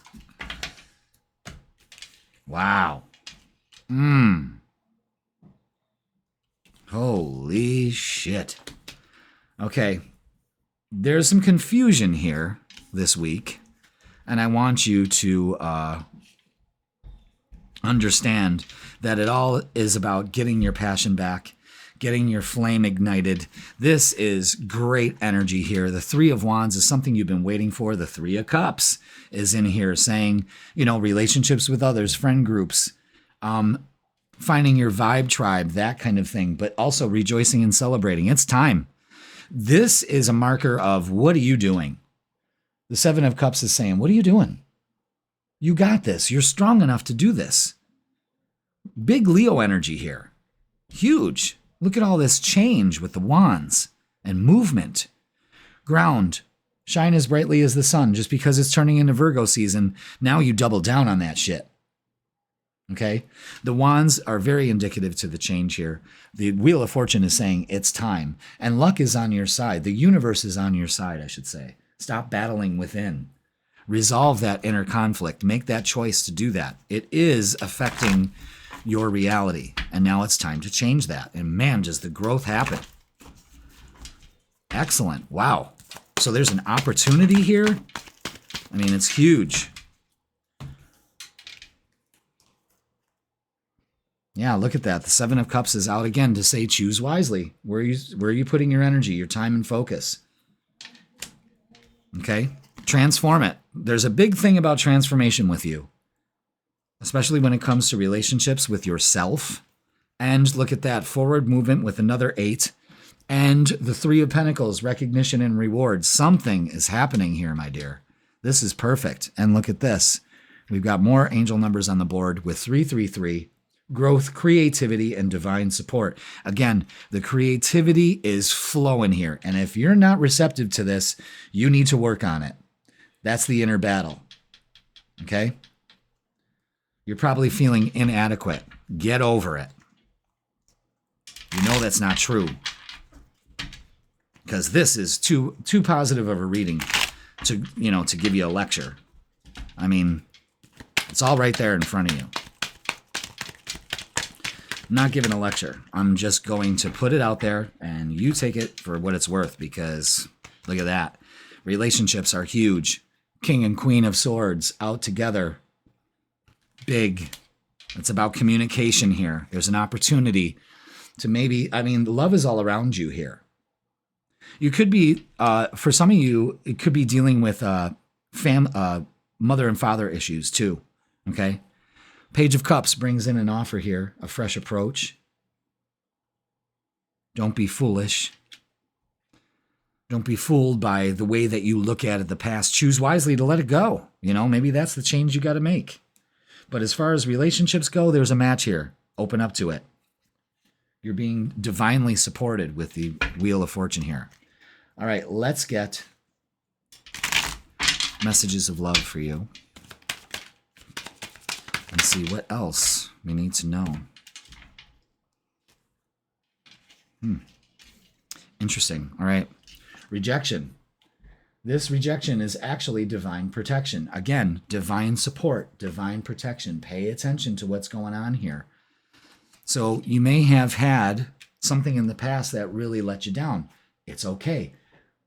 Wow. Holy shit. Okay. There's some confusion here this week. And I want you to understand that it all is about getting your passion back, getting your flame ignited. This is great energy here. The Three of Wands is something you've been waiting for. The Three of Cups is in here saying, you know, relationships with others, friend groups, finding your vibe tribe, that kind of thing, but also rejoicing and celebrating. It's time. This is a marker of what are you doing? The Seven of Cups is saying, what are you doing? You got this. You're strong enough to do this. Big Leo energy here. Huge. Look at all this change with the wands and movement. Ground. Shine as brightly as the sun. Just because it's turning into Virgo season, now you double down on that shit. Okay? The wands are very indicative to the change here. The Wheel of Fortune is saying it's time. And luck is on your side. The universe is on your side, I should say. Stop battling within. Resolve that inner conflict. Make that choice to do that. It is affecting your reality. And now it's time to change that. And man, does the growth happen. Excellent. Wow. So there's an opportunity here. I mean, it's huge. Yeah, look at that. The Seven of Cups is out again to say choose wisely. Where are you putting your energy, your time and focus? Okay? Transform it. There's a big thing about transformation with you, especially when it comes to relationships with yourself. And look at that forward movement with another 8. And the Three of Pentacles, recognition and reward. Something is happening here, my dear. This is perfect. And look at this. We've got more angel numbers on the board with 333. Growth, creativity, and divine support. Again, the creativity is flowing here. And if you're not receptive to this, you need to work on it. That's the inner battle. Okay? You're probably feeling inadequate. Get over it. You know that's not true. Because this is too positive of a reading to give you a lecture. I mean, it's all right there in front of you. I'm not giving a lecture. I'm just going to put it out there and you take it for what it's worth because look at that. Relationships are huge. King and Queen of Swords out together. big. It's about communication here. There's an opportunity to maybe, love is all around you here. You could be, for some of you, it could be dealing with mother and father issues too, okay? Page of Cups brings in an offer here, a fresh approach. Don't be foolish. Don't be fooled by the way that you look at it the past. Choose wisely to let it go. Maybe that's the change you got to make. But as far as relationships go, there's a match here. Open up to it. You're being divinely supported with the Wheel of Fortune here. All right, let's get messages of love for you. And see what else we need to know. Interesting. All right. Rejection. This rejection is actually divine protection. Again, divine support, divine protection. Pay attention to what's going on here. So you may have had something in the past that really let you down. It's okay.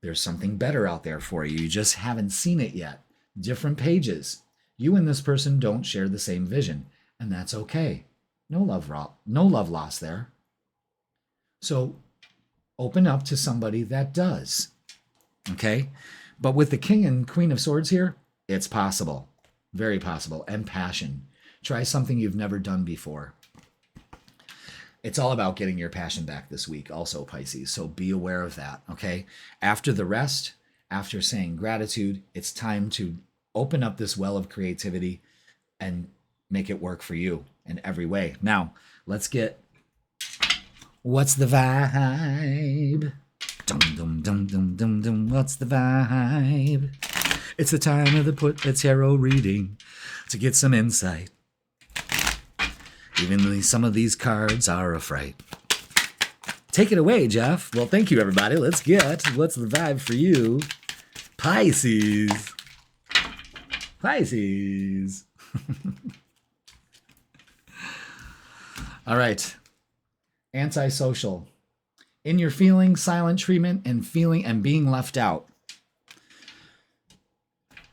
There's something better out there for you. You just haven't seen it yet. Different pages. You and this person don't share the same vision, and that's okay. No love lost there. So open up to somebody that does. Okay? But with the King and Queen of Swords here, it's possible. Very possible. And passion. Try something you've never done before. It's all about getting your passion back this week also, Pisces. So be aware of that, okay? After the rest, after saying gratitude, it's time to open up this well of creativity and make it work for you in every way. Now, let's get what's the vibe? Dum dum dum dum dum dum. What's the vibe? It's the time of the tarot reading to get some insight. Even some of these cards are a fright. Take it away, Jeff. Well, thank you, everybody. Let's get what's the vibe for you, Pisces. Pisces. All right. Antisocial. In your feeling, silent treatment, and feeling and being left out.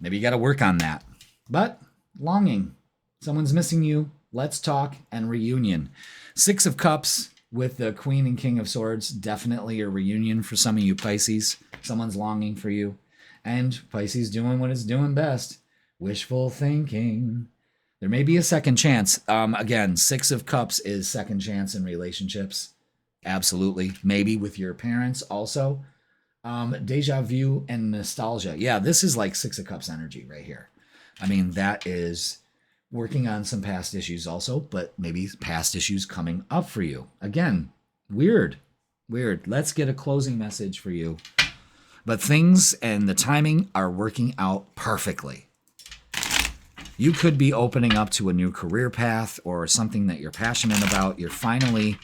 Maybe you got to work on that. But longing. Someone's missing you. Let's talk and reunion. 6 of Cups with the Queen and King of Swords. Definitely a reunion for some of you Pisces. Someone's longing for you. And Pisces doing what it's doing best. Wishful thinking. There may be a second chance. Again, 6 of Cups is second chance in relationships. Absolutely. Maybe with your parents also. Deja vu and nostalgia. Yeah, this is like 6 of Cups energy right here. That is working on some past issues also, but maybe past issues coming up for you. Again, weird. Let's get a closing message for you. But things and the timing are working out perfectly. You could be opening up to a new career path or something that you're passionate about. You're finally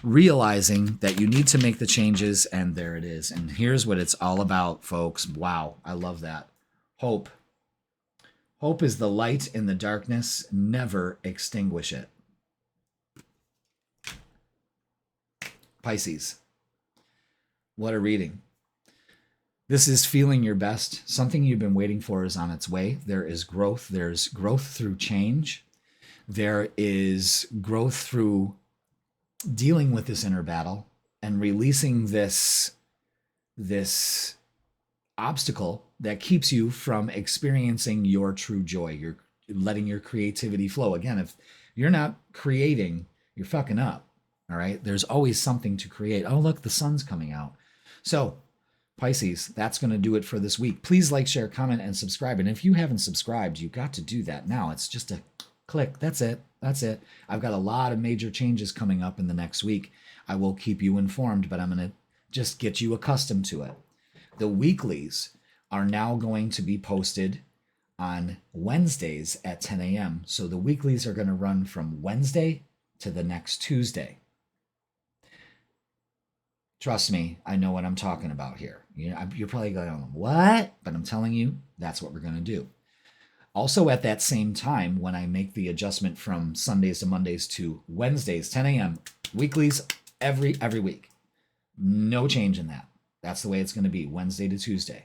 realizing that you need to make the changes, and there it is. And here's what it's all about, folks. Wow, I love that. Hope. Hope is the light in the darkness. Never extinguish it. Pisces. What a reading. This is feeling your best. Something you've been waiting for is on its way. There is growth. There's growth through change. There is growth through dealing with this inner battle and releasing this obstacle that keeps you from experiencing your true joy. You're letting your creativity flow. Again, if you're not creating, you're fucking up. All right. There's always something to create. Oh, look, the sun's coming out. So Pisces, that's going to do it for this week. Please like, share, comment, and subscribe. And if you haven't subscribed, you got to do that now. It's just a click. That's it. I've got a lot of major changes coming up in the next week. I will keep you informed, but I'm going to just get you accustomed to it. The weeklies are now going to be posted on Wednesdays at 10 a.m. So the weeklies are going to run from Wednesday to the next Tuesday. Trust me, I know what I'm talking about here. You're probably going, what? But I'm telling you, that's what we're going to do. Also at that same time, when I make the adjustment from Sundays to Mondays to Wednesdays, 10 a.m., weeklies every week. No change in that. That's the way it's going to be, Wednesday to Tuesday.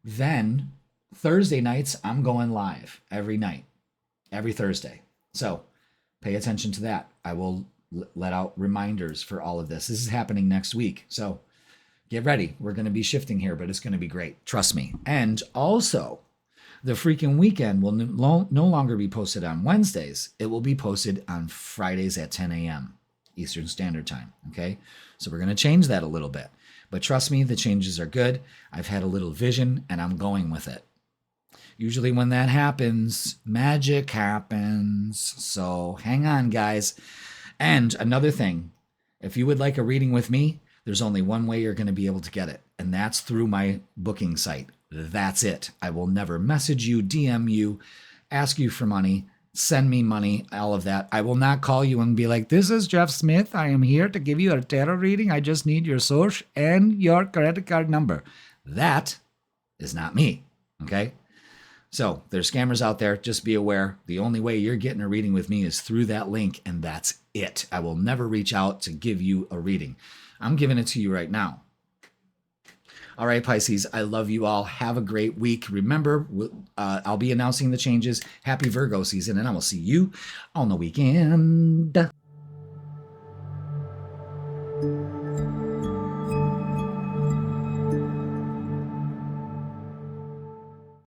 Then Thursday nights, I'm going live every night. every Thursday. So pay attention to that. I will let out reminders for all of this. This is happening next week. So get ready. We're going to be shifting here, but it's going to be great. Trust me. And also, the freaking weekend will no longer be posted on Wednesdays. It will be posted on Fridays at 10 a.m. Eastern Standard Time. Okay? So we're going to change that a little bit. But trust me, the changes are good. I've had a little vision and I'm going with it. Usually when that happens, magic happens. So hang on, guys. And another thing, if you would like a reading with me, there's only one way you're going to be able to get it, and that's through my booking site. That's it. I will never message you, DM you, ask you for money, send me money, all of that. I will not call you and be like, this is Jeff Smith. I am here to give you a tarot reading. I just need your social and your credit card number. That is not me. Okay? So there's scammers out there. Just be aware. The only way you're getting a reading with me is through that link, and that's it. I will never reach out to give you a reading. I'm giving it to you right now. All right, Pisces, I love you all. Have a great week. Remember, I'll be announcing the changes. Happy Virgo season, and I will see you on the weekend.